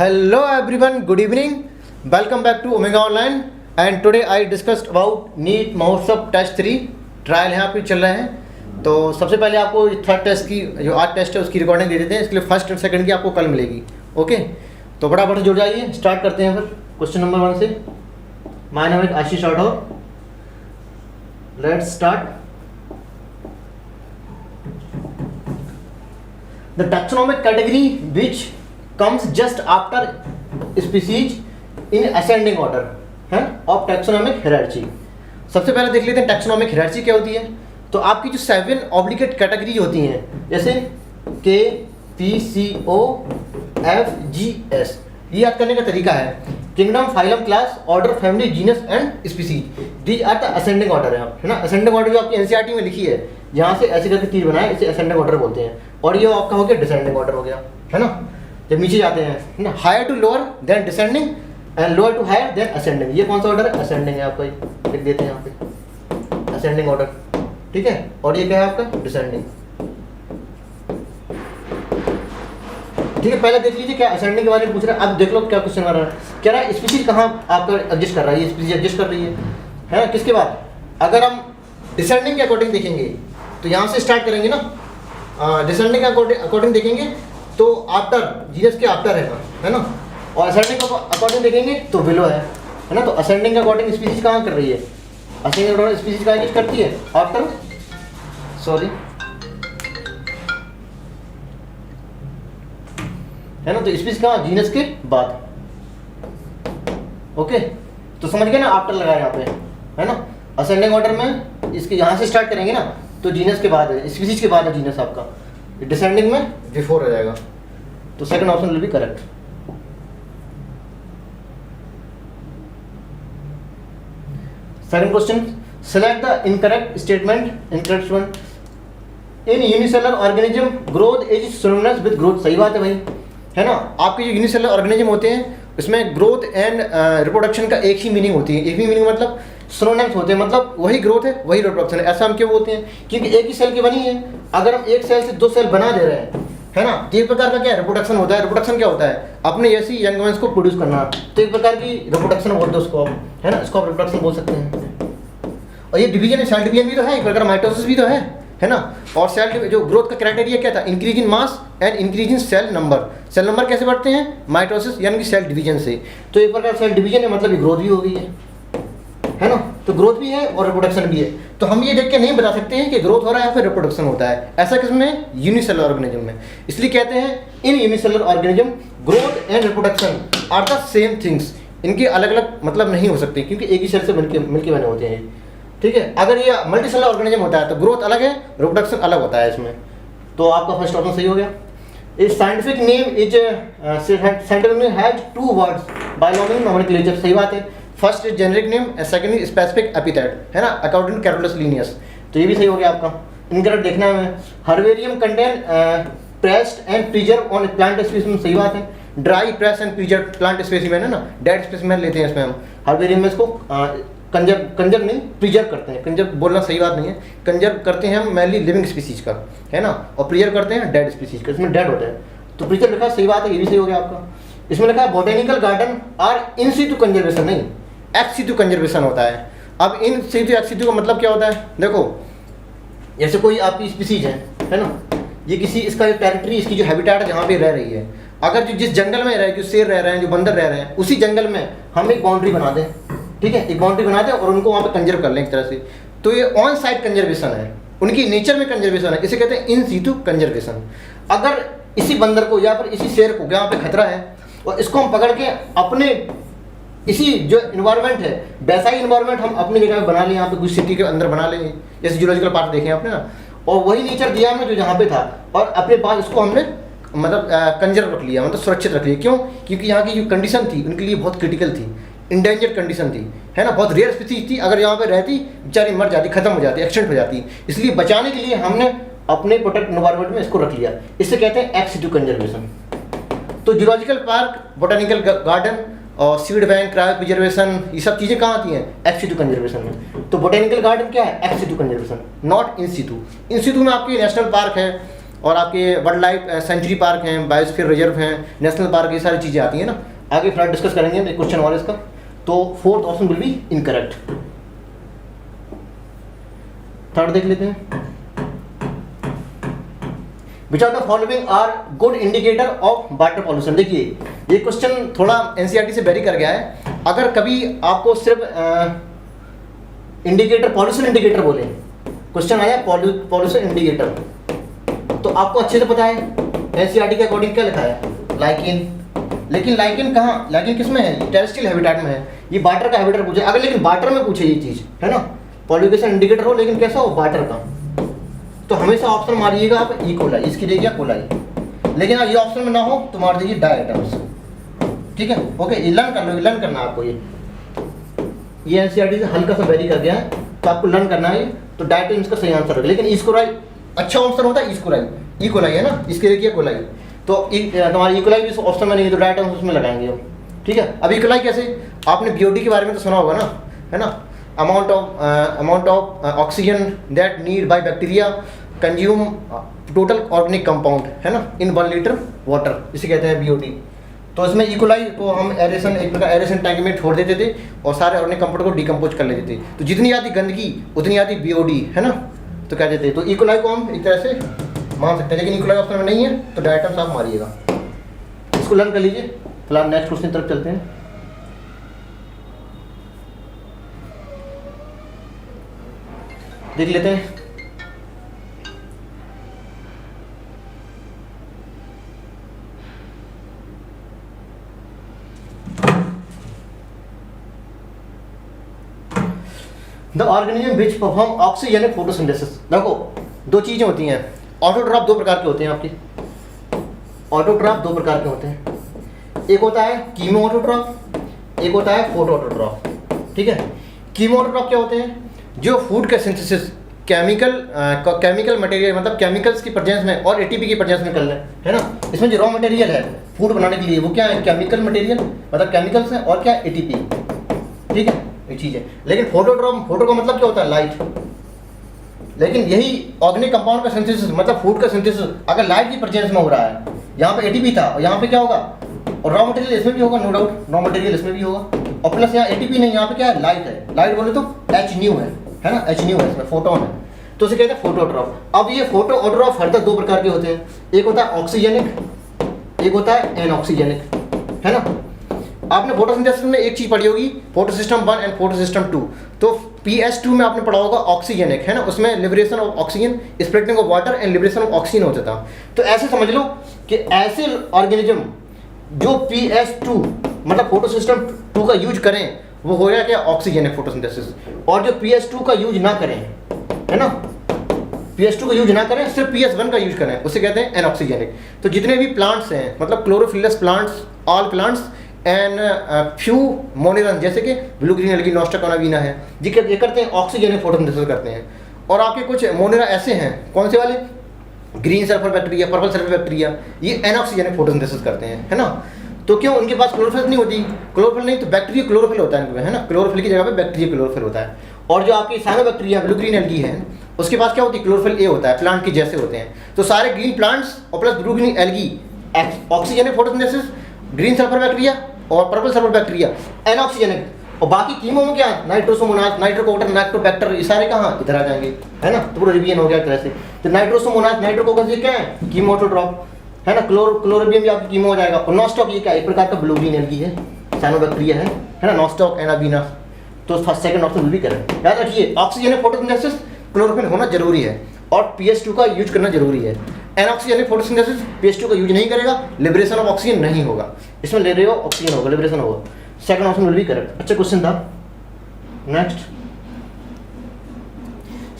Hello everyone, good evening. Welcome back to Omega Online and today I discussed about NEET महोत्सव test 3 trial यहाँ पे चल रहे हैं। तो सबसे पहले आपको थर्ड टेस्ट की जो आज टेस्ट है उसकी रिकॉर्डिंग दे देते हैं, इसके लिए फर्स्ट और सेकंड की आपको कल मिलेगी। ओके, तो फटाफट से जुड़ जाइए, स्टार्ट करते हैं फिर क्वेश्चन नंबर 1 से। My name is Ashish Rathore, let's start. The taxonomic category which comes just after species in ascending order है of taxonomic hierarchy। सबसे पहले देख लेते हैं taxonomic hierarchy क्या होती है। तो आपकी जो 7 ऑब्लिगेट कैटेगरीज होती हैं, जैसे K, P, C, O, F, G, S, ये याद करने का तरीका है। Kingdom, phylum, class, order, family, genus and species, these are the ascending order है ना। असेंडिंग ऑर्डर जो आपकी एनसीईआरटी में लिखी है, यहाँ से ऐसे करके तीर बनाए, इसे असेंडिंग ऑर्डर बोलते हैं। और ये आपका हो गया डिसेंडिंग ऑर्डर हो गया, है ना। जब नीचे जाते हैं ना, higher to lower then descending and lower to higher then ascending. ये कौन सा ऑर्डर है? असेंडिंग है आपका, ये लिख देते हैं यहाँ पे असेंडिंग ऑर्डर, ठीक है। और ये क्या है आपका? डिसेंडिंग, ठीक है। पहले देख लीजिए क्या असेंडिंग के बारे में पूछ रहा है। अब देख लो क्या क्वेश्चन आ रहा है, कह रहा है स्पीसीज कहाँ आपका एडजस्ट कर रहा है, ये स्पीसीज एडजस्ट कर रही है किसके बाद? अगर हम डिसेंडिंग के अकॉर्डिंग देखेंगे तो यहाँ से स्टार्ट करेंगे ना, डिसेंडिंग के अकॉर्डिंग देखेंगे तो आफ्टर, जीनस के आफ्टर है ना। और असेंडिंग के अकॉर्डिंग देखेंगे तो बिलो है ना। तो असेंडिंग के अकॉर्डिंग स्पीसीज कहाँ कर रही है? असेंडिंग के अकॉर्डिंग स्पीसीज कहाँ एडजस्ट करती है? आफ्टर, सॉरी, है ना। तो स्पीसीज कहाँ? जीनस के बाद। ओके, तो समझ गए ना, आफ्टर लगाया यहाँ पे, है ना। असेंडिंग ऑर्डर में इसके यहाँ से स्टार्ट करेंगे ना, तो जीनस के बाद है, स्पीसीज के बाद है जीनस आपका। डिसेंडिंग में बिफोर हो जाएगा, तो second option will be correct. Second question, select the incorrect statement. Incorrect one, in unicellular organism growth is synonymous with growth. सही बात है भाई, है ना। आपके जो यूनिसेलुलर ऑर्गेनिज्म होते हैं उसमें ग्रोथ एंड रिप्रोडक्शन का एक ही मीनिंग होती है। एक ही मीनिंग मतलब सिनोनिम्स होते हैं, मतलब वही ग्रोथ है वही रिप्रोडक्शन है। ऐसा हम क्यों बोलते हैं? क्योंकि एक ही सेल की बनी है। अगर हम एक सेल से 2 सेल बना दे रहे हैं, है ना, तो एक प्रकार का क्या रिप्रोडक्शन होता है। रिप्रोडक्शन क्या होता है? अपने जैसी यंग वंस को प्रोड्यूस करना, तो एक प्रकार की रिप्रोडक्शन बोलते हैं उसको, है ना। इसको आप रिप्रोडक्शन बोल सकते हैं। और ये डिवीजन, सेल डिवीजन भी तो है, एक प्रकार माइटोसिस भी तो है ना। और सेल जो ग्रोथ का क्राइटेरिया क्या था? Increase in mass and increase in cell number. Cell number कैसे बढ़ते हैं? माइटोसिस यानी कि सेल डिवीजन से। तो एक प्रकार सेल डिवीजन है, मतलब ग्रोथ भी हो गई है ना। तो ग्रोथ भी है और रिप्रोडक्शन भी है। तो हम ये देख के नहीं बता सकते हैं कि ग्रोथ हो रहा है या फिर रिप्रोडक्शन होता है। ऐसा किसमें? यूनिसेलुलर ऑर्गेनिज्म में। इसलिए कहते हैं in unicellular organism growth and reproduction are the same things. इनके अलग अलग मतलब नहीं हो सकते, क्योंकि एक ही सेल से मिलके बने होते हैं, ठीक है। अगर ये मल्टीसेलुलर ऑर्गेनिज्म होता है तो ग्रोथ अलग है, रिप्रोडक्शन अलग होता है इसमें। तो आपका फर्स्ट ऑप्शन सही हो गया। इस scientific name is scientific name has 2 words biological nomenclature. सही बात है। First is generic name and second is specific epithet, है ना, अकॉर्डिंग टू कैरोलस लिनियस। तो ये भी सही हो गया आपका। इनकरेक्ट देखना है। Herbarium contain pressed and preserve on plant specimen. सही बात है। Dry, press and preserve plant specimen, है ना। डेड स्पेसिमेन लेते हैं इसमें हम। हर्बेरियम में इसको कंजर्व नहीं, प्रिजर्व करते हैं। कंजर्व बोलना सही बात नहीं है। कंजर्व करते हैं हम मेनली लिविंग स्पीसीज का, है ना, और प्रिजर्व करते हैं डेड स्पीसीज का। इसमें डेड होता है तो प्रिजर्व लिखा, सही बात है, ये भी सही हो गया आपका। इसमें लिखा है botanical garden are in situ conservation, नहीं एक्स सीटू कंजर्वेशन होता है। अब इन सीटू एक्स सीटू का मतलब क्या होता है? देखो, जैसे कोई आपकी स्पीसीज है ना, ये किसी इसका जो टेरिटरी, इसकी जो हैबिटेट है जहाँ पे रह रही है, अगर जो जिस जंगल में रह रहे हैं, जो शेर रह रहे हैं, जो बंदर रह रहे हैं, उसी जंगल में हम एक बाउंड्री बना दें, ठीक है, एक बाउंड्री बना दें और उनको वहाँ पे कंजर्व कर लें एक तरह से, तो ये ऑन साइट कंजर्वेशन है, उनकी नेचर में कंजर्वेशन है। इसे कहते हैं इन सीटू कंजर्वेशन। अगर इसी बंदर को या फिर इसी शेर को यहाँ पे खतरा है और इसको हम पकड़ के अपने इसी जो इन्वायरमेंट है वैसा ही इन्वायरमेंट हम अपनी जगह बना लें, यहाँ पे कुछ सिटी के अंदर बना लें, जैसे जूलॉजिकल पार्क देखें आपने ना, और वही नेचर दिया हमने जो जहाँ पे था, और अपने पास इसको हमने मतलब कंजर्व रख लिया, मतलब सुरक्षित रख लिया। क्यों? क्योंकि यहाँ की जो कंडीशन थी उनके लिए बहुत क्रिटिकल थी, इंडेंजर्ड कंडीशन थी, है ना, बहुत रेयर स्पीसीज थी। अगर यहाँ पे रहती बेचारी मर जाती, खत्म हो जाती, एक्सटेंट हो जाती। इसलिए बचाने के लिए हमने अपने प्रोटेक्ट इन्वायरमेंट में इसको रख लिया। इससे कहते हैं एक्स सीटू कंजर्वेशन। तो जूलॉजिकल पार्क, बोटानिकल गार्डन और सीड बैंक, क्रायो प्रिजर्वेशन, ये सब चीज़ें कहाँ आती हैं? एक्स सीटू कंजर्वेशन में। तो बोटेनिकल गार्डन क्या है? Ex situ conservation, not in situ. In situ में आपकी नेशनल पार्क है, और आपके वाइल्ड लाइफ सेंचुरी पार्क हैं, बायोस्फीयर रिजर्व हैं, नेशनल पार्क, ये सारी चीज़ें आती हैं ना। आगे फिर डिस्कस करेंगे हम एक क्वेश्चन और इसका। तो fourth option will be incorrect. Third देख लेते हैं। Which are the following are good indicator of water pollution. देखिए ये क्वेश्चन थोड़ा एनसीईआरटी से वेरी कर गया है। अगर कभी आपको सिर्फ इंडिकेटर, पॉल्यूशन इंडिकेटर बोले, क्वेश्चन आया पॉल्यूशन इंडिकेटर, तो आपको अच्छे से पता है एनसीईआरटी के अकॉर्डिंग क्या लिखा है, लाइकिन। लेकिन लाइकिन कहाँ, लाइकिन किस में है, ये टेरेस्ट्रियल हैबिटेट में है। ये वाटर का हैबिटेट पूछे अगर, लेकिन वाटर में पूछे ये चीज़ है ना, पॉल्यूशन इंडिकेटर हो लेकिन कैसा हो, वाटर का, तो हमेशा ऑप्शन मारिएगा आप ई कोलाई, इसकी रहेगी कोलाई। लेकिन अगर ये ऑप्शन में ना हो तो मार दीजिए डायटम्स। ठीक है, ओके, ये लर्न कर लो, लर्न करना है आपको। ये एनसीईआरटी से हल्का सा वेरी कर गया है तो आपको लर्न करना है। तो डायटम्स का सही आंसर होगा। लेकिन ईस्कोलाई अच्छा ऑप्शन होता है, ईस्कोलाई, ई कोलाई है ना, इसके लिए कोलाई। तो तुम्हारी ई कोलाई भी ऑप्शन में नहीं है तो डायटम्स उसमें लगाएंगे हम। ठीक है, अब ई कोलाई कैसे, आपने बीओडी के बारे में तो सुना होगा ना, है ना, amount of oxygen that need by bacteria consume total organic compound, है ना, इन 1 लीटर वाटर, इसे कहते हैं बीओडी। तो इसमें इकोलाई को हम एरेशन, एक प्रकार एरेशन टैंक में छोड़ देते थे और सारे ऑर्गेनिक कंपाउंड को डिकम्पोज कर लेते थे। तो जितनी आती गंदगी उतनी आती बीओडी, है ना, तो कहते थे। तो इकोलाई को हम एक तरह से मान सकते हैं, लेकिन इकोलाई ऑप्शन में नहीं है तो डायटम्स आप मारिएगा। इसको लर्न कर लीजिए। फिलहाल नेक्स्ट क्वेश्चन तरफ चलते हैं। देख लेते हैं। The organism which perform oxygenic photosynthesis. देखो दो चीजें होती हैं, ऑटोट्रॉफ दो प्रकार के होते हैं आपके, ऑटोट्रॉफ दो प्रकार के होते हैं। एक होता है कीमो ऑटोट्रॉफ, एक होता है फोटो ऑटोट्रॉफ। ठीक है, कीमो ऑटोट्रॉफ क्या होते हैं, जो फूड का सिंथेसिस केमिकल मटेरियल, मतलब केमिकल्स की प्रेजेंस में और एटीपी की प्रेजेंस में कर लें, है ना। इसमें जो रॉ मटेरियल है फूड बनाने के लिए वो क्या है, केमिकल मटेरियल, मतलब केमिकल्स है, और क्या एटीपी। ठीक है, ये चीज़ है। लेकिन फोटोट्रॉफ, फोटो का मतलब क्या होता है, लाइट। लेकिन यही ऑर्गेनिक कंपाउंड का सिंथेसिस, मतलब फूड का सिंथेसिस अगर लाइट की प्रेजेंस में हो रहा है, यहाँ पे एटीपी था और यहाँ पे क्या होगा, और रॉ मटेरियल इसमें भी होगा, नो डाउट रॉ मटेरियल इसमें भी होगा, और प्लस यहाँ एटीपी नहीं, यहाँ पे क्या है, लाइट है। लाइट बोले तो एच न्यू है ना, एच न्यू है, इसमें फोटोन है, तो इसे कहते हैं फोटोट्रॉफ। अब ये फोटोट्रॉफ फर्दर दो प्रकार के होते हैं, एक होता है ऑक्सीजनिक, एक होता है एनऑक्सीजनिक, है ना। आपने फोटोसिंथेसिस में एक चीज पढ़ी होगी, photo system 1 and photo system 2। तो PS2 में आपने पढ़ा होगा ऑक्सीजनिक, है ना, उसमें liberation of oxygen, splitting of water and liberation of oxygen होता था। तो ऐसे समझ लो कि ऐसे ऑर्गेनिज्म जो PS2 मतलब फोटो सिस्टम 2 का यूज करें वो हो गया क्या, ऑक्सीजनिक फोटोसिंथेसिस। और जो PS2 का यूज ना करें, है ना, PS2 का यूज ना करें, सिर्फ PS1 का यूज करें, उसे कहते हैं एनऑक्सीजनिक। तो जितने भी प्लांट्स हैं, मतलब chlorophyllous plants, all plants and few moneran, जैसे कि ब्लू ग्रीन एल्गी, नोस्टा कोनावीना है, ये करते हैं ऑक्सीजनिक फोटोसिंथेसिस करते हैं। और आपके कुछ मोनेरा ऐसे हैं, कौन से वाले, green sulphur bacteria, purple sulphur bacteria, ये एनऑक्सीजनिक फोटोसिंथेसिस करते हैं, है ना। तो क्यों, उनके पास क्लोरोफिल नहीं होती, क्लोरोफिल नहीं तो बैक्टीरिया क्लोरोफिल होता है इनके, है ना, क्लोरोफिल की जगह पे बैक्टीरिया क्लोरोफिल होता है। और जो आपकी साइनोबैक्टीरिया, ब्लू ग्रीन एल्गी है, उसके पास क्या होती है, क्लोरोफिल ए होता है, प्लांट के जैसे होते हैं। तो सारे ग्रीन प्लांट्स और plus blue green algae oxygenic photosynthesis, green sulphur bacteria और पर्पल सल्फर बैक्टीरिया एनऑक्सीजनिक। और बाकी कीमो में क्या, नाइट्रोसोमोनास, नाइट्रोकोटर, नाइट्रोबैक्टर, ये सारे कहाँ इधर आ जाएंगे, है ना। तो पूरा रिवीजन हो गया एक तरह से। तो नाइट्रोसोमोनास, नाइट्रोकोकस ये क्या है, कीमो ऑटोट्रॉफ, है ना। क्लोरोबियम भी आपकी कीमो हो जाएगा। और नॉस्टॉक ये क्या, एक प्रकार का ब्लू ग्रीन एल्गी है, साइनोबैक्टीरिया है ना, नॉस्टॉक एनाबीना। तो फर्स्ट सेकंड ऑप्शन भी करें, याद रखिए ऑक्सीजनिक फोटोसिंथेसिस क्लोरोफिल होना जरूरी है और PS2 का यूज करना जरूरी है। एनऑक्सीजनिक फोटोसिंथेसिस PS2 का यूज नहीं करेगा, लिबरेशन ऑफ ऑक्सीजन नहीं होगा, इसमें ले रहे हो ऑक्सीजन होगा, लिबरेशन होगा। Second option will be correct. अच्छा क्वेश्चन था next,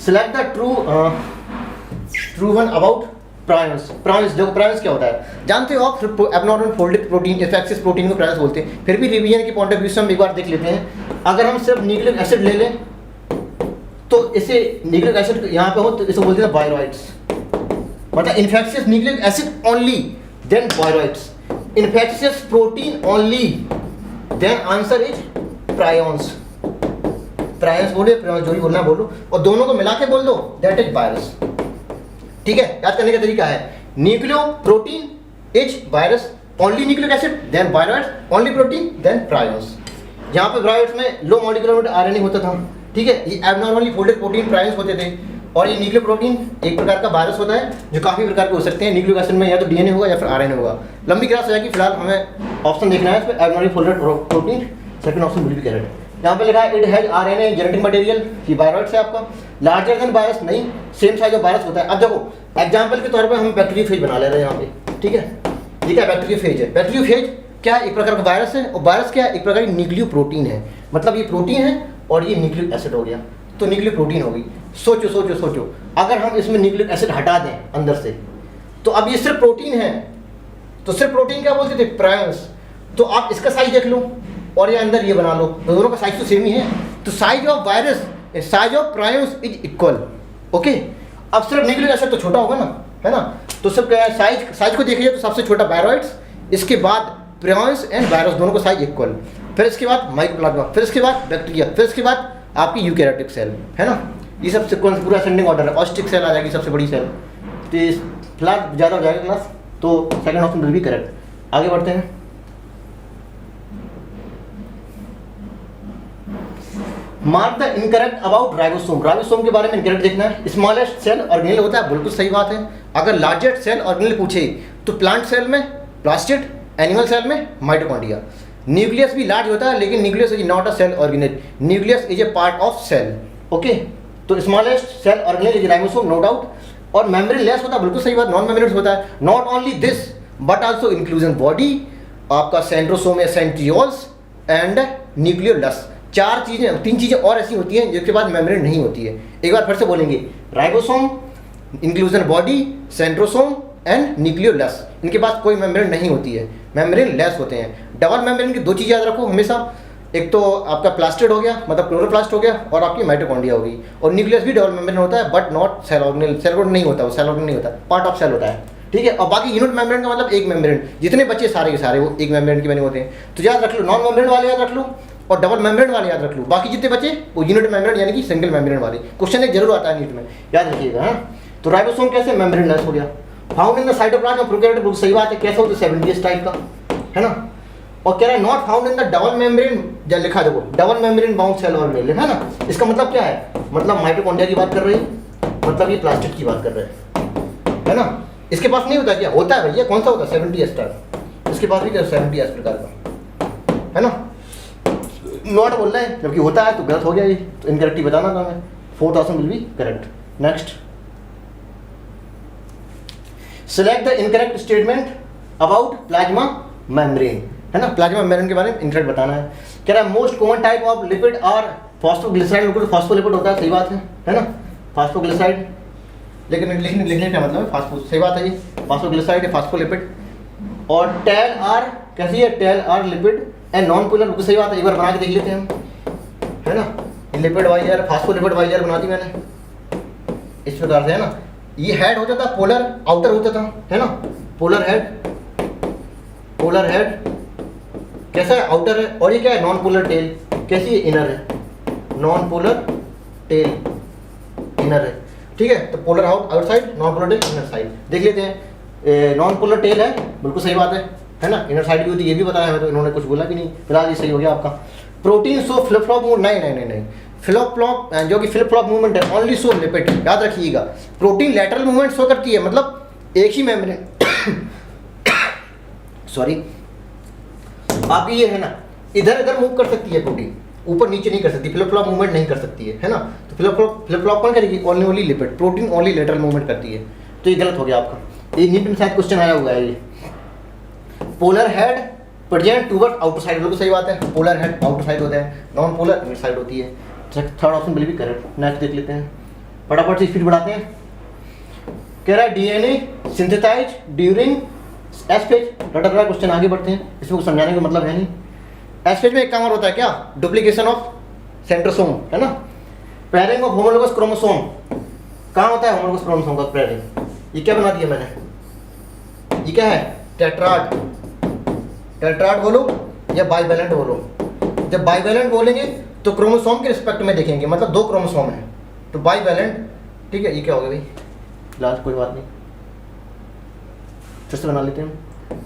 select the true one about prions. Prions देखो, प्रायंस क्या होता है जानते हो आप, एबनॉर्मल फोल्डिक प्रोटीन, इफेक्सिस प्रोटीन को प्रायंस बोलते हैं। फिर भी रिवीजन के पॉइंट ऑफ व्यू से हम एक बार देख लेते हैं। अगर हम सिर्फ न्यूक्लिक एसिड ले लें तो इसे न्यूक्लिक एसिड यहाँ पे हो तो इसे बोलते हैं बायरॉइड्स, मतलब infectious nucleic acid only then viroids, infectious protein only then answer is prions. Prions बोले, प्रायंस जो भी बोलना बोलो, और दोनों को मिला के बोल दो दैट इज वायरस। ठीक है, याद करने का तरीका है nucleoprotein is virus, only nucleic acid then virus, only protein then prions. यहाँ पे प्रायोन्स में लो मॉलिक्यूलर आरएनए होता था, ठीक है, ये एबनॉर्मली फोल्डेड प्रोटीन प्रायोन्स होते थे। और ये न्यूक्लियो प्रोटीन एक प्रकार का वायरस होता है जो काफ़ी प्रकार के हो सकते हैं। न्यूक्लिक एसिड में या तो डीएनए होगा या फिर आरएनए होगा। लंबी क्लास हो जाएगी, फिलहाल हमें ऑप्शन देखना है इसमें, abnormally folded protein, second option will be correct. यहाँ पे लिखा है it has RNA genetic material, ये वायरस है आपका। लार्जर देन वायरस नहीं, सेम साइज ऑफ वायरस होता है। अब देखो एग्जाम्पल के तौर पर हम बैक्टीरियोफेज बना ले रहे हैं यहाँ पे, ठीक है, ये क्या बैक्टीरियोफेज है। बैक्टीरियोफेज क्या है, एक प्रकार का वायरस है, और वायरस क्या है, एक प्रकार की न्यूक्लियो प्रोटीन है। मतलब ये प्रोटीन है और ये न्यूक्लिक एसिड हो गया, तो न्यूक्लियो प्रोटीन होगी। सोचो सोचो सोचो, अगर हम इसमें न्यूक्लिक एसिड हटा दें अंदर से, तो अब ये सिर्फ प्रोटीन है, तो सिर्फ प्रोटीन क्या बोलते थे, प्रायोन्स। तो आप इसका साइज देख लो और ये अंदर ये बना लो, दोनों का साइज तो सेम ही है। तो size of virus, size of prions is equal, okay. अब सिर्फ न्यूक्लिक एसिड तो छोटा होगा ना, है ना, तो सिर्फ साइज को देखिए तो सबसे छोटा वायरॉइड्स, इसके बाद प्रायोन्स एंड वायरस दोनों का साइज इक्वल, फिर इसके बाद माइकोप्लाज्मा, फिर इसके बाद बैक्टीरिया, फिर इसके बाद आपकी यूकैरियोटिक सेल, है ना। ये सब सीक्वेंस पूरा असेंडिंग ऑर्डर है। ऑस्टिक सेल आ जाएगी सबसे बड़ी सेल। तो फिलहाल ज़्यादा हो जाएगा क्लास, तो second option will be correct. आगे बढ़ते हैं। Mark the incorrect about ribosome. Ribosome के बारे में इनकरेक्ट देखना है। स्मॉलेस्ट सेल ऑर्गेनेल होता है, बिल्कुल सही बात है। अगर लार्जेस्ट सेल ऑर्गेनेल पूछे तो प्लांट सेल में प्लास्टिड, एनिमल सेल में माइटोकॉन्ड्रिया। न्यूक्लियस भी लार्ज होता है, लेकिन nucleus is not a cell organelle, nucleus is a part of cell, okay. तो smallest cell organelle is ribosome, no doubt. और मेम्ब्रेन लेस होता है, बिल्कुल सही बात, नॉन मेम्ब्रेन होता है। Not only this but also inclusion body, आपका सेंट्रोसोम या सेंट्रियोल्स एंड न्यूक्लियोलस। तीन चीजें और ऐसी होती हैं जिसके बाद मेम्ब्रेन नहीं होती है। एक बार फिर से बोलेंगे, ribosome, inclusion body, centrosome and nucleolus, इनके पास कोई मेम्ब्रेन नहीं होती है, मेम्ब्रेन लेस होते हैं। डबल मेम्ब्रेन की दो चीज़ याद रखो हमेशा, एक तो आपका प्लास्टिड हो गया, मतलब क्लोरोप्लास्ट हो गया, और आपकी माइटोकॉन्ड्रिया होगी। और न्यूक्लियस भी डबल मेम्ब्रेन होता है, but not cell organelle, cell organelle नहीं होता, वो सेल ऑर्गेनेल नहीं होता, पार्ट ऑफ सेल होता है, ठीक है। और बाकी यूनिट मेम्ब्रेन का मतलब एक मेम्ब्रेन, जितने बच्चे सारे के सारे वो एक मेम्ब्रेन के बने होते हैं। तो याद रख लो, नॉन मेम्ब्रेन वाले याद रख लो और डबल मेम्ब्रेन वाले याद रख लो, बाकी जितने बचे वो यूनिट मेम्ब्रेन यानी कि सिंगल मेम्ब्रेन वाले। क्वेश्चन एक जरूर आता है नीट में, याद रखिएगा, हाँ। तो राइबोसोम कैसे, मेम्ब्रेन लेस हो गया। Found in the cytoplasm of prokaryote, सही बात है, कैसा होता है, 70s टाइप का, है ना। और कह रहा है not found in the double membrane, जब लिखा देखो double membrane bound cell organelle, है ना। इसका मतलब क्या है, मतलब माइटोकॉन्ड्रिया की बात कर रहे हैं, मतलब ये प्लास्टिड की बात कर रहे हैं, है ना। इसके पास नहीं होता, क्या होता है भैया, कौन सा होता है, 70s टाइप, इसके पास भी क्या 70s प्रकार का, है ना। नॉट बोल रहे हैं, जबकि होता है तो गलत हो गया ये, तो इनकरेक्ट ही बताना था हमें। Fourth option will be correct. Next, select the incorrect statement about plasma membrane, है ना। प्लाज्मा मेम्ब्रेन के बारे में इनकरेक्ट बताना है। कह रहा है most common type of lipid और फॉस्फोग्लिसराइड, बिल्कुल फॉस्फोलिपिड होता है, सही बात है ना, फास्फोग्लिसराइड। लेकिन लिखने का मतलब है फास्फो, सही बात है, ये फास्फोग्लिसराइड है, फास्फोलिपिड। और टेल आर कैसी है, tail are lipid and non polar, बिल्कुल सही बात है। एक बार बना के देख लेते हैं हम, है ना। Lipid bilayer, phospholipid bilayer बना दी मैंने इस प्रकार से, है ना। ये हेड होता था, पोलर आउटर होता था, है ना, पोलर हेड, पोलर हेड कैसा है, आउटर है। और ये क्या है, नॉन पोलर टेल, कैसी है, इनर है, नॉन पोलर टेल इनर है, ठीक है। तो polar outside, non polar tail inner side. देख लेते हैं, नॉन पोलर टेल है, बिल्कुल सही बात है ना। इनर साइड भी होती है, ये भी बताया हमें, तो इन्होंने कुछ बोला भी नहीं, फिलहाल ये सही हो गया आपका। Protein so flip flop move, नहीं, फ्लिप फ्लॉप जो कि फ्लिप फ्लॉप मूवमेंट है, ओनली सो लिपिड, याद रखिएगा। प्रोटीन लैटरल मूवमेंट शो करती है, मतलब एक ही मेम्ब्रेन सॉरी, आपकी ये है ना, इधर इधर मूव कर सकती है प्रोटीन, ऊपर नीचे नहीं कर सकती, फ्लिप फ्लॉप मूवमेंट नहीं कर सकती है ना। तो फ्लिप फ्लॉप कौन करेगी, only lipid, protein only lateral movement करती है। तो ये गलत हो गया आपका, ये नीट में शायद क्वेश्चन आया हुआ है ये। Polar head present toward outer side, बिल्कुल सही बात है, पोलर हेड आउटर साइड होता है, नॉन पोलर इनर साइड होती है। थर्ड ऑप्शन बिल्कुल करेक्ट। नेक्स्ट देख लेते हैं, फटाफट से स्पीड बढ़ाते हैं। कह रहा है DNA synthesise during S phase, रटा रहा क्वेश्चन, आगे बढ़ते हैं, इसमें कुछ समझाने का मतलब है नहीं। एस फेज में एक काम और होता है क्या, डुप्लीकेशन ऑफ सेंट्रोसोम, है ना। पेयरिंग ऑफ होमोलोगस क्रोमोसोम, कहाँ होता है होमोलोगस क्रोमोसोम का पेयरिंग, ये क्या बना दिया मैंने, ये क्या है, टेट्राड, टेट्राड बोलो या बाइवैलेंट बोलो। जब बाइवैलेंट बोलेंगे तो क्रोमोसोम के रिस्पेक्ट में देखेंगे, मतलब दो क्रोमोसोम है तो बाइवैलेंट, ठीक है। ये क्या हो गया भाई, फिलहाल कोई बात नहीं, फिर से बना लेते हैं।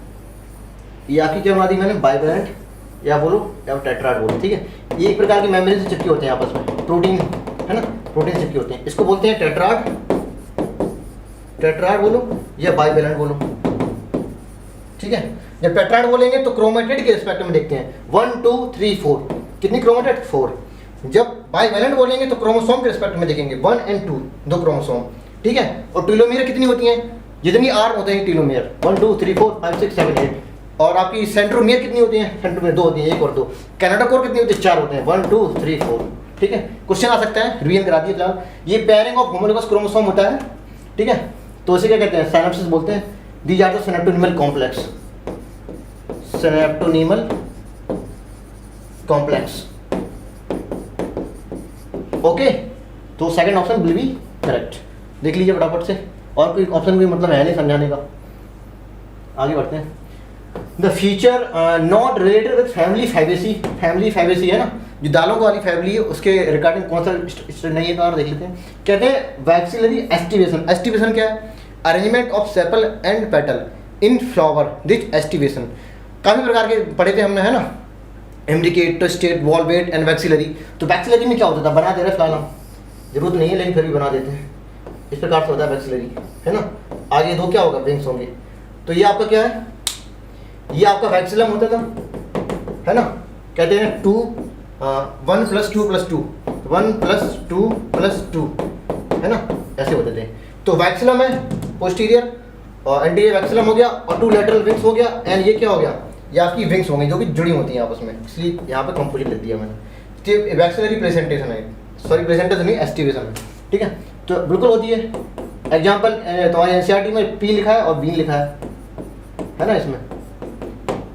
ये आपकी क्या बना दी मैंने, बाइवेलेंट या बोलो या टेट्राड बोलो, ठीक है। ये एक प्रकार की मेम्ब्रेन से चिपके होते हैं आपस में, प्रोटीन है ना, प्रोटीन से चिपके होते हैं। इसको बोलते हैं टेट्राड, टेट्राड बोलो या बाइवेलेंट बोलो, ठीक है। जब टेट्राड बोलेंगे तो क्रोमेटिड के रिस्पेक्ट में देखते हैं 1 2 3 4, कितनी क्रोमेटिड 4। जब बाइवेलेंट बोलेंगे तो क्रोमोसोम के रिस्पेक्ट में देखेंगे 1 और 2, 2 क्रोमोसोम, ठीक है। और टेलोमेयर कितनी होती हैं, जितनी आर्म होते हैं टेलोमेयर 1 2 3 4 5 6 7 8। और आपकी सेंट्रोमियर कितनी होती हैं, सेंट्रोमियर 2 होती हैं, 1 और 2। कनाडा कोर कितनी होती है, 4 होते हैं, 1 2 3 4, ठीक है। क्वेश्चन आ सकता है, रिवीजन करा दिए फिलहाल। ये पेयरिंग ऑफ होमोलोगस क्रोमोसोम होता है, ठीक है। तो इसे क्या कहते हैं, सिनैप्सिस बोलते हैं। These are the synaptonemal complex, synaptonemal complex, okay. तो second option will be correct. देख लीजिए फटाफट से, और कोई ऑप्शन भी मतलब है नहीं समझाने का। आगे बढ़ते हैं। The feature not related with family Fabaceae, family Fabaceae है ना, जो दालों वाली फैमिली है, उसके रिगार्डिंग कौन सा नहीं है, तो और देख लेते हैं। कहते हैं वैक्सिलरी एस्टिवेशन। एस्टिवेशन क्या है, arrangement of sepal and petal in flower, this aestivation. काफ़ी प्रकार के पढ़े थे हमने, है ना, imbricate, twisted, valvate and vexillary. तो वैक्सिलरी में क्या होता था, बना दे रहे फिलहाल हम, जरूरत नहीं है लेकिन फिर भी बना देते हैं। इस प्रकार से होता है वैक्सिलरी, है ना। आगे दो क्या होगा, विंग्स होंगे। तो ये आपका क्या है, ये आपका वैक्सिलम होता था, है ना। कहते हैं 1 + 2 + 2, 1 + 2 + 2, है ना, ऐसे होते थे। तो वैक्सिलम है पोस्टीरियर और एंटीरियर वैक्सिलम हो गया, और 2 लैटरल विंग्स हो गया, एंड ये क्या हो गया, ये आपकी विंग्स होंगी जो कि जुड़ी होती हैं आपस में, इसलिए यहाँ पे कंपोजिट लिख दिया मैंने। वैक्सिलरी प्रेजेंटेशन है, सॉरी प्रेजेंटेशन नहीं, एस्टिवेशन है, ठीक है। तो बिल्कुल होती है। एग्जाम्पल तुम्हारे एनसीईआरटी में पी लिखा है और बी लिखा है ना इसमें।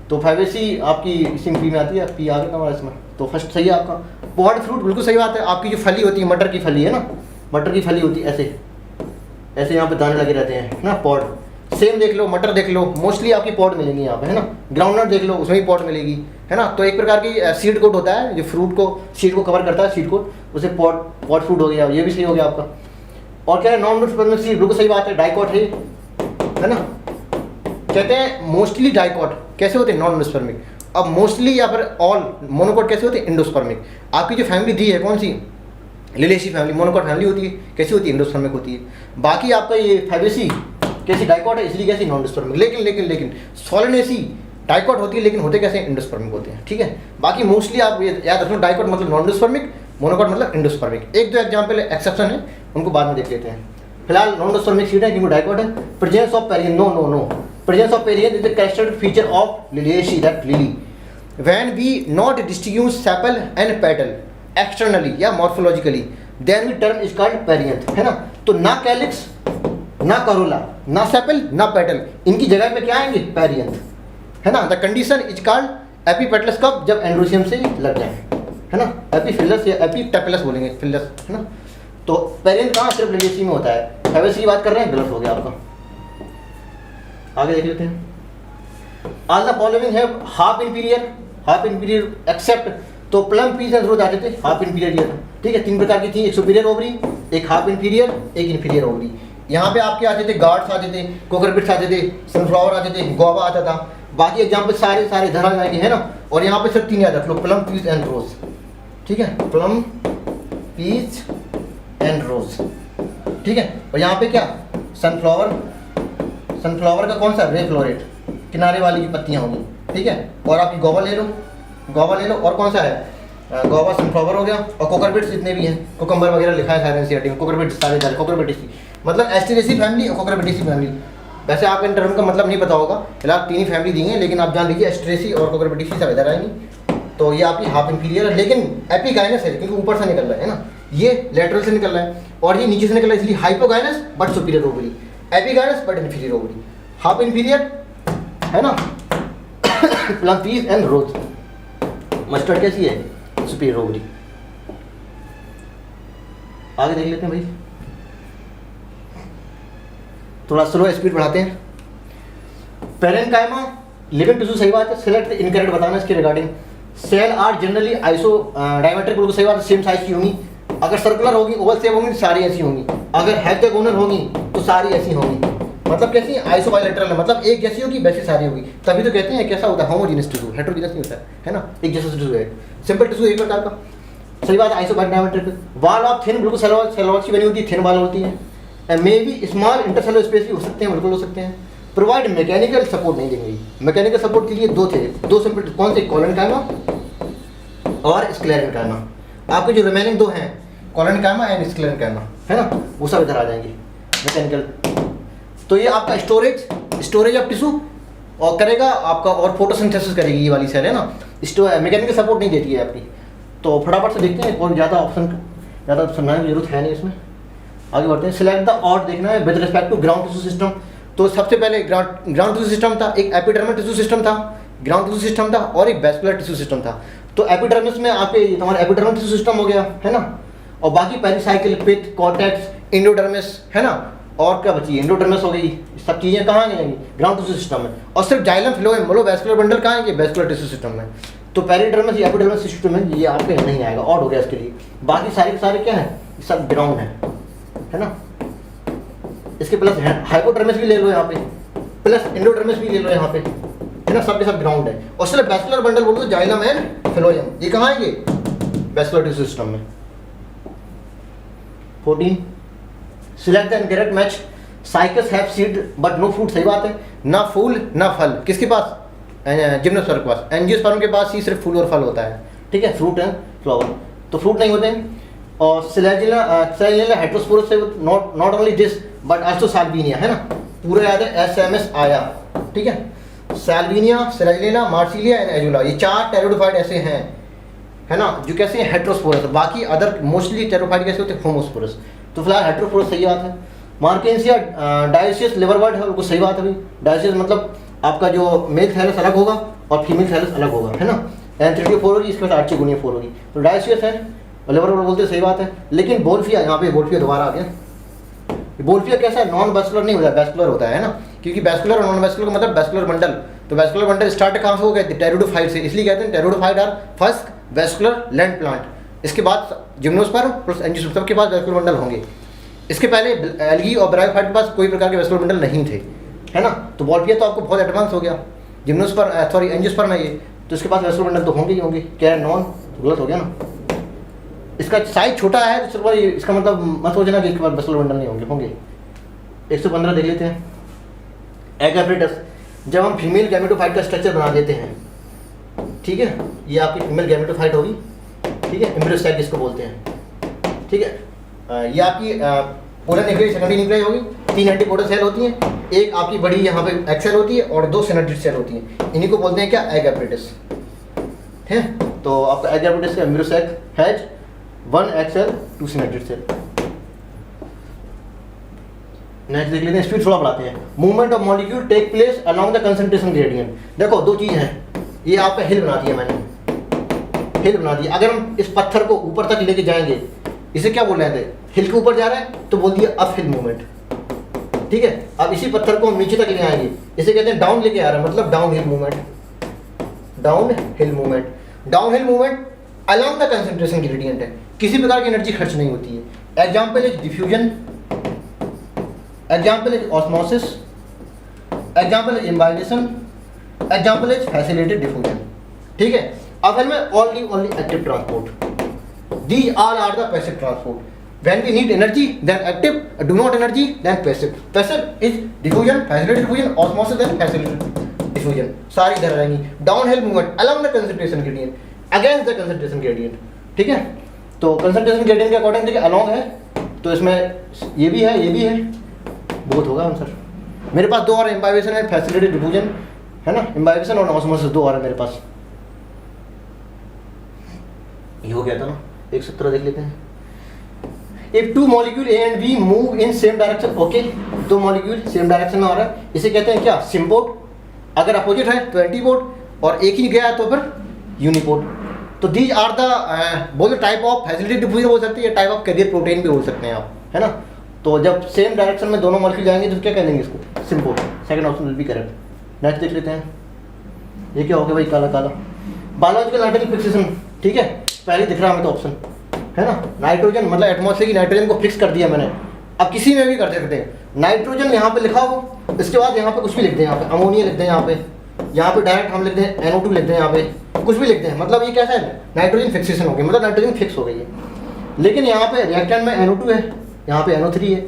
तो फैबेसी आपकी इसी पी में आती है, पी आ गया हमारा इसमें, तो फर्स्ट सही है आपका। पॉड फ्रूट बिल्कुल सही बात है। आपकी जो फली होती है, मटर की फली है ना, मटर की फली होती है ऐसे ऐसे, यहाँ पे दाने लगे रहते हैं ना, पॉड। सेम देख लो, मटर देख लो, मोस्टली आपकी पॉड मिलेंगी यहाँ पे, है ना। ग्राउंडनट देख लो, उसमें भी पॉड मिलेगी, है ना। तो एक प्रकार की सीड कोट होता है जो फ्रूट को, सीड को कवर करता है, सीड कोट, उसे पॉड फ्रूट हो गया, ये भी सही हो गया आपका। और क्या है, नॉन एंडोस्पर्मिक सीड, बिल्कुल सही बात है, डाइकॉट है ना। कहते हैं मोस्टली डाइकॉट कैसे होते हैं, नॉन एंडोस्पर्मिक। अब मोस्टली या फिर ऑल मोनोकॉट कैसे होते हैं, एंडोस्पर्मिक। आपकी जो फैमिली दी है कौन सी, लिलिएसी फैमिली, मोनोकॉट फैमिली होती है, कैसी होती है, एंडोस्पर्मिक होती है। बाकी आपका ये फैबेसी कैसी, डाइकॉट है, इसलिए कैसी, नॉन एंडोस्पर्मिक। लेकिन सोलेनेसी डाइकॉट होती है, लेकिन होते कैसे, एंडोस्पर्मिक होते हैं, ठीक है। बाकी मोस्टली आप ये याद रखो, डाइकॉट मतलब नॉन एंडोस्पर्मिक, मोनोकॉट मतलब एंडोस्पर्मिक। एक दो एग्जाम्पल एक्सेप्शन है, उनको बाद में देख लेते हैं। फिलहाल नॉन एंडोस्पर्मिक सीड है क्योंकि डाइकॉट है। Presence of perianth, no, presence of perianth is the characteristic feature of Liliaceae, that lily. When we not distribute sepal and petal externally या morphologically, then we term is called perianth, है ना। तो ना calyx, ना Corolla, ना sepal, ना petal, इनकी जगह पे क्या आएंगे, पेरियंथ, है ना। The condition is called epipetalous, कब, जब एंड्रोसियम से लग जाए, है ना। एपीफिलस या एपीटेपलस बोलेंगे, फिलस, है ना। तो पेरियंथ कहाँ, सिर्फ लिलिएसी में होता है। फैबेसी की बात कर रहे हैं, गलत हो गया आपका। आगे देख लेते हैं। ऑल द फॉलोइंग है हाफ इंपीरियर एक्सेप्ट, तो प्लम पीस एंड रोज आते थे, हाफ इंपीरियर ये था, ठीक है। 3 प्रकार की थी, एक सुपीरियर ओवरी, एक हाफ इंपीरियर, एक इंफीरियर ओवरी। यहाँ पे आपके आते थे गार्ड्स आते थे, कोकरपिट्स आते थे, सनफ्लावर आते थे, गोवा आता था। बाकी एग्जाम्पल सारे धरा जाएंगे, है ना। और यहाँ पे सिर्फ 3 याद रख लो, प्लम पीस एंड रोज, ठीक है, प्लम पीस एंड रोज, ठीक है। और यहाँ पे क्या, सनफ्लावर का कौन सा, रे फ्लोरेट, किनारे वाली की पत्तियाँ होंगी, ठीक है। और आपकी गोवा ले लो, और कौन सा है, गोवा, सनफ्लावर हो गया। और कोकरबिट्स जितने भी हैं, कोकम्बर वगैरह लिखा है सारे एनसीईआरटी में, कोकरबिट्स सारे कोकरबिटेसी, मतलब एस्टेरेसी फैमिली और कोकरबिटेसी फैमिली। वैसे आपको इन टर्म का मतलब नहीं पता होगा, फिलहाल 3 ही फैमिली दी हैं, लेकिन आप जान लीजिए एस्टेरेसी और कोकरबिटेसी सब इधर आएंगी। तो ये आपकी हाफ इंफीरियर है, लेकिन एपिगाइनस है क्योंकि ऊपर से निकल रहा है ना, ये लेटरल से निकल रहा है और ये नीचे से निकल रहा है, इसलिए hypogynous but superior ovary, epigynous but inferior ovary, half inferior, है ना। Plum peach and rose, mustard कैसी है, सुपीरियर ओवरी। आगे देख लेते हैं भाई, थोड़ा स्लो स्पीड बढ़ाते हैं। पेरेन्काइमा लिविंग टिश्यू, सही बात है। सिलेक्ट इनकरेक्ट बताना इसके regarding. Cell are generally isodiametric, बिल्कुल सही बात है, सेम साइज की होंगी। अगर सर्कुलर होगी, ओवल शेप होंगी, सारी ऐसी होंगी। अगर हेक्सागोनल होंगी तो तो सारी ऐसी होंगी, मतलब कैसी आइसो बायलैटरल है, मतलब एक जैसी होगी वैसी सारी होगी, तभी तो कहते हैं कैसा होता है होमोजीनियस टिश्यू, हेटेरोजीनियस नहीं होता है ना, एक जैसा टिश्यू है, सिंपल टिश्यू एक प्रकार का, सही बात है। Isodiametric wall of thin, बिल्कुल सेलुलोज की बनी होती है, थिन वाल होती है, may be small intercellular space भी हो सकते हैं, बिल्कुल हो सकते हैं। प्रोवाइड मैकेनिकल सपोर्ट नहीं देंगे, मैकेनिकल सपोर्ट के लिए दो थे, दो सिंपल, कौन से, कॉलोनकाइमा और स्क्लेरेनकाइमा। आपके जो रिमेनिंग दो हैं कॉलोनकाइमा एंड स्क्लेरेनकाइमा, है ना, वो सब इधर आ जाएंगे मैकेनिकल। तो ये आपका स्टोरेज ऑफ टिश्यू और करेगा आपका, और फोटोसिंथेसिस करेगी ये वाली सेल, है ना, मैकेनिकल सपोर्ट नहीं देती है आपकी। तो फटाफट से देखते हैं, और ज़्यादा ऑप्शन ज़्यादा समझाने की जरूरत है नहीं इसमें, आगे बढ़ते हैं। सिलेक्ट द ऑड देखना है with respect to ground tissue system. तो सबसे पहले ग्राउंड टिश्यू सिस्टम था, एक एपिडर्मल टिश्यू सिस्टम था, ग्राउंड टिश्यू सिस्टम था, और एक वैस्कुलर टिश्यू सिस्टम था। तो एपिडर्मिस में आपके तुम्हारा एपिडर्मल टिश्यू सिस्टम हो गया, है ना, और बाकी पेरिसाइकिल, पिथ, कॉर्टेक्स, एंडोडर्मिस, है ना, और क्या बची, एंडोडर्मिस हो गई, सब चीज़ें कहाँ आएंगी, ग्राउंड टिश्यू सिस्टम में। और सिर्फ जाइलम, फ्लोएम, बोलो वैस्कुलर बंडल कहाँ आएंगे, वैस्कुलर टिश्यू सिस्टम में। तो पेरिडर्मिस या एपिडर्मल सिस्टम में ये आपके नहीं आएगा, ऑड हो गया इसके लिए। बाकी सारे के सारे क्या है, सब ग्राउंड है ना। इसके प्लस हाइपोडर्मिस भी ले लो यहाँ पे, प्लस एंडोडर्मिस भी ले लो यहाँ पे, है ना, सब के सब ग्राउंड है। और सिर्फ वैस्कुलर बंडल बोलो तो जाइलम एंड फ्लोएम, ये कहाँ आएंगे, वैस्कुलर टिश्यू सिस्टम में। 14 select the incorrect match. Cycas have seed but no fruit, सही बात है, ना फूल ना फल, किसके पास, जिम्नोस्पर्म के पास। एंजियोस्पर्म के पास ही सिर्फ फूल और फल होता है, ठीक है, फ्रूट है, फ्लावर, तो फ्रूट नहीं होते हैं। और सिलेजिला हेट्रोस्पोरस से not only this but also Salvinia, है ना, पूरा याद है, SMS आया, ठीक है। साल्विनिया, सिलेजिला, मार्सिलिया एंड एजुला, ये 4 टेरोडोफाइट ऐसे हैं, है ना, जो कैसे हैं, हेट्रोस्पोरस। बाकी अदर मोस्टली टेरोफाइट कैसे होते हैं, होमोस्पोरस। तो फिलहाल हेट्रोस्पोरस सही बात है। मार्केंसिया डायोसियस लिवरवर्ड है, बिल्कुल सही बात है भाई। डायोसियस मतलब आपका जो मेल थैलस अलग होगा और फीमेल थैलस अलग होगा, है ना, N3-4 होगी, इसके बाद आर्चिगोनिया 4 होगी, तो डायोसियस है, लिवरवर्ड बोलते सही बात है। लेकिन बोल्फिया, यहाँ पे बोल्फिया दोबारा आ गया। बोल्फिया कैसा है, नॉन वैस्कुलर नहीं होता, वैस्कुलर होता है ना, क्योंकि वैस्कुलर और नॉन वैस्कुलर का मतलब वैस्कुलर बंडल। तो वैस्कुलर बंडल स्टार्ट कहाँ से हो गए, टेरोडोफाइट से, इसलिए कहते हैं pteridophyte are first vascular land plant. इसके बाद जिम्नोस्पर्म प्लस एंजियोस्पर्म, सबके पास वैस्कुलर बंडल होंगे। इसके पहले एल्गी और ब्रायोफाइट के पास कोई प्रकार के वैस्कुलर बंडल नहीं थे, है ना। तो बोल्फिया तो आपको बहुत एडवांस हो गया, जिम्नोस्पर्म सॉरी एंजियोस्पर्म है ये, तो इसके पास वैस्कुलर बंडल तो होंगे ही होंगे, क्या है, नॉन, गलत हो गया ना। इसका साइज छोटा है तो चलो, इसका मतलब मत सोचना कि इसके पास वैस्कुलर बंडल नहीं होंगे। 115 देख लेते हैं। एगैप्रिटस, जब हम फीमेल गैमेटोफाइट का स्ट्रक्चर बना देते हैं, ठीक है, ये आपकी फीमेल गैमेटोफाइट होगी, ठीक है, एम्ब्रियोसाइट जिसको बोलते हैं, ठीक है। ये आपकी पोलर न्यूक्लियस, सेकेंडरी न्यूक्लियस होगी, 3 एंटीपोडल सेल होती हैं, एक आपकी बड़ी यहाँ पे एक्सेल होती है और 2 सिनेप्टिड सेल होती हैं, इन्हीं को बोलते हैं क्या, एगैप्रिटस, है। तो आपका एगैप्रिटस का embryo sac has 1 egg cell 2 synergid cell. Next देख लेते हैं, स्पीड थोड़ा बढ़ाते हैं। Movement of molecule take place along the concentration gradient. देखो दो चीज़ हैं, ये आपका हिल बना दिया मैंने, हिल बना दिया। अगर हम इस पत्थर को ऊपर तक लेके जाएंगे, इसे क्या बोल रहे थे, हिल के ऊपर जा रहा है तो बोल दिया अप हिल मूवमेंट, ठीक है। अब इसी पत्थर को हम नीचे तक ले आएंगे, इसे कहते हैं डाउन लेके आ रहा है, मतलब downhill movement, downhill movement. Downhill movement along the concentration gradient है, किसी प्रकार की एनर्जी खर्च नहीं होती है। Example is diffusion, example is osmosis, example is imbibition, example is facilitated diffusion, ठीक है। अब में only active transport, these all are the passive transport. When we need energy then active, do not energy then passive. Passive is diffusion, facilitated diffusion, osmosis then facilitated diffusion. सारी इधर रहेंगी। downhill movement along the concentration gradient, against the concentration gradient, ठीक है। तो concentration gradient के according देखिए along है, तो इसमें ये भी है, बहुत होगा आंसर। मेरे पास 2 और इम्बाइवेशन है, फैसिलिटेड डिफ्यूजन, है ना, इम्बाइवेशन और ऑस्मोसिस 2 और है मेरे पास। ये हो गया था ना। 117 देख लेते हैं। If 2 molecule A and B move in same direction, okay, 2 molecule same direction में आ रहा है, इसे कहते हैं क्या, सिम्पोड। अगर अपोजिट है तो एंटीपोड, और एक ही गया तो फिर यूनिपोड। तो दीज आर द बोल टाइप ऑफ फैसिलिटी डिफ्यूजन हो सकती है, टाइप ऑफ कैरियर प्रोटीन भी बोल सकते हैं आप, है ना। तो जब सेम डायरेक्शन में दोनों मॉलिक्यूल जाएंगे तो क्या कह देंगे इसको, sympode. Second option will be correct. Next देख लेते हैं, ये क्या हो गया भाई, काला काला। बायोलॉजिकल नाइट्रोजन फिक्सेशन, ठीक है, पहले दिख रहा है हमें तो ऑप्शन, है ना। नाइट्रोजन मतलब एटमॉस्फेयर की नाइट्रोजन को फिक्स कर दिया मैंने, अब किसी में भी कर सकते हैं, नाइट्रोजन यहाँ पे लिखा हो, इसके बाद यहाँ पे कुछ भी लिख दें, यहाँ पे अमोनिया लिख दें, यहाँ पे डायरेक्ट हम लिख दें NO2 लिख दें, यहाँ पे कुछ भी लिख दें, मतलब ये कैसा है, नाइट्रोजन फिक्सेशन हो गई, मतलब नाइट्रोजन फिक्स हो गई है। लेकिन यहाँ पे रिएक्टेंट में NO2 है, यहाँ पे NO3 है,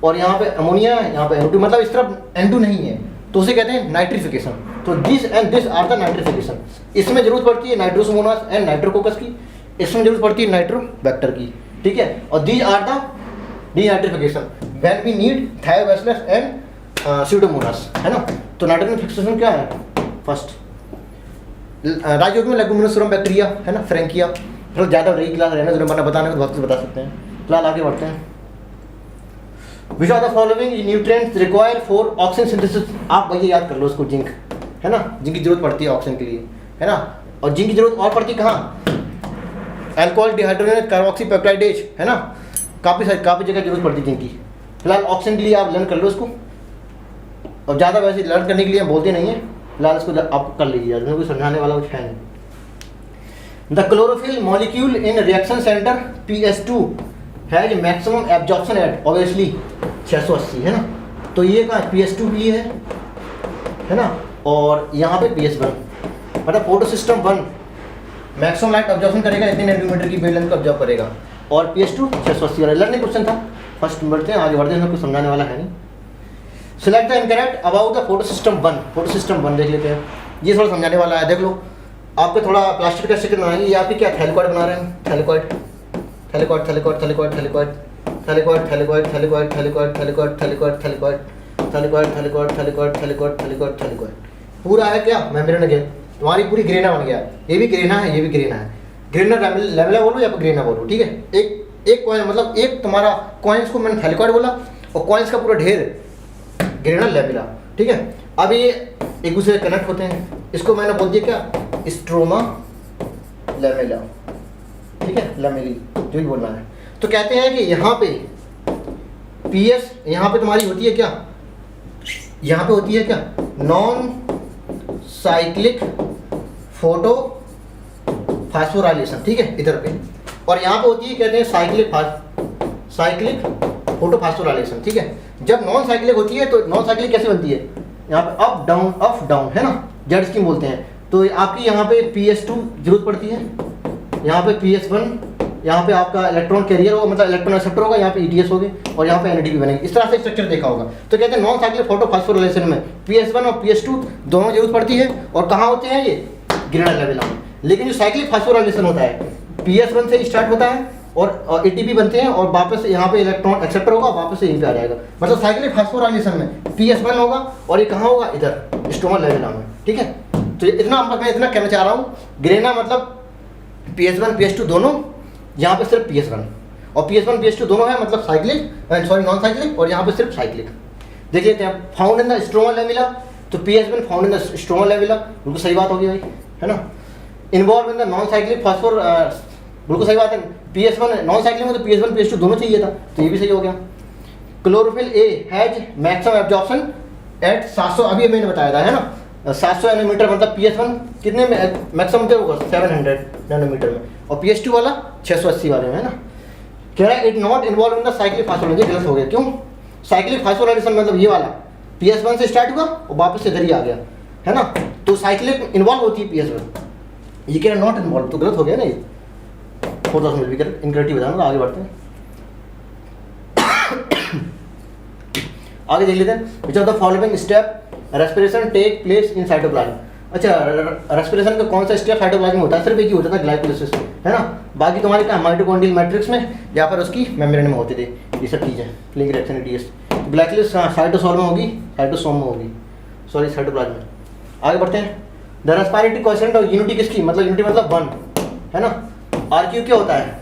और यहाँ पे अमोनिया है, यहाँ पे NO2, मतलब इस तरफ N2 नहीं है, तो उसे कहते हैं नाइट्रिफिकेशन। तो this and this are the nitrification. इसमें जरूरत पड़ती है नाइट्रोसोमोनास एंड नाइट्रोकोकस की, इसमें जरूरत पड़ती है नाइट्रोबैक्टर की, ठीक है। और these are the denitrification when we need Thiobacillus and Pseudomonas, है ना। तो नाइट्रोजन फिक्सेशन क्या है, फर्स्ट राजयोग में लेगुमिनोसोरम बैक्टीरिया, है ना, फ्रैंकिया। फिर ज़्यादा रही क्लास रहने जो बताने को बहुत कुछ बता सकते हैं, फिलहाल आगे बढ़ते हैं। Which are the following nutrients require for oxygen synthesis. आप भैया याद कर लो उसको, जिंक, है ना, जिंक की जरूरत पड़ती है ऑक्सीजन के लिए, है ना। और जिंक की जरूरत और पड़ती है कहाँ, अल्कोहल डिहाइड्रोजनेज कार्बोक्सीपेप्टाइडेज, है ना, काफ़ी जगह जरूरत पड़ती है जिंक की। फिलहाल ऑक्सीजन के लिए आप लर्न कर लो इसको, और ज़्यादा वैसे लर्न करने के लिए हम बोलते नहीं है, फिलहाल इसको आप कर लीजिए, इसमें कोई समझाने वाला कुछ है नहीं। The chlorophyll molecule in reaction centre PS2 has maximum absorption at obviously 680, है ना। तो ये कहाँ PS2 भी है ना, और यहाँ पे PS1, मतलब photo system 1 maximum light absorption करेगा, इतने नैनोमीटर की वेवलेंथ को ऑब्जॉर्व करेगा, और PS2 680 वाला लर्निंग क्वेश्चन था। फर्स्ट बढ़ते हैं, आगे बढ़ते हैं, कुछ समझाने वाला है नहीं। Select the incorrect about the photo system 1। Photo system 1 देख लेते हैं, ये थोड़ा समझाने वाला है। देख लो, आपको थोड़ा प्लास्टिक का स्टिकर बनाएंगे, ये आप क्या थैलिकॉइड बना रहे हैं, थैलिकॉइड थैलिकॉइड थैलिकॉइड थैलिकॉइड थैलिकॉइड थैलिकॉइड थैलिकॉइड थैलिकॉइड थैलिकॉइड थैलिकॉइड थैलिकॉइड थैलिकॉइड थैलिकॉइड थैलिकॉइड थैलिकॉइड थैलिकॉइड थैलिकॉइड थैलिकॉइड पूरा है क्या, मेम्ब्रेन गया, तुम्हारी पूरी ग्रेना बन गया। ये भी ग्रेना है, ये भी ग्रेना है, ग्रेना लेवला बोलो या ग्रेना बोलो, ठीक है। एक कॉइन, मतलब एक तुम्हारा कॉइन्स को मैंने थैलिकॉइड बोला, और कॉइन्स का पूरा ढेर ग्रेना लेविला, ठीक है। अब ये एक दूसरे से कनेक्ट होते हैं, इसको मैंने बोल दिया क्या, स्ट्रोमा लेमेला, ठीक है, लेमेली जो भी बोलना है। तो कहते हैं कि यहाँ पे PS, यहाँ पे तुम्हारी होती है क्या, यहाँ पे होती है क्या, नॉन साइक्लिक फोटो फास्फोराइलेशन, ठीक है, इधर पे। और यहाँ पे होती है, कहते हैं साइक्लिक फोटो फास्फोराइलेशन, ठीक है। जब नॉन साइक्लिक होती है, तो नॉन साइक्लिक कैसे बनती है, यहाँ पे अप डाउन, है ना, जेड स्कीम बोलते हैं। तो आपकी यहाँ पे PS2 जरूरत पड़ती है, यहाँ पे PS1, यहाँ पे आपका इलेक्ट्रॉन कैरियर होगा, मतलब इलेक्ट्रॉन एक्सेप्टर होगा, यहाँ पे ETS होगे, और यहाँ पे NADP बनेगी। इस तरह से स्ट्रक्चर देखा होगा। तो कहते हैं नॉन साइक्लिक फोटो फास्फोराइलेशन में PS1 और PS2 दोनों जरूरत पड़ती है, और कहाँ होते हैं ये, ग्रेना लेवल में। लेकिन जो साइक्लिक फास्फोराइलेशन होता है, PS1 से स्टार्ट होता है, और ATP बनते हैं, और वापस यहाँ पे इलेक्ट्रॉन एक्सेप्टर होगा, वापस से यहीं पे आ जाएगा। मतलब साइक्लिक फास्फोराइलेशन में PS1 होगा, और ये कहाँ होगा, इधर स्ट्रोमा लेविला में, ठीक है। तो इतना मैं इतना कहना चाह रहा हूँ, ग्रेना मतलब PS1 PS2 दोनों, यहाँ पे सिर्फ PS1, और PS1 PS2 दोनों है, मतलब साइक्लिक, सॉरी नॉन साइक्लिक, और यहाँ पे सिर्फ साइक्लिक। देख लेते हैं, फाउंड इन द स्ट्रोमा लेविला, तो PS1 found in the stroma लेविला, बिल्कुल सही बात होगी भाई, है ना। Involve in the non cyclic phosphor, बिल्कुल सही बात है। PS1 नॉन साइक्लिक में तो PS1 PS2 दोनों चाहिए था, तो ये भी सही हो गया। Chlorophyll A has maximum absorption at 700, अभी मैंने बताया था, है ना, 700 नैनोमीटर, मतलब PS1 कितने में मैक्सिमम थे होगा, 700 नैनोमीटर में, और PS2 वाला 680 वाले में, है ना। कह रहा है it not involve in the cyclic phosphorylation, गलत हो गया। क्यों, साइक्लिक फास्फोराइलेशन मतलब ये वाला PS1 से स्टार्ट हुआ और वापस से इधर ही आ गया, है ना। तो साइक्लिक इन्वॉल्व होती है PS1, ये कह रहा नॉट इन्वॉल्व, तो गलत हो गया ना ये। 4000 मिल इनकरेक्टिव बताना, आगे बढ़ते हैं। आगे देख लेते हैं, which of the following step respiration take place in cytoplasm. अच्छा, रेस्पिरेशन का कौन सा स्टेप साइटोप्लाज्म में होता है, सिर्फ एक ही होता था, ग्लाइकोलाइसिस, है ना। बाकी तुम्हारे क्या माइटोकॉन्ड्रियल मैट्रिक्स में या फिर उसकी मेम्ब्रेन में होते थे ये सब चीज़ें, link reaction ETS। Glycolysis cytosol में होगी, साइटोसोम में होगी, सॉरी साइटोप्लाज्म में। आगे बढ़ते हैं, द रेस्पिरेटरी कोएफिशिएंट और यूनिटी किसकी, मतलब यूनिटी मतलब 1, है ना। RQ क्या होता है,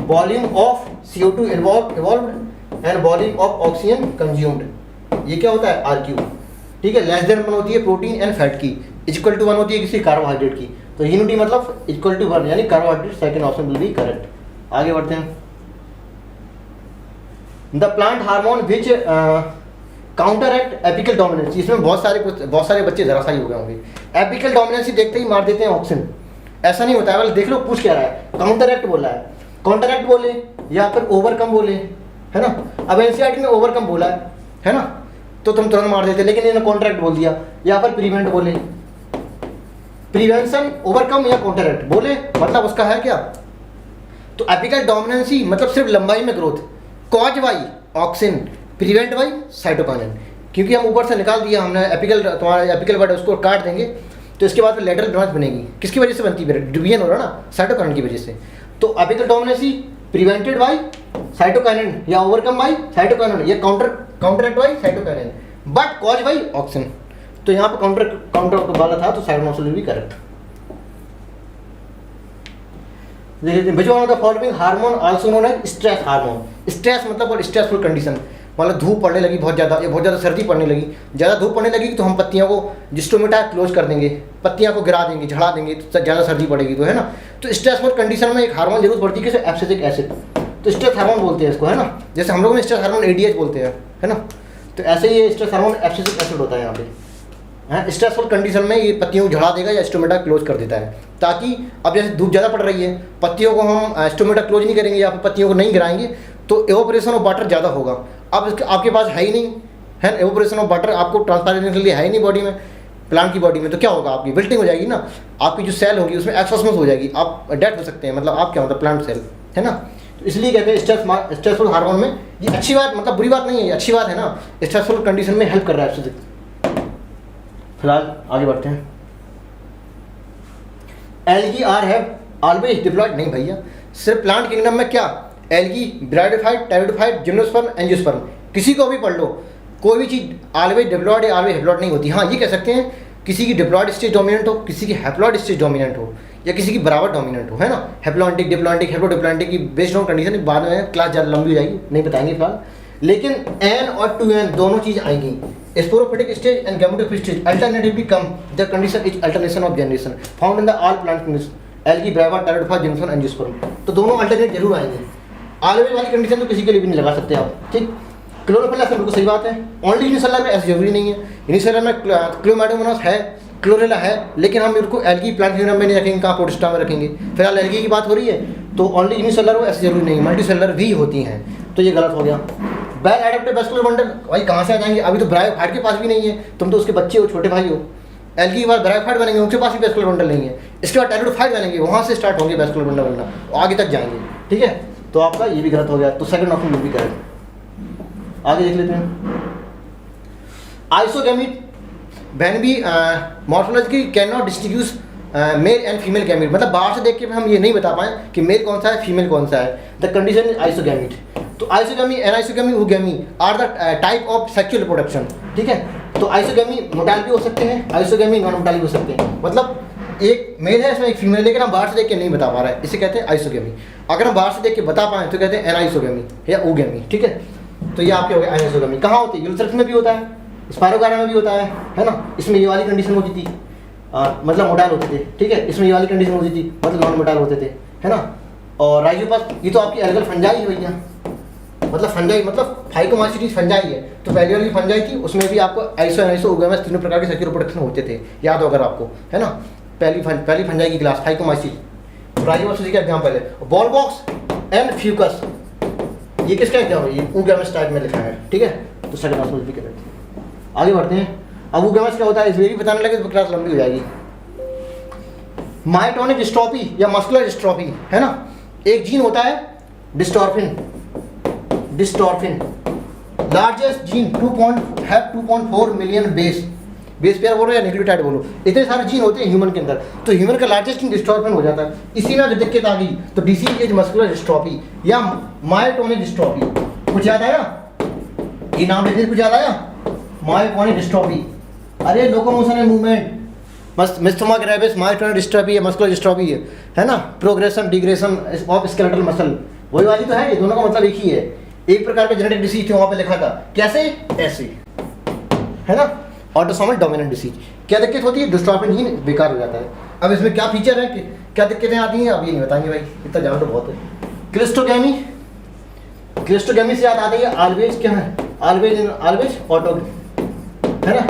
volume of CO2 evolved and volume of oxygen consumed, ये क्या होता है RQ, ठीक है। लेस देन 1 होती है प्रोटीन एंड फैट की, इक्वल टू 1 होती है किसी कार्बोहाइड्रेट की। तो यूनिटी मतलब इक्वल टू 1, यानी carbohydrate, second option will be correct. आगे बढ़ते हैं, the plant hormone which counteract apical dominancy. इसमें बहुत सारे बच्चे जरा सा ही हो गए होंगे, एपिकल डोमिनेंसी देखते ही मार देते हैं ऑक्सीजन, ऐसा नहीं होता है। देख लो पूछ क्या रहा है, काउंटरएक्ट बोल रहा है, काउंटरएक्ट बोले या फिर ओवरकम बोले है ना। अब एनसीईआरटी में ओवरकम बोला है ना, तो तुम तुरंत मार देते, लेकिन इन्होंने कॉन्ट्रैक्ट बोल दिया, यहाँ पर प्रिवेंट बोले, प्रिवेंशन ओवरकम या कॉन्ट्रैक्ट बोले, मतलब उसका है क्या, तो एपिकल डोमिनेंसी मतलब सिर्फ लंबाई में growth, cause by auxin, prevent by cytokinin, क्योंकि हम ऊपर से निकाल दिया हमने एपिकल, तुम्हारा एपिकल वर्ड उसको काट देंगे तो इसके बाद फिर लेटरल ब्रांच बनेगी, किसकी वजह से बनती है, डिवीजन हो रहा ना साइटोकाइनिन की वजह से। तो apical dominance prevented by cytokinin या ओवरकम बाई साइटोकाइनिन या counteract by cytokinin, but cause by auxin. तो यहाँ पर काउंटर वाला था, तो साइड ऑप्शन भी correct. Which one of the following hormone also known as stress hormone. Stress मतलब स्ट्रेसफुल कंडीशन, मतलब धूप पड़ने लगी बहुत ज़्यादा सर्दी पड़ने लगी, ज़्यादा धूप पड़ने लगी तो हम पत्तियों को जिस्टोमेटा क्लोज कर देंगे, पत्तियों को गिरा देंगे, झड़ा देंगे, तो ज़्यादा सर्दी पड़ेगी तो है ना। तो स्ट्रेसफुल कंडीशन में एक हार्मोन जरूर पड़ती है, जैसे एब्सिसिक एसिड, तो स्ट्रेस हार्मोन बोलते हैं इसको, है ना। जैसे हम लोगों में स्ट्रेस हार्मोन एडीएच बोलते हैं, है ना। तो ऐसे ही ये स्ट्रेस हार्मोन एब्सिसिक एसिड होता है यहाँ पे, है। स्ट्रेसफुल कंडीशन में ये पत्तियों को झड़ा देगा या स्टोमेटा क्लोज कर देता है, ताकि अब जैसे धूप ज़्यादा पड़ रही है, पत्तियों को हम स्टोमेटा क्लोज नहीं करेंगे या पत्तियों को नहीं गिराएंगे तो एवोपरेशन ऑफ वाटर ज़्यादा होगा। अब आपके पास है ही नहीं, है, एवोपरेशन ऑफ वाटर आपको ट्रांसफर करने के लिए है ही नहीं बॉडी में, प्लांट की बॉडी में, तो क्या होगा, आपकी विल्टिंग हो जाएगी ना, आपकी जो सेल होगी उसमें एक्सोसमस हो जाएगी, आप डेथ हो सकते हैं, मतलब आप क्या मतलब प्लांट सेल, है ना। तो इसलिए कहते हैं स्ट्रेसफुल हार्मोन में, ये अच्छी बात मतलब बुरी बात नहीं है, अच्छी बात है ना, स्ट्रेसफुल कंडीशन में हेल्प कर रहा है। फिलहाल आगे बढ़ते हैं। Algae are have always diploid, नहीं भैया, सिर्फ प्लांट किंगडम में क्या, algae, bryophyte, pteridophyte, gymnosperm, angiosperm, किसी को भी पढ़ लो, कोई भी चीज़ ऑलवेज डिप्लॉयड या ऑलवेज हैप्लॉयड नहीं होती। हाँ, ये कह सकते हैं किसी की डिप्लॉयड स्टेज डोमिनेंट हो, किसी की हैप्लॉयड स्टेज डोमिनेंट हो, या किसी की बराबर डोमिनेंट हो, है ना। हैप्लॉन्टिक, डिप्लॉन्टिक, हैप्लोडिप्लॉन्टिक की बेस्ड ऑन कंडीशन, बाद में क्लास ज़्यादा लंबी हो जाएगी, नहीं बताएंगे फिलहाल। लेकिन एन और 2n दोनों चीज़ आएंगी। Sporophytic stage and gametophyte stage alternatively come, the condition is alternation of generation found in the all plant, algae, bryophyte, pteridophyte, gymnosperm, angiosperm, तो दोनों अल्टरनेट जरूर आएंगे। ऑलवेज वाली कंडीशन तो किसी के लिए भी नहीं लगा सकते आप, ठीक। क्लोरोफिल ऐसे बिल्कुल सही बात है, ओनली यूनिसेलुलर में ऐसी जरूरी नहीं है, यूनिसेलुलर में क्लोमाइडोमोनास है, क्लोरेला है, लेकिन हम इनको एल्गी प्लांट किंगडम में नहीं रखेंगे, कहाँ प्रोटिस्टा में रखेंगे। फिलहाल एल्गी की बात हो रही है, तो ओनली यूनिसेलुलर हो ऐसी जरूरी नहीं, मल्टीसेलुलर भी होती हैं, तो ये गलत हो गया। वेल एडेप्टेड वेस्कुलर बंडल, भाई कहाँ से आ जाएंगे, अभी तो ब्रायोफाइट के पास भी नहीं है, तुम तो उसके बच्चे हो, छोटे भाई हो। एल्गी के बाद ब्रायोफाइट बनेंगे, उनके पास भी वेस्कुलर बंडल नहीं है, इसके बाद टेरिडोफाइट बनेंगे, वहाँ से स्टार्ट होंगे वेस्कुलर बंडल बनना, आगे तक जाएंगे, ठीक है। तो आपका ये भी गलत हो गया, तो सेकंड ऑप्शन भी करेक्ट। आगे देख लेते हैं। Isogamete when be morphologically can not distinguish male and female gamete, मतलब बाहर से देख के हम ये नहीं बता पाएं कि मेल कौन सा है, फीमेल कौन सा है। The condition is isogamete. तो isogamy, anisogamy, oogamy are the type of sexual reproduction, ठीक है। तो आइसोगैमी मोटाइल भी हो सकते हैं, आइसोगैमी नॉन मोटाइल भी हो सकते हैं, मतलब एक मेल है इसमें एक फीमेल, लेकिन हम बाहर से देख के नहीं बता पा रहे हैं, इसे कहते हैं आइसोगैमी। अगर हम बाहर से देख के बता पाएं तो कहते हैं एनाइसोगैमी या ओगैमी, ठीक है। तो ये आपके हो गए एनाइसोगैमी। कहाँ होती है, यूनिसेक्स में भी होता है, स्पायरोगायरा में भी होता है ना। इसमें ये वाली कंडीशन होती थी, मतलब मोटाइल होते थे, ठीक है। इसमें ये वाली कंडीशन होती थी, मतलब नॉन मोटाइल होते थे, है ना। और राइजोपस, ये तो आपकी एल्गल फंजाई है भैया, मतलब फंजाई मतलब फाइकोमाइसीटीज फंजाई है। तो पहली वाली फंजाई थी, उसमें भी आपको आइसो, एनाइसो, ओगैमस तीनों प्रकार के सेक्सुअल रिप्रोडक्शन होते थे, याद हो अगर आपको, है ना। पहली फंजाई की क्लास फाइकोमाइसीट, राइजोपस उसी का एग्जाम्पल है। बॉल बॉक्स एंड फ्यूकस, ये किसका एग्जाम्पल है, ये ओगैमस टाइप में लिखा है, ठीक है। तो सेकंड ऑप्शन भी करेक्ट। आगे बढ़ते हैं। अब ओगैमस क्या होता है, इसमें भी बताने लगे तो क्लास लंबी हो जाएगी। मायोटोनिक डिस्ट्रॉफी या मस्कुलर डिस्ट्रॉफी, है ना। एक जीन होता है dystrophin, largest gene 2.4 million base pair बोलो या न्यूक्लियोटाइड बोलो, इतने सारे जीन होते हैं ह्यूमन के अंदर। तो ह्यूमन का लार्जेस्ट जीन डिस्टॉर्फिन हो जाता है। इसी में जो दिक्कत आ गई तो डिसीज इज मस्कुलर डिस्ट्रॉफी या मायोटोनिक डिस्ट्रॉफी। कुछ याद आया, ये नाम लेते कुछ याद आया, मायोटोनिक डिस्ट्रॉफी। अरे locomotion and movement, myasthenia gravis, myotonic dystrophy है, मस्कुलर डिस्ट्रॉफी है ना। Progression degression of skeletal muscle, वही वाली तो है, ये दोनों का मतलब एक ही है। एक प्रकार का जेनेटिक डिसीज थे, वहां पे लिखा था कैसे, ऐसे, है ना। ऑटोसोमल डोमिनेंट डिसीज, क्या दिक्कत होती है, डिस्ट्रॉफिन जीन बेकार हो जाता है। अब इसमें क्या फीचर है, क्या दिक्कतें आती हैं, अब ये नहीं बताएंगे भाई, इतना जानो तो बहुत है। क्लिस्टोगैमी, क्लिस्टोगैमी से याद आती है ऑलवेज, क्या है, ऑलवेज ऑटो, है ना।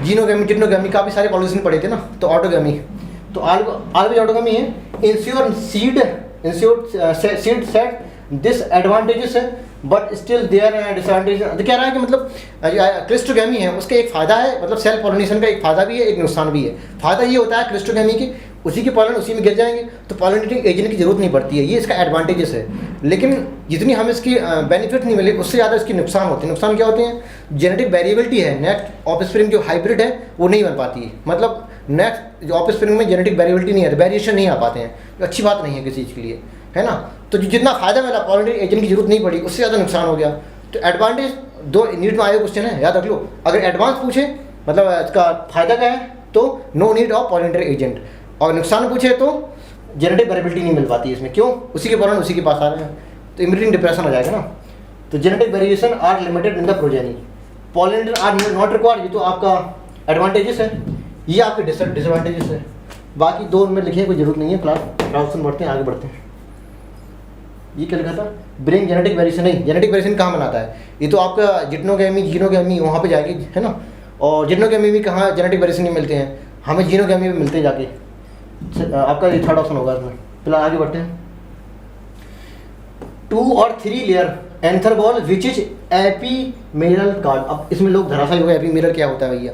जीनोगैमी, टिट्नोगैमी, काफी सारे पॉल्यूशन पढ़े थे ना, तो ऑटोगैमी, तो ऑलवेज ऑटोगैमी है। इंश्योर सीड सेट डिसएडवांटेजेस है बट स्टिल देयर डिसएडवांटेज। तो कह रहा है कि मतलब क्लिस्ट्रोगेमी है उसके एक फ़ायदा है, मतलब सेल्फ पॉलिनेशन का एक फ़ायदा भी है, एक नुकसान भी है। फ़ायदा ये होता है क्लिस्ट्रोगेमी की, उसी के पॉलन उसी में गिर जाएंगे तो पॉलिनेटिंग एजेंट की जरूरत नहीं पड़ती है, ये इसका एडवांटेजेस है। लेकिन जितनी हमें इसकी बेनिफिट नहीं मिले उससे ज़्यादा इसके नुकसान होते हैं। नुकसान क्या होते हैं? जेनेटिक वेरिएबिलिटी है, नेक्स्ट ऑफस्प्रिंग जो हाइब्रिड है वो नहीं बन पाती है, मतलब नेक्स्ट जो ऑफस्प्रिंग में जेनेटिक वेरिएबिलिटी नहीं है, वेरिएशन नहीं आ पाते हैं, जो अच्छी बात नहीं है किसी चीज़ के लिए, है ना। तो जितना फायदा मिला पॉलिनेटिंग एजेंट की जरूरत नहीं पड़ी, उससे ज़्यादा नुकसान हो गया। तो एडवांटेज दो नीट में आए क्वेश्चन है, याद रख लो। अगर एडवांस पूछे मतलब इसका फायदा क्या है तो no need of pollinating agent, और नुकसान पूछे तो जेनेटिक वेरिएबिलिटी नहीं मिल पाती है इसमें। क्यों? उसी के पॉलन उसी के पास आ रहे हैं, तो इमिटिंग डिप्रेशन हो जाएगा ना। तो genetic variation are limited in the progeny, pollinator are not required, ये तो आपका एडवांटेजेस है, ये आपके डिसएडवांटेजेस है। बाकी दो में लिखे कोई जरूरत नहीं है, क्लास बढ़ते हैं, आगे बढ़ते हैं। ये क्या लिखा था? ब्रिंग जेनेटिक वेरिएशन, नहीं जेनेटिक वेरिएशन कहाँ बनाता है? ये तो आपका जिटनोगेमी जीनोगेमी वहाँ पे जाएगी, है ना। और जिटनोगेमी में कहाँ जेनेटिक वेरिएशन नहीं मिलते हैं, हमें जीनोगेमी में मिलते हैं जाके। आपका ये थर्ड ऑप्शन होगा इसमें। फिलहाल आगे बढ़ते हैं। 2 और 3 layer anther wall which is ephemeral card. अब इसमें लोग धराशायी हो गए, एपीमेरल क्या होता है भैया?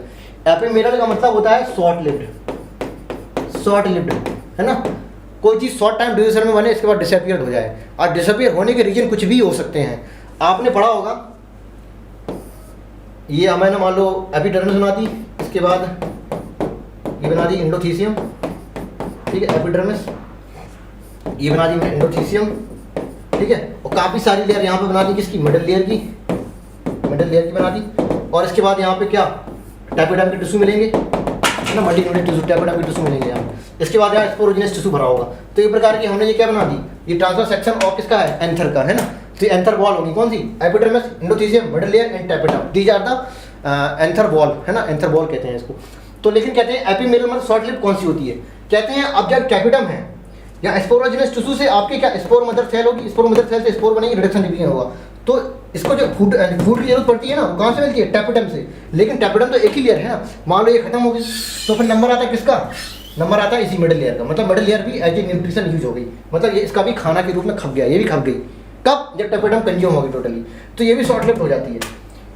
एपीमेरल का मतलब होता है शॉर्ट लिव्ड, है ना। कोई चीज़ शॉर्ट टाइम ड्यूरेशन में बने इसके बाद डिसअपियर हो जाए, और डिसअपियर होने के रीजन कुछ भी हो सकते हैं। आपने पढ़ा होगा ये हमें मान लो एपिडर्मिस बना दी, इसके बाद ये बना दी एंडोथीसियम, ठीक है, एपिडर्मिस, ये बना दी एंडोथीसियम, ठीक है, और काफ़ी सारी लेयर यहाँ पे बना दी, किसकी? मिडल लेयर की बना दी। और इसके बाद यहाँ पे क्या टाइपोडर्म के टिश्यू मिलेंगे, है ना, मल्टीन्यूक्लियर टिश्यू, टाइपोडर्म के टिश्यू मिलेंगे यहाँ। इसके बाद यहाँ स्पोरोजेनस टिश्यू भरा होगा। तो एक प्रकार की हमने ये क्या बना दी, ये ट्रांसफर सेक्शन ऑफ किसका है? एंथर का, है ना। तो एंथर वॉल होगी कौन सी? Epidermis, endothecium, middle layer and tapetum, these are the anther wall, है ना, एंथर वॉल कहते हैं इसको। तो लेकिन कहते हैं एपीमेरल मतलब शॉर्ट लिव कौन सी होती है? कहते हैं अब जब कैपिटम है या स्पोरोजेनस टिश्यू से आपके क्या स्पोर मदर सेल होगी, स्पोर मदर सेल से स्पोर बनेगी, रिडक्शन डिवीजन होगा। तो इसको जो फूड की जरूरत पड़ती है ना, कहाँ से मिलती है? टैपिडम से। लेकिन टैपिडम तो एक ही लेयर है ना, मान लो ये खत्म हो गई तो फिर नंबर आता है किसका? नंबर आता है इसी मिडल लेयर का। मतलब मिडल लेयर भी एज ए न्यूट्रिशन यूज हो गई, मतलब ये इसका भी खाना के रूप में खप गया, ये भी खप गई। कब? जब टैपिडम कंज्यूम होगी टोटली, तो ये भी शॉर्ट लिव्ड हो जाती है।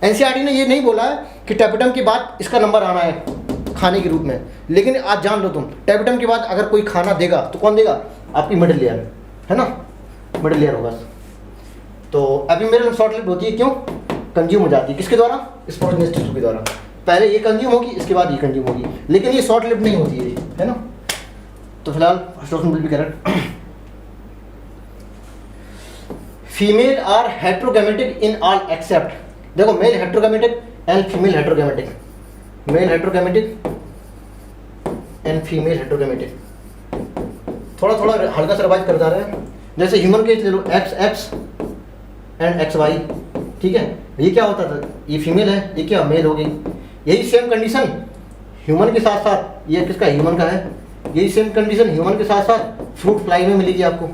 एनसीईआरटी ने ये नहीं बोला है कि टैपिडम के बाद इसका नंबर आना है खाने के रूप में, लेकिन आज जान लो तुम, टैपिडम के बाद अगर कोई खाना देगा तो कौन देगा? आपकी मिडल लेयर, है ना, मिडल लेयर होगा। तो एपीमेरल शॉर्ट लिव्ड होती है, क्यों? कंज्यूम हो जाती है, किसके द्वारा? स्पोरोजेनस टिश्यू के द्वारा। पहले ये कंज्यूम होगी, इसके बाद ये कंज्यूम होगी, लेकिन ये शॉर्ट लिव्ड नहीं होती है ना। तो फिलहाल first option will be correct. Female are heterogametic in all except, देखो male heterogametic and female heterogametic, male heterogametic and female heterogametic. थोड़ा थोड़ा हल्का सा रिवाइज करता रहे। जैसे ह्यूमन केस ले लो, XX एंड XY, ठीक है, ये क्या होता था? ये फीमेल है, ये क्या मेल हो गई। यही सेम कंडीशन ह्यूमन के साथ साथ, ये किसका? ह्यूमन का है। यही सेम कंडीशन ह्यूमन के साथ साथ फ्रूट फ्लाई में मिलेगी आपको।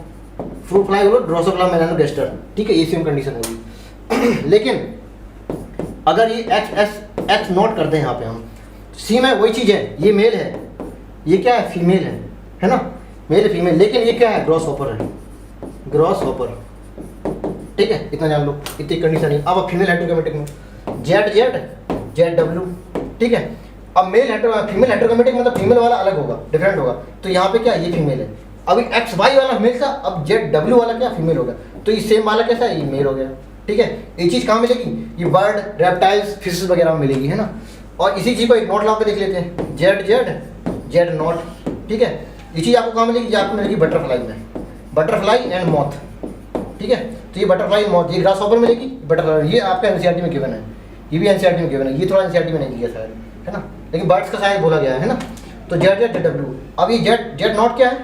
फ्रूट फ्लाई होगा ड्रोसोफिला मेलानोगास्टर, ठीक है, ये सेम कंडीशन होगी। लेकिन अगर ये X नोट करते हैं यहाँ पे हम, सी में वही चीज़ है, ये मेल है, ये क्या है? फीमेल है ना, मेल है फीमेल, लेकिन ये क्या है? ग्रॉसहॉपर है, ग्रॉसहॉपर, ठीक है, इतना जान लो, इतनी कंडीशन है। अब फीमेल हेट्रोगैमेटिक में ZW, ठीक है। अब फीमेल हेट्रोगैमेटिक मतलब फीमेल वाला अलग होगा, डिफरेंट होगा। तो यहाँ पे क्या? ये फीमेल है। अभी XY वाला मेल था, अब ZW वाला क्या? फीमेल हो गया। तो ये सेम वाला कैसा है? ये मेल हो गया, ठीक है। ये चीज़ कहाँ मिलेगी? ये बर्ड, रेप्टाइल्स, फिशेस वगैरह में मिलेगी, है ना। और इसी चीज़ को एक नोट ला के देख लेते हैं, Z नोट, ठीक है। ये चीज़ आपको कहाँ मिलेगी? ये आपको मिलेगी बटरफ्लाई में, बटरफ्लाई एंड मॉथ, ठीक है। तो ये बटरफ्लाई मॉथ, ये ग्रासहॉपर मिलेगी, बटरफ्लाई, ये आपका एनसीईआरटी में गिवन है, ये भी एनसीईआरटी में गिवन है, ये थोड़ा एनसीईआरटी में नहीं दिया शायद, है ना, लेकिन बर्ड्स का शायद बोला गया है ना। तो ZW। अब ये Z नॉट क्या है?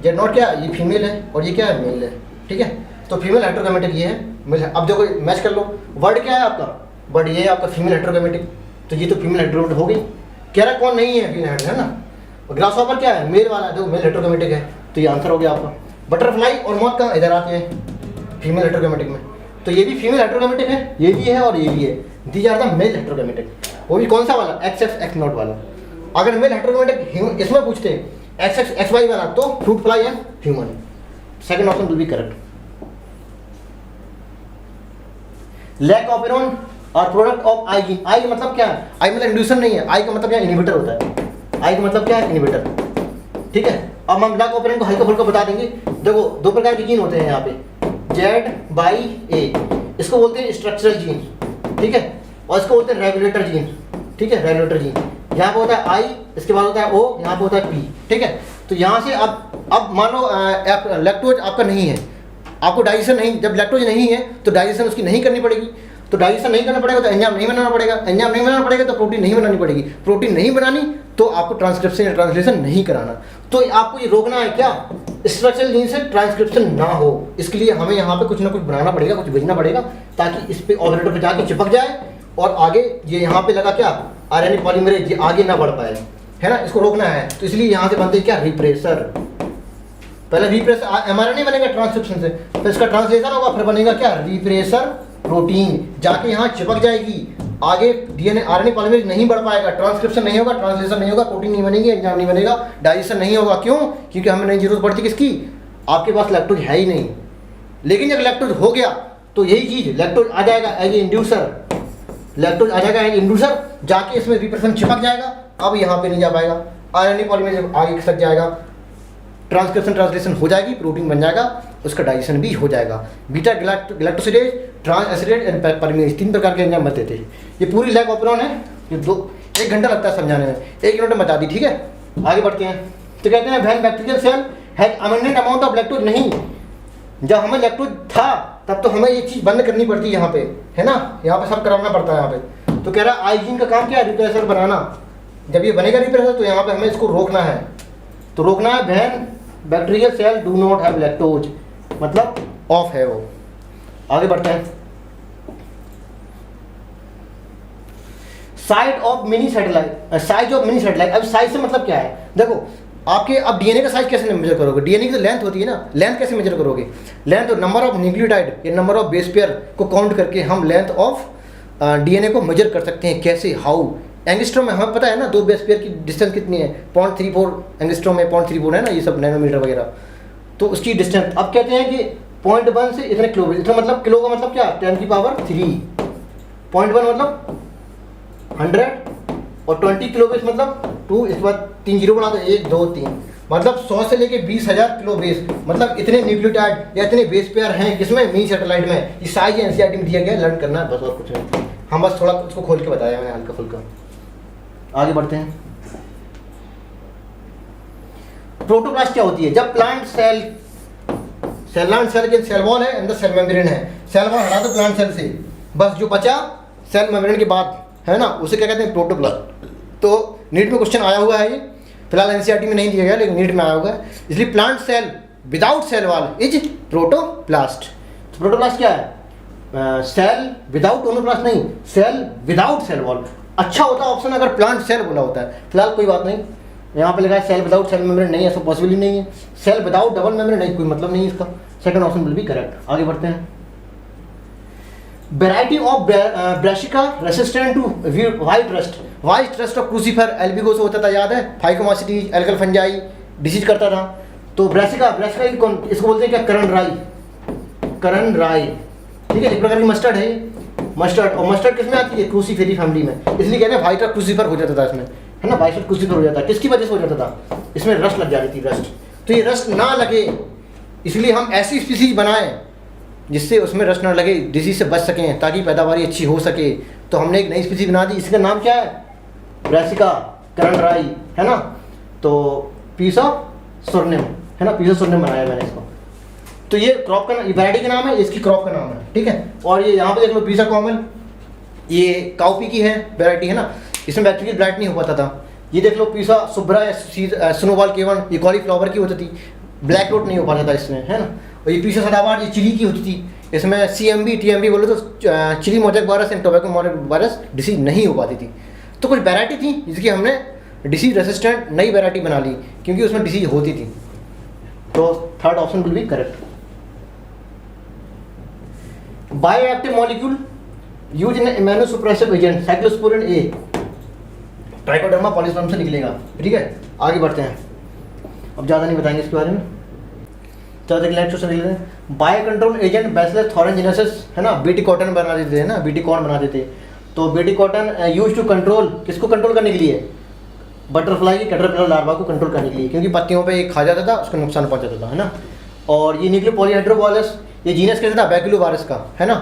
Z नॉट क्या है? ये फीमेल है और ये क्या है? मेल है, ठीक है। तो फीमेल हेट्रोगैमेटिक ये है, मेल है। अब देखो मैच कर लो, वर्ड क्या है आपका? वर्ड ये है आपका फीमेल हेट्रोगैमेटिक, तो ये तो फीमेल हेट्रोगैमेटिक हो गई। कह रहा कौन नहीं है? फीमेल, है ना। ग्रासहॉपर क्या है? मेल वाला, जो मेल हेट्रोगैमेटिक है, तो ये आंसर हो गया आपका। बटरफ्लाई और मॉथ कहाँ? इधर आते हैं फीमेल हेट्रोगैमेटिक में, तो ये भी फीमेल हेट्रोगैमेटिक है, ये भी है और ये भी है। दीज आर द मेल हेट्रोगैमेटिक, वो भी कौन सा वाला? XX नॉट वाला। अगर मेल हेट्रोगैमेटिक इसमें पूछते हैं XX XY वाला, तो fruit fly and human. Second option will be correct. Lac of operon और product of i gene. I का मतलब क्या है? आई मतलब इंड्यूसर नहीं है, आई का मतलब क्या? इनहिबिटर होता है। आई का मतलब क्या है? इनहिबिटर। ठीक है, अब हम लैक ऑफ एरोन को हल्का फुल्का बता देंगे। देखो दो प्रकार के जीन होते हैं यहाँ पे, Z/A, इसको बोलते हैं स्ट्रक्चरल जीन, ठीक है, और इसको बोलते हैं रेगुलेटर जीन, ठीक है, रेगुलेटर जीन। यहाँ पे होता है आई, इसके बाद होता है O, यहाँ पे होता है P, ठीक है। तो यहाँ से अब मान लो लैक्टोज आपका नहीं है, आपको डाइजेशन नहीं, जब लैक्टोज नहीं है तो डाइजेशन उसकी नहीं करनी पड़ेगी, तो डाइजेशन नहीं करना पड़ेगा तो एंजाइम नहीं बनाना पड़ेगा, एंजाइम नहीं बनाना पड़ेगा तो प्रोटीन नहीं बनानी पड़ेगी, प्रोटीन नहीं बनानी तो आपको ट्रांसक्रिप्शन या ट्रांसलेशन नहीं कराना। तो आपको ये रोकना है क्या? स्ट्रक्चरल जीन से ट्रांसक्रिप्शन ना हो, इसके लिए हमें यहाँ पे कुछ ना कुछ बनाना पड़ेगा, कुछ भेजना पड़ेगा, ताकि इस पे ऑपरेटर पे जाके चिपक जाए और आगे ये यहाँ पे लगा क्या, RNA पॉलीमरेज, ये आगे ना बढ़ पाए, है ना, इसको रोकना है। तो इसलिए यहाँ से बनते हैं क्या, रिप्रेसर। पहले रिप्रेसर mRNA बनेगा ट्रांसक्रिप्शन से, फिर इसका ट्रांसलेशन होगा, फिर बनेगा क्या, रिप्रेसर प्रोटीन, जाके यहाँ चिपक जाएगी, आगे DNA RNA पॉलीमरेज नहीं बढ़ पाएगा, ट्रांसक्रिप्शन नहीं होगा, ट्रांसलेशन नहीं होगा, प्रोटीन नहीं बनेगी, एंजाइम नहीं बनेगा, डाइजेशन नहीं होगा। क्यों? क्योंकि हमें नहीं जरूरत पड़ती किसकी, आपके पास लैक्टोज है ही नहीं। लेकिन जब लैक्टोज हो गया तो यही चीज लैक्टोज आ जाएगा एज ए इंड्यूसर, लैक्टोज आ जाएगा एज इंड्यूसर, जाके इसमें रिप्रेशन चिपक जाएगा, अब यहाँ पे नहीं जा पाएगा, RNA पॉलीमरेज आगे खिसक जाएगा, ट्रांसक्रिप्शन ट्रांसलेशन हो जाएगी, प्रोटीन बन जाएगा, उसका डाइजेशन भी हो जाएगा। बीटा गैलेक्टोसिडेज, ट्रांस एसिडेज एंड परमेज, 3 प्रकार के एंजाइम बनते थे। ये पूरी लैक ऑपरेशन है, ये 1 घंटा लगता है समझाने में, 1 मिनट में बता दी, ठीक है। आगे बढ़ते हैं। तो कहते हैं when bacterial cell has abundant amount of lactose, नहीं, जब हमें लैक्टोज था तब तो हमें ये चीज़ बंद करनी पड़ती है यहाँ पे, है ना, यहाँ पे सब कराना पड़ता है यहाँ पे। तो कह रहा है आई जीन का काम क्या है, रिप्रेसर बनाना। जब ये बनेगा रिप्रेसर तो यहाँ पे हमें इसको रोकना है, तो रोकना है when bacterial cell do not have lactose, मतलब ऑफ है वो। आगे बढ़ते हैं। Size of mini satellite, size of mini satellite. अब साइज से मतलब क्या है, देखो आपके अब डीएनए का साइज कैसे मेजर करोगे, डीएनए की तो लेंथ होती है ना, लेंथ कैसे मेजर करोगे, लेंथ तो नंबर ऑफ न्यूक्लियोटाइड या नंबर ऑफ बेस पेयर को काउंट करके हम लेंथ ऑफ डीएनए को मेजर कर सकते हैं। कैसे, हाउ, एंगस्ट्रॉम में हमें पता है ना, 2 बेस पेयर की डिस्टेंस कितनी है, 0.34 एंगस्ट्रॉम में, 0.34 है ना, ये सब नैनोमीटर वगैरह, तो उसकी डिस्टेंस अब कहते हैं कि 0.1 से इतने किलो, इतना मतलब किलो का मतलब क्या, 10⁻3, 0.1 मतलब 100 और 20 किलो बेस मतलब 2, इसके बाद 3 जीरो बना दो, 1 2 3, मतलब 100 से लेके 20,000 किलो बेस, मतलब इतने न्यूक्लियोटाइड या इतने बेस पेयर हैं किसमें, मिनी सैटेलाइट में। ये साइज एनसीईआरटी में दिया गया, लर्न करना है बस, और कुछ नहीं, हम बस थोड़ा उसको खोल के बताया मैंने हल्का फुल्का। आगे बढ़ते हैं। प्रोटोप्लास्ट क्या होती है, जब प्लांट सेल के सेल वॉल है, अंदर सेल मेम्ब्रेन है, सेल वॉल हटा दो प्लांट सेल से, बस जो बचा सेल मेम्ब्रेन के बाद है ना, उसे क्या कहते हैं, प्रोटोप्लास्ट। तो नीट में क्वेश्चन आया हुआ है, ये फिलहाल एनसीईआरटी में नहीं दिया गया लेकिन नीट में आया हुआ है, इसलिए plant cell without cell wall is protoplast. तो प्रोटोप्लास्ट क्या है, सेल विदाउट ओनोप्लास्ट नहीं, सेल विदाउट सेल वॉल। अच्छा होता ऑप्शन अगर प्लांट सेल बोला होता है, फिलहाल कोई बात नहीं, यहाँ पे लिखा है सेल विदाउट सेल मेम्ब्रेन, नहीं ऐसा पॉसिबल ही नहीं है, सेल विदाउट डबल मेम्ब्रेन नहीं, कोई मतलब नहीं इसका, second option will be correct. आगे बढ़ते हैं। Variety of Brassica resistant to white rust of crucifer Albugo से होता था, याद है, फाइकोमासिटीज, एल्गल फंजाई डिसीज करता था। तो ब्रासिका की कौन, इसको बोलते हैं क्या, करण राई, ठीक है, एक प्रकार की मस्टर्ड है, मस्टर्ड, और मस्टर्ड किसमें आती है, क्रूसीफेरी फैमिली में, इसलिए कहते हैं व्हाइट क्रूसीफर हो जाता था इसमें, है ना, वाइट क्रूसीफर हो जाता है, किसकी वजह से हो जाता था, इसमें रस्ट लग जाती थी, रस्ट। तो ये रस्ट ना लगे इसलिए हम ऐसी स्पीसीज बनाएं जिससे उसमें रस्ट ना लगे, डिजीज से बच सकें, ताकि पैदावारी अच्छी हो सके। तो हमने एक नई स्पीसीज बना दी, इसका नाम क्या है, ब्रासिका करण राई, है ना। तो पीस ऑफ सुरनेम, है ना, पीस ऑफ सुरनेम बनाया मैंने इसको। तो ये क्रॉप का वैरायटी का नाम है, इसकी क्रॉप का नाम है, ठीक है। और ये यहाँ पे देख लो पीसा कॉमन, ये काउपी की है वैरायटी, है ना, इसमें बैक्टीरियल ब्लाइट नहीं हो पाता था। ये देख लो पीसा सुब्रा या स्नोबॉल केवन, ये कॉलीफ्लावर की होती थी, ब्लैक रोट नहीं हो पाता था इसमें, है ना। और ये पीसा सदाबहार, ये चिली की होती थी, इसमें CMV TMV बोले तो chilli mosaic virus and tobacco mosaic virus disease नहीं हो पाती थी। तो कुछ वैरायटी थी जिसकी हमने डिसीज रेसिस्टेंट नई वैरायटी बना ली, क्योंकि उसमें डिसीज होती थी। तो third option will be correct. Bioactive molecule use in immunosuppressive agent, cyclosporin A, Trichoderma polysporum से निकलेगा, ठीक है। आगे बढ़ते हैं, अब ज़्यादा नहीं बताएंगे इसके बारे में, ज़्यादा रिलैक्स से निकलेंगे। बायो कंट्रोल एजेंट बैसिलस थोरेंजिनेसिस, है ना, बीटी कॉटन बना देते हैं ना, बीटी कॉर्न बना देते। तो Bt cotton use to control, किसको कंट्रोल करने के लिए? बटरफ्लाई की कैटरपिलर लार्वा को कंट्रोल करने के लिए, क्योंकि पत्तियों पे ये खा जाता था, उसको नुकसान पहुंचाता था, है ना। और ये न्यूक्लियो पॉलीहाइड्रोवायरस, ये जीनस कैसे था? बैक्यूलोवायरस का, है ना।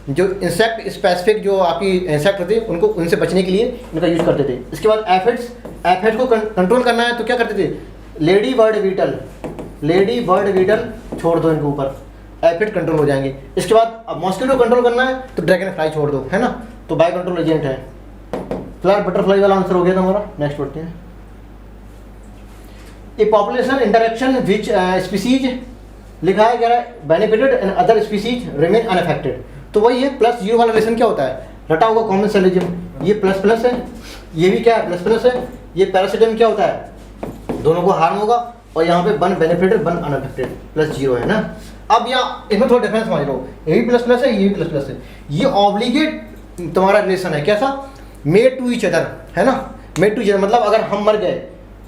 जो इंसेक्ट स्पेसिफिक जो आपकी इंसेक्ट होते उनको, उनसे बचने के लिए इनका यूज करते थे। इसके बाद एफिड्स, एफिड को कंट्रोल करना है तो क्या करते थे? Ladybird beetle, ladybird beetle छोड़ दो इनके ऊपर, एफिड कंट्रोल हो जाएंगे। इसके बाद अब मॉस्किटो कंट्रोल करना है तो ड्रैगन फ्लाई छोड़ दो, है ना, तो बायो कंट्रोल एजेंट है। फिलहाल बटरफ्लाई वाला आंसर हो गया था हमारा। नेक्स्ट पढ़ते हैं। ए पॉपुलेशन इंटरेक्शन विच स्पीसीज लिखा है क्या? Benefited and other species remain unaffected. तो वही है, प्लस जीरो वाला रिलेशन क्या होता है? रटा होगा कॉमन सेलिज्म, ये प्लस प्लस है, ये भी क्या है? प्लस प्लस है। ये पैरासिटम क्या होता है? दोनों को हार्म होगा, और यहाँ पे one benefited one unaffected, plus zero है ना। अब यहाँ इसमें थोड़ा डिफरेंस समझ लो, ये भी प्लस प्लस है, ये भी प्लस प्लस है। ये ऑब्लिगेट तुम्हारा रिलेशन है, कैसा? मेड टू ईच अदर, है ना, मेड टू ईच अदर, मतलब अगर हम मर गए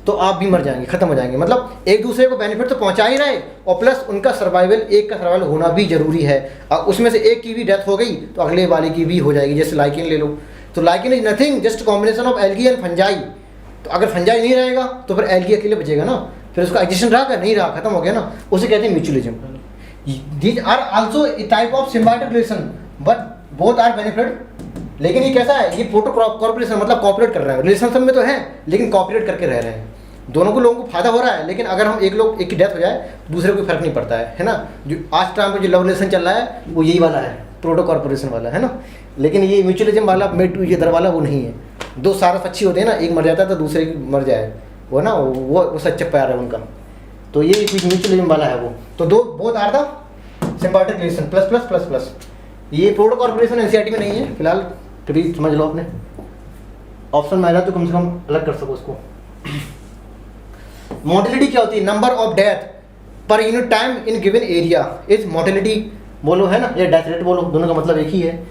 तो आप भी मर जाएंगे, खत्म हो जाएंगे, मतलब एक दूसरे को बेनिफिट तो पहुंचा ही रहे, और प्लस उनका सर्वाइवल, एक का सर्वाइवल होना भी जरूरी है। और उसमें से एक की भी डेथ हो गई तो अगले वाले की भी हो जाएगी। जैसे लाइकिन ले लो, तो lichen is nothing just combination of algae and fungi. तो अगर फंजाई नहीं रहेगा तो फिर एल्गी अकेले बचेगा ना, फिर उसका एग्जिस्टेंस रहा क्या? नहीं रहा, खत्म हो गया ना, उसे कहते हैं mutualism. These are also a type of symbiotic relation but both are benefit. लेकिन ये कैसा है? ये फोटो कॉर्पोरेशन, मतलब कॉपरेट कर रहे हैं, रिलेशनशिप में तो है लेकिन कॉपरेट करके रह रहे हैं, दोनों को लोगों को फायदा हो रहा है। लेकिन अगर हम एक की डेथ हो जाए दूसरे को फर्क नहीं पड़ता है ना। जो आज टाइम पे जो लव रिलेशन चल रहा है वो यही वाला है, प्रोटो कॉर्पोरेशन वाला, है ना। लेकिन ये म्यूचुअलिज्म वाला, मेड टू ईच अदर वाला वो नहीं है। दो सारा पक्षी होते हैं ना, एक मर जाता है तो दूसरे की मर जाए, वो ना, वो सच्चा प्यार है उनका। तो ये म्यूचुअलिज्म वाला है वो। तो दो both are the symbiotic relation, plus plus plus plus. ये प्रोटो कॉर्पोरेशन एनसीईआरटी में नहीं है फिलहाल, कभी समझ लो अपने ऑप्शन में आ जाए तो कम से कम अलग कर सको उसको। मोर्टेलिटी क्या होती है? Number of death per unit time in given area is mortality बोलो, है ना, या डेथ रेट बोलो, दोनों का मतलब एक ही है।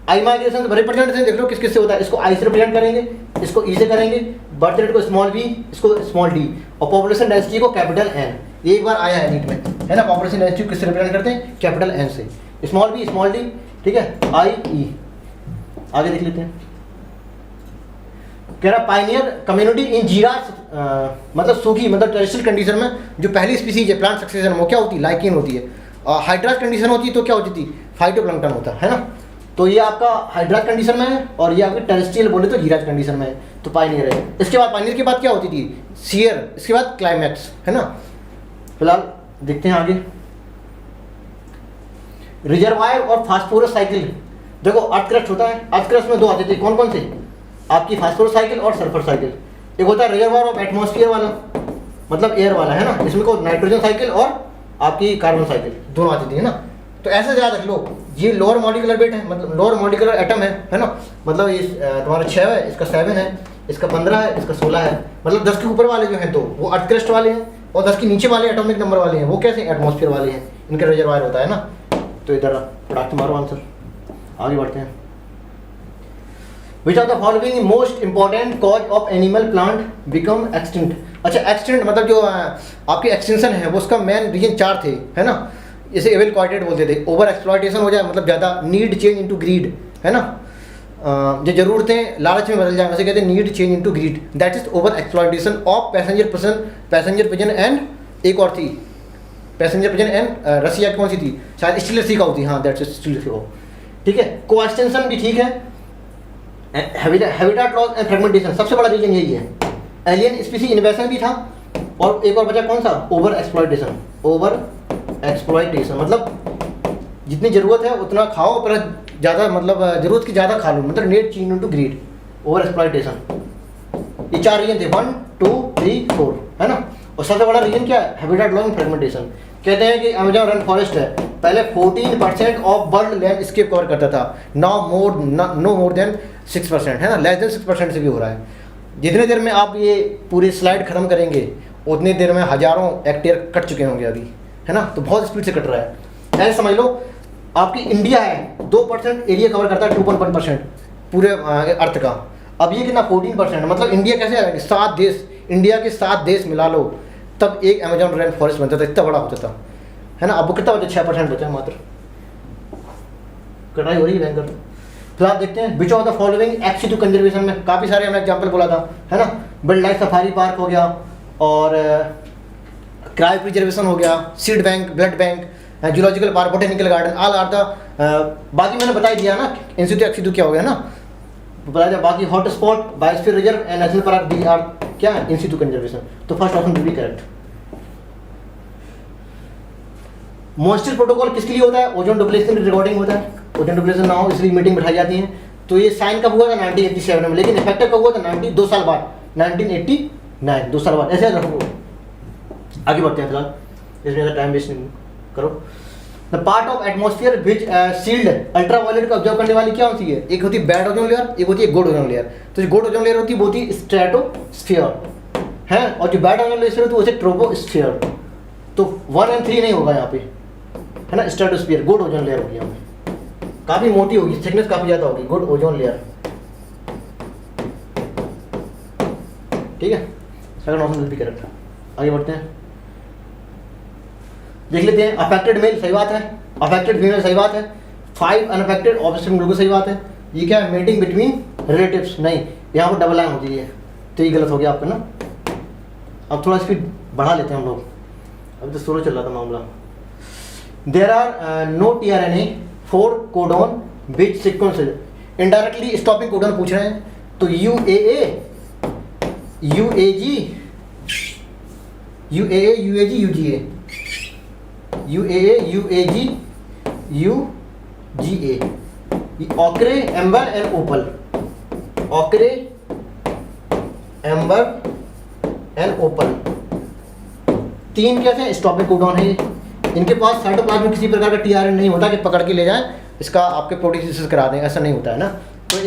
आई माइग्रेशन रिप्रेजेंट देख लो किस किस से होता है। इसको आई से रिप्रेजेंट करेंगे, इसको ई से करेंगे, बर्थ रेट को स्मॉल बी, इसको स्मॉल डी, और पॉपुलेशन डेंसिटी को कैपिटल एन। ये एक बार आया है नीट में, है ना। पॉपुलेशन डेंसिटी किससे रिप्रेजेंट करते हैं? कैपिटल एन से, स्मॉल बी स्मॉल डी, ठीक है, आई ई। आगे देख लेते हैं। कह रहा पाइनियर कम्युनिटी इन जीरास, मतलब सूखी, मतलब टेरेस्ट्रियल कंडीशन में जो पहली स्पीसीज है प्लांट सक्सेशन, वो क्या होती है? लाइकिन होती है। हाइड्रास कंडीशन होती है तो क्या होती थी? फाइटोप्लैंक्टन होता है ना। तो ये आपका हाइड्रास कंडीशन में है, और ये आपके टेरेस्ट्रियल बोले तो जीरास कंडीशन में है, तो पाइनियर है। इसके बाद पाइनियर के बाद क्या होती थी? सीयर, इसके बाद क्लाइमैक्स, है ना। फिलहाल देखते हैं आगे। रिजर्वायर और फास्फोरस साइकिल। देखो अर्थ क्रस्ट होता है, अर्थ क्रस्ट में दो आते थे, कौन कौन से? आपकी फास्फोरस साइकिल और सल्फर साइकिल। एक होता है रिजर्वायर ऑफ एटमॉस्फेयर वाला, मतलब एयर वाला, है ना, इसमें को नाइट्रोजन साइकिल और आपकी कार्बन साइकिल दोनों आती थी, है ना। तो ऐसे याद रख लो, ये लोअर मॉलिक्यूलर वेट है, मतलब लोअर मॉलिक्यूलर एटम है ना, मतलब ये तुम्हारा 6 है, इसका 7 है, इसका 15 है, इसका 16 है, मतलब 10 के ऊपर वाले जो हैं दो वो अर्थ क्रस्ट वाले हैं, और 10 के नीचे वाले एटॉमिक नंबर वाले हैं वो कैसे? एटमॉस्फेयर वाले हैं, इनका रिजर्वायर होता है ना। तो इधर पढ़ा तुम्हारा आंसर। आगे बढ़ते हैं। Which of the following most important cause of animal plant become extinct? अच्छा, एक्सटेंट मतलब जो आपकी एक्सटेंशन है वो उसका मेन रीजन 4 थे, है ना। इसे एवल क्वाइटेड बोलते थे। ओवर एक्सप्लॉयटेशन हो जाए, मतलब ज़्यादा, नीड चेंज इनटू ग्रीड, है ना, जो ज़रूरतें लालच में बदल जाए, वैसे कहते हैं need change into greed, that is over exploitation of passenger pigeon and एक और थी पैसेंजर पिजन एंड रसिया कौन सी थी? शायद स्टील सी का होती, हाँ दैट्स स्टील सी हो, ठीक है। को एक्सटेंशन भी ठीक है। हैबिटेट लॉस एंड फ्रेगमेंटेशन सबसे बड़ा रीजन यही है। एलियन स्पीसी इन्वेशन भी था, और एक और बचा कौन सा? Over exploitation. ओवर एक्सप्लॉयटेशन मतलब जितनी ज़रूरत है उतना खाओ, पर ज़्यादा, मतलब ज़रूरत की ज़्यादा खा लो, मतलब need change into greed, over exploitation. ये 4 रीजन थे, 1 2 3 4, है ना। और सबसे बड़ा रीजन क्या है? Habitat loss and fragmentation. कहते हैं कि अमेज़न रेन फॉरेस्ट है, पहले 14% ऑफ वर्ल्ड लैंडस्केप कवर करता था, नो मोर देन 6%, है ना, लेस देन 6% से भी हो रहा है। जितने देर में आप ये पूरी स्लाइड खत्म करेंगे उतनी देर में हज़ारों हेक्टेयर कट चुके होंगे अभी, है ना। तो बहुत स्पीड से कट रहा है। ऐसे समझ लो आपकी इंडिया है 2% एरिया कवर करता है, 2.1% पूरे अर्थ का। अब ये कितना? 14%, मतलब इंडिया कैसे आएगा? 7 देश, इंडिया के 7 देश मिला लो तब एक अमेजॉन रेन फॉरेस्ट बनता था, इतना बड़ा होता था, है ना। अब वो कितना बचा, 6% बचा मात्र, कटाई हो रही है भयंकर। फिर आप देखते हैं which of the following x two conservation में काफ़ी सारे हमने एग्जाम्पल बोला था, है ना। वाइल्ड लाइफ सफारी पार्क हो गया, और क्रायो प्रिजर्वेशन हो गया, seed bank, blood bank, zoological park, botanical garden, all are the बाकी मैंने बता दिया ना इंस्टीट्यूट एक्स2 क्या हो गया ना, बताया जाए। बाकी hot spot, biosphere reserve and national park, these are क्या इंस्टीट्यूट कंजर्वेशन। तो first option will be correct. Montreal protocol किसके लिए होता है, ओजोन डिप्लेशन रिकॉर्डिंग होता है। ओजोन डिप्लेशन ना हो इसलिए मीटिंग बिठाई जाती है। तो ये साइन कब हुआ था, 1987 में, लेकिन इफेक्टिव कब हुआ था, 2 साल बाद, 1989, 2 साल बाद। ऐसे रखो, आगे बढ़ते हैं फिलहाल, इसमें टाइम वेस्ट नहीं करो। The part of atmosphere which sealed ultraviolet को ऑब्जर्व करने वाली क्या होती है, एक होती है बैड ओजोन लेयर, एक होती है गुड ओजोन लेयर। तो जो गुड ओजोन लेयर होती है वो होती है स्ट्रेटोस्फीयर है, और जो बैड ओजोन लेयर होती है वो ट्रोपोस्फीयर। तो 1 और 3 नहीं होगा यहाँ पे, है ना। स्ट्रेटोस्फीयर गुड ओजोन लेयर होगी, यहाँ पे काफ़ी मोटी होगी, थिकनेस काफ़ी ज़्यादा होगी, गुड ओजोन लेयर, ठीक है। Second option will be correct. आगे बढ़ते हैं, देख लेते हैं। अफेक्टेड मेल सही बात है, अफेक्टेड फीमेल सही बात है, 5 अनअफेक्टेड ऑब्स्टेट्रिक बिल्कुल सही बात है। ये क्या है, मीटिंग बिटवीन रिलेटिव्स, नहीं, यहाँ पर डबल लाइन होती है, तो ये गलत हो गया आपका ना। अब थोड़ा स्पीड बढ़ा लेते हैं हम लोग, अभी तो स्लो चल रहा था मामला। There are no tRNA for codon which sequence, indirectly stopping codon पूछ रहे हैं। तो UAA, UAG, UAA, UAG, UGA, UAA, UAG, UGA, ochre, amber and opal, ochre, amber and opal, 3 कैसे हैं, स्टॉपिंग कोडॉन है। इनके पास साइटोप्लाज्म में किसी प्रकार का tRNA नहीं होता कि पकड़ के ले जाएं, इसका आपके प्रोटीसिस करा दें, ऐसा नहीं होता है ना। तो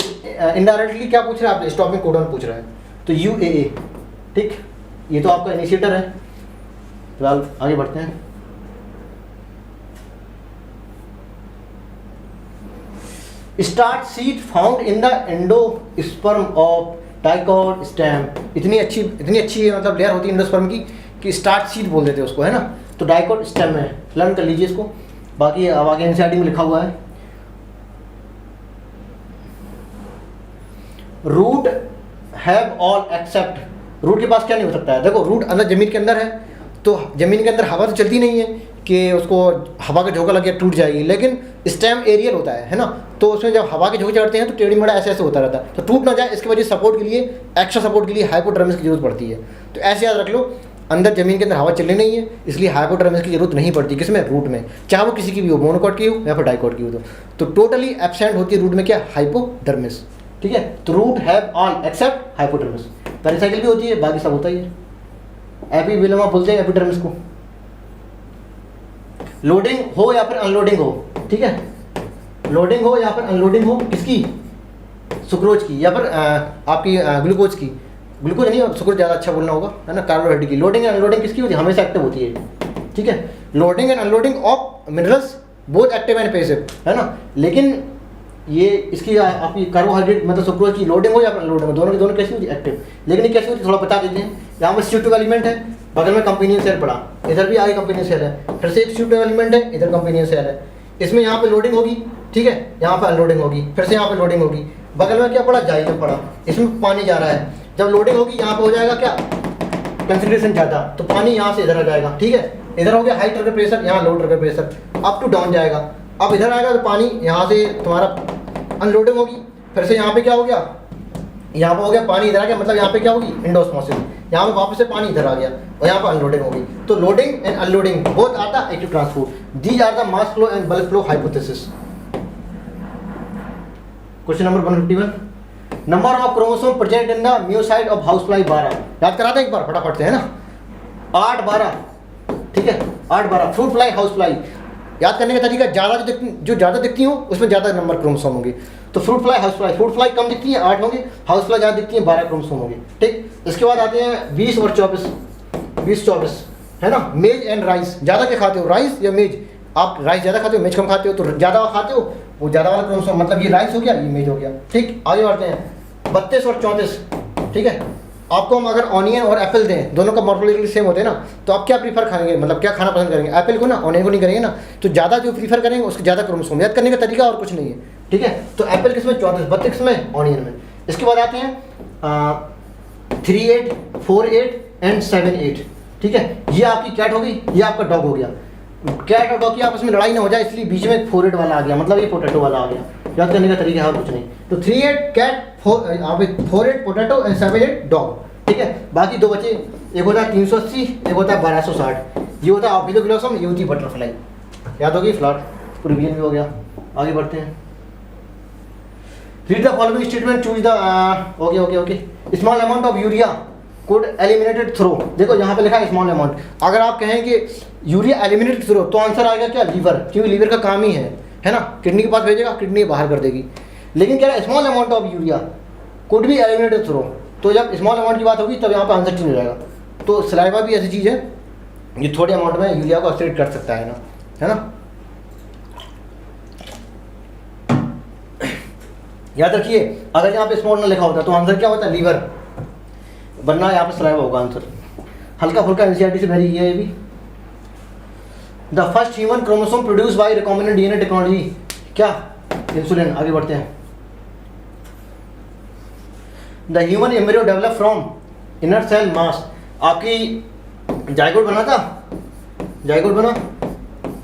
इनडायरेक्टली क्या पूछ रहे हैं आप, स्टॉपिंग कोडॉन पूछ रहे हैं। तो UAA, ठीक, ये तो आपका इनिशिएटर है। फिलहाल आगे बढ़ते हैं। Start seed found in the endosperm of dicot stem, इतनी अच्छी मतलब लेयर होती है एंडोस्पर्म की कि स्टार्ट सीड बोल देते हैं उसको, है ना। तो डाइकॉट स्टेम में लर्न कर लीजिए इसको, बाकी अब आगे एनसीईआरटी में लिखा हुआ है। Root have all except, root के पास क्या नहीं हो सकता है, देखो रूट अंदर जमीन के अंदर है, तो जमीन के अंदर हवा तो चलती नहीं है कि उसको हवा का झोंका लग गया टूट जाएगी, लेकिन स्टेम एरियल होता है ना। तो उसमें जब हवा के झोंके चढ़ते हैं तो टेढ़ी मेढ़ा ऐसे होता रहता है, तो टूट ना जाए इसकी वजह सपोर्ट के लिए, एक्स्ट्रा सपोर्ट के लिए हाइपोडर्मिस की जरूरत पड़ती है। तो ऐसे याद रख लो, अंदर जमीन के अंदर हवा चलनी नहीं है, इसलिए हाइपोडर्मिस की जरूरत नहीं पड़ती, किसमें, रूट में, चाहे वो किसी की भी हो, मोनोकॉट की हो या फिर डाइकॉट की हो। तो टोटली एब्सेंट होती है रूट में क्या, हाइपोडर्मिस, ठीक है। तो root have all except hypodermis. Pericycle भी होती है, बाकी सब होता ही है। एपिवेलम बोलते हैं एपिडर्मिस को। लोडिंग हो या फिर अनलोडिंग हो, ठीक है, लोडिंग हो या फिर अनलोडिंग हो, किसकी, सुक्रोज की या फिर आपकी ग्लूकोज की, ग्लूकोज नहीं, सुक्रोज ज़्यादा अच्छा बोलना होगा, है ना। कार्बोहाइड्रेट की लोडिंग एंड अनलोडिंग किसकी होती है, हमेशा एक्टिव होती है, ठीक है। Loading and unloading of minerals both active and passive, है ना। लेकिन ये इसकी आपकी कार्बोहाइड्रेट मतलब सुक्रोज की लोडिंग हो या फिर अनलोडिंग हो, दोनों की दोनों कैसी होती है, एक्टिव। लेकिन ये कैसी होती है थोड़ा बता देते हैं। यहाँ पर CO2 एलिमेंट है, बगल में कंपेनियन सेल पड़ा, इधर भी आगे कंपेनियन सेल है, फिर से एक CO2 एलिमेंट है, इधर कंपेनियन सेल है। इसमें यहाँ पे लोडिंग होगी, ठीक है, यहाँ पे अनलोडिंग होगी, फिर से यहाँ पे लोडिंग होगी। बगल में क्या पड़ा, जाइलम पड़ा, इसमें पानी जा रहा है। जब लोडिंग होगी यहाँ पे हो जाएगा क्या, कंसंट्रेशन ज़्यादा, तो पानी यहाँ से इधर आ जाएगा, ठीक है। इधर हो गया हाई टर्गर प्रेशर, यहाँ low turgor pressure, up to down जाएगा। अब इधर आएगा तो पानी यहाँ से तुम्हारा अनलोडिंग होगी, फिर से यहाँ पे क्या हो गया, यहाँ पे हो गया पानी इधर आ गया, मतलब यहाँ पे क्या होगी, एंडोस्मोसिस, यहाँ पे वापस से पानी इधर आ गया और यहाँ पे अनलोडिंग होगी। तो लोडिंग एंड अनलोडिंग बोथ आता है active transport. These are the mass flow and bulk flow hypothesis. Question number 151, number of chromosome present in the meiocyte of housefly 12। याद कराते हैं एक बार फटाफट से, है ना। 8 12, ठीक है, 8 12। फ्रूट फ्लाई, हाउस फ्लाई, याद करने का तरीका, ज़्यादा जो ज़्यादा दिखती हो उसमें ज़्यादा नंबर क्रोमोसोम होंगे। तो fruit fly, house fly, fruit fly कम दिखती है 8 होंगे, हाउस फ्लाई ज़्यादा दिखती है 12 क्रोमोसोम होंगे, ठीक। इसके बाद आते हैं 20 और 24, 20 24, है ना। मेज एंड राइस, ज़्यादा क्या खाते हो, राइस या मेज। आप राइस ज़्यादा खाते हो, मेज कम खाते हो, तो ज़्यादा खाते हो वो ज़्यादा वाला क्रोमोसोम, मतलब ये राइस हो गया, ये मेज हो गया, ठीक। आगे बढ़ते हैं 32 और 34, ठीक है। आपको हम अगर ऑनियन और एप्पल दें, दोनों का मॉर्फोलॉजिकली सेम होते हैं ना, तो आप क्या प्रीफर खाएंगे, मतलब क्या खाना पसंद करेंगे, एप्पल को ना, ऑनियन को नहीं करेंगे ना। तो ज़्यादा जो प्रीफर करेंगे उसके ज़्यादा क्रोमोसोम, याद करने का तरीका और कुछ नहीं है, ठीक है। तो एप्पल किस में 34, 32 में, ऑनियन में। इसके बाद आते हैं 38, 48 एंड 78, ठीक है। ये आपकी कैट हो गई, ये आपका डॉग हो गया। कैट और डॉग की आपस में लड़ाई ना हो जाए इसलिए बीच में 48 वाला आ गया, मतलब ये पोटैटो वाला आ गया। याद करने का तरीका है और कुछ नहीं। तो 38 कैट, 48 पोटैटो एंड 78 डॉग, ठीक है। बाकी दो बचे, एक होता है 380, एक होता है 1260। ये होता है ऑर्किडोग्लोसम, ये होती है बटरफ्लाई। याद होगी, फ्लावर प्रिविजन भी हो गया। आगे बढ़ते हैं। Read the following statement, choose the okay small amount of urea could eliminated through. देखो यहाँ पे लिखा है स्मॉल अमाउंट। अगर आप कहें कि यूरिया एलिमिनेटेड थ्रो तो आंसर आएगा क्या, लीवर, क्योंकि लीवर का काम ही है ना, किडनी के पास भेजेगा, किडनी बाहर कर देगी। लेकिन क्या है, small amount of urea could be eliminated through, तो जब स्मॉल अमाउंट की बात होगी तब यहाँ पे आंसर चेंज हो जाएगा। तो सलाइवा भी ऐसी चीज़ है ये थोड़े अमाउंट में यूरिया को ऑक्सीडेट कर सकता है ना। याद रखिए, अगर यहाँ पे स्मॉल ना लिखा होता तो आंसर क्या होता है, लीवर, वरना यहाँ पे सलाइवा होगा आंसर। हल्का फुल्का एनसीईआरटी से भरी है ये भी। The first human chromosome produce by recombinant DNA technology, क्या, इंसुलिन। आगे बढ़ते हैं। The human embryo develop from inner cell mass, आपकी जाइगोट बना था, जाइगोट बना,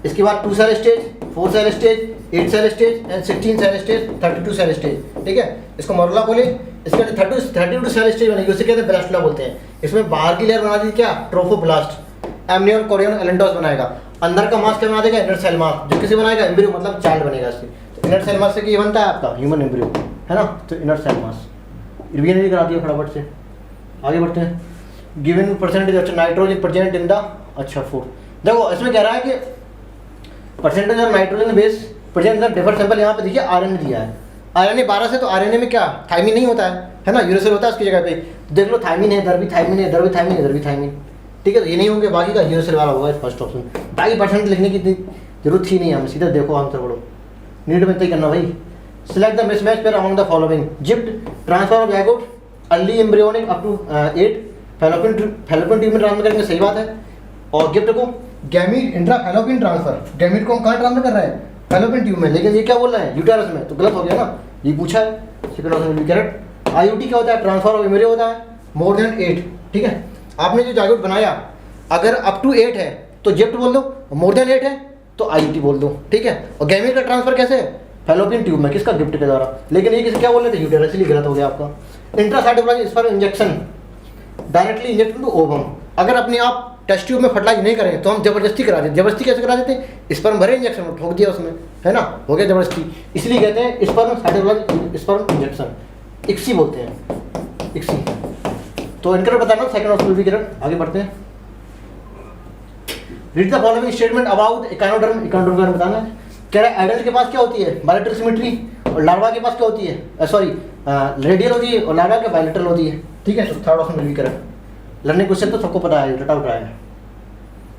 इसके बाद 2 cell stage, 4 cell stage, 8 cell stage and 16 cell stage, 32 cell stage, ठीक है। इसको मोरुला बोले। इसके 32 सेल स्टेज बनेगी, उसे कहते हैं ब्लास्टुला बोलते हैं। इसमें बाहर की लेयर बना दी क्या, ट्रोफोब्लास्ट, एमनियन, कोरियन, एलेंडोस बनाएगा। अंदर का मास क्या बना देगा, इनर सेल मास, जो किसी बनाएगा, एम्ब्रियो, मतलब चाइल्ड बनेगा इससे। तो इनर सेल मास से ये बनता है आपका ह्यूमन एम्ब्रियो, है ना। तो इनर सेल मास रिवीजन नहीं करा दिया फटाफट से। आगे बढ़ते हैं। गिवन परसेंटेज, अच्छा, नाइट्रोजन प्रेजेंट इन द, अच्छा, फूड। देखो इसमें कह रहा है कि percentage of nitrogen base present in the differ sample. यहाँ पे देखिए आरएनए दिया है, आरएनए 12 से, तो आरएनए में क्या, थाइमिन नहीं होता है ना, यूरेसिल होता है उसकी जगह पे। देख लो, थाइमिन है, इधर भी थाइमिन है, इधर भी थाइमिन है, इधर भी थाइमिन, ठीक है। तो ये नहीं होंगे, बाकी का यूरेसिल वाला होगा फर्स्ट ऑप्शन। बाकी परसेंट लिखने की इतनी जरूरत थी नहीं, हमें सीधा देखो आंसर पढ़ो, नीट में तय करना भाई। Select the mismatch pair among the following, ZIFT, transfer of zygote, early embryonic up to 8, fallopian tube में ट्रांसफर करेंगे, सही बात है। और गिफ्ट को gamete intra fallopian transfer, gamete को हम कहाँ ट्रांसफर कर रहे हैं, फैलोपियन ट्यूब में, लेकिन ये क्या बोल रहे हैं, यूटेरस में, तो गलत हो गया ना, ये पूछा है, सेकंड ऑप्शन भी करेक्ट। आईयूटी क्या होता है, ट्रांसफर ऑफ एम्ब्रियो होता है, मोर देन 8, ठीक है। आपने जो जाइगोट बनाया अगर अप टू 8 है तो जिप्ट बोल दो, मोर देन 8 है तो आईयूटी बोल दो, ठीक है। और गैमीट का ट्रांसफर कैसे है, फैलोपियन ट्यूब में, किसका, गिफ्ट के द्वारा, लेकिन ये किसी क्या बोल रहे थे, यूटेरस, इसलिए गलत हो गया आपका। Intracytoplasmic sperm injection, directly inject to ovum. अगर अपने आप टेस्ट ट्यूब में फर्टिलाइज नहीं करें तो हम जबरदस्ती करा देते। जबरदस्ती कैसे करा देते हैं, स्पर्म भरे इंजेक्शन में ठोक दिया उसमें, है ना, हो गया जबरदस्ती, इसलिए कहते हैं sperm cytoplasm sperm injection, ICSI बोलते हैं, इक्सी। तो इनका बताना, सेकंड ऑप्शन भी करेक्ट। आगे बढ़ते हैं। Read the following statement about echinoderm, echinoderm का बताना है। कह रहा है एडल्ट के पास क्या होती है, बायलैटरल सिमेट्री, और लार्वा के पास क्या होती है, सॉरी, रेडियल होती है, और लार्वा के बायलैटरल होती है, ठीक है। तो थर्ड ऑप्शन भी करेक्ट। लर्निंग क्वेश्चन तो सबको पता है, रटा उठा है,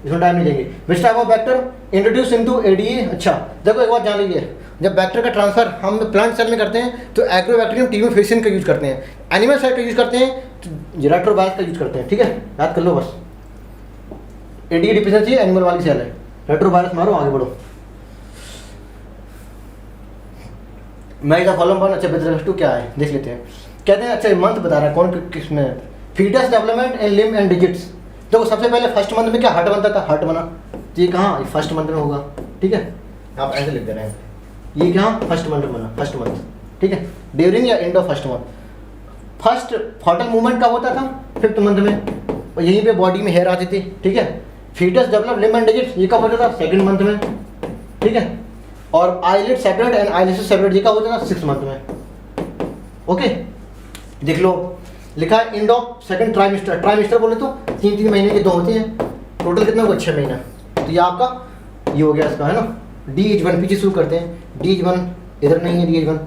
इसमें टाइम नहीं देंगे। Which type of vector introduce into ADA, अच्छा देखो एक बात जान लीजिए, जब बैक्टर का ट्रांसफर हम प्लांट सेल में करते हैं तो एग्रोबैक्टीरियम टीमोफेसिन का यूज करते हैं, एनिमल सेल का यूज करते हैं तो रेट्रोवायरस का यूज करते हैं, ठीक है, याद कर लो बस। एडीए डिफिशिएंसी एनिमल वाली सेल है, रेट्रोवायरस मारो, आगे बढ़ो। मैं इधर फॉलोइंग वन, अच्छा बेटर क्या है देख लेते हैं। कहते हैं, अच्छा मंथ बता रहा है कौन किस में, foetus development and limb and digits. देखो सबसे पहले फर्स्ट मंथ में क्या हार्ट बनता था, हार्ट बना, तो ये कहाँ, फर्स्ट मंथ में होगा, ठीक है, आप ऐसे लिख दे रहे हैं, ये कहाँ, फर्स्ट मंथ में बना, फर्स्ट मंथ, ठीक है, ड्यूरिंग या end of first month. First foetal movement का होता था 5th मंथ में, और यहीं पे बॉडी में हेयर आती थी, ठीक है। Foetus develop limb and digits, ये कब होता था, 2nd मंथ में, ठीक है। और eyelid separate and eyelid separate, ये कब होता था, 6th मंथ में, ओके। देख लो लिखा है end of second trimester, trimester बोले तो 3 महीने के 2 होते हैं, टोटल कितना हुआ, 6 महीना। तो ये आपका ये हो गया इसका, है ना। DH1 पीछे शुरू करते हैं, DH1 इधर नहीं है, DH1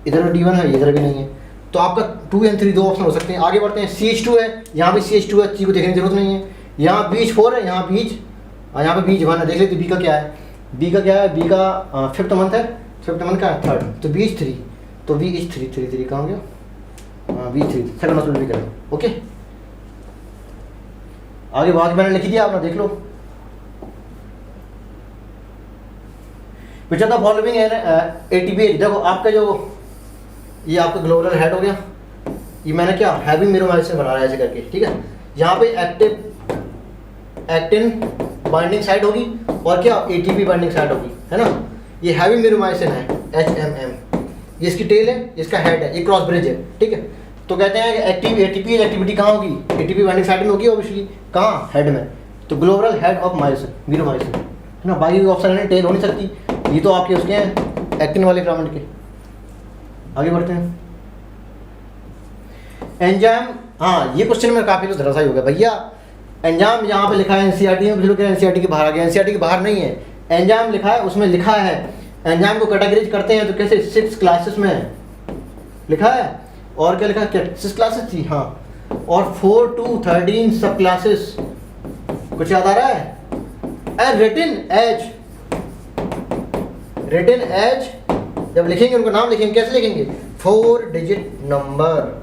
इधर, D1 है, इधर भी नहीं है, तो आपका 2 और 3 2 ऑप्शन हो सकते हैं। आगे बढ़ते हैं, CH2 है, यहाँ भी CH2 है, C को देखने की जरूरत नहीं है, यहाँ बीच 4 है, यहाँ बीच, और यहाँ पे बीच 1 है, देख लेते B का क्या है, B का क्या है, B का 5th मंथ है, 5th मंथ का है 3rd, तो बीच 3, तो BH3 3 कहाँ हो गया, B3, सेकंड ऑप्शन भी करें, ओके। आगे बाकी मैंने लिखी दिया, आपने देख लो। Which are the following ATP. देखो आपका जो ये आपका ग्लोबल हेड हो गया, ये मैंने क्या हैवी मिरोमाइसिन से बना रहा है ऐसे करके, ठीक है। यहाँ पे एक्टिन बाइंडिंग साइट होगी और क्या एटीपी बाइंडिंग साइट होगी, है ना। ये हैवी मिरोमाइसिन है HMM, ये इसकी टेल है, इसका हेड है, ये क्रॉस ब्रिज है, ठीक है। तो कहते हैं कि एटीपी एक्टिविटी कहाँ होगी, एटीपी बाइंडिंग साइट में होगी ऑब्वियसली, कहाँ, हेड में। तो ग्लोबल हेड ऑफ माइसिन, मिरोमाइसिन, है ना। बाकी ऑप्शन है टेल हो नहीं सकती, ये तो आपके उसके हैं एक्टिन वाले फिलामेंट के। आगे बढ़ते हैं। एंजाइम, हाँ ये क्वेश्चन में काफ़ी तो धराशायी हो गया भैया। एंजाइम यहाँ पे लिखा है एनसीईआरटी में, कुछ लोग एनसीईआरटी के बाहर आ गया, एनसीईआरटी के बाहर नहीं है। एंजाइम लिखा है, उसमें लिखा है एंजाइम को कैटेगराइज करते हैं तो कैसे, 6 क्लासेस में लिखा है। और क्या लिखा है, क्या 6 क्लासेस थी, हाँ, और 4 to 13 सब क्लासेस। कुछ याद आ रहा है। एंड रिटन एज जब लिखेंगे उनका नाम लिखेंगे, कैसे लिखेंगे, 4 डिजिट नंबर।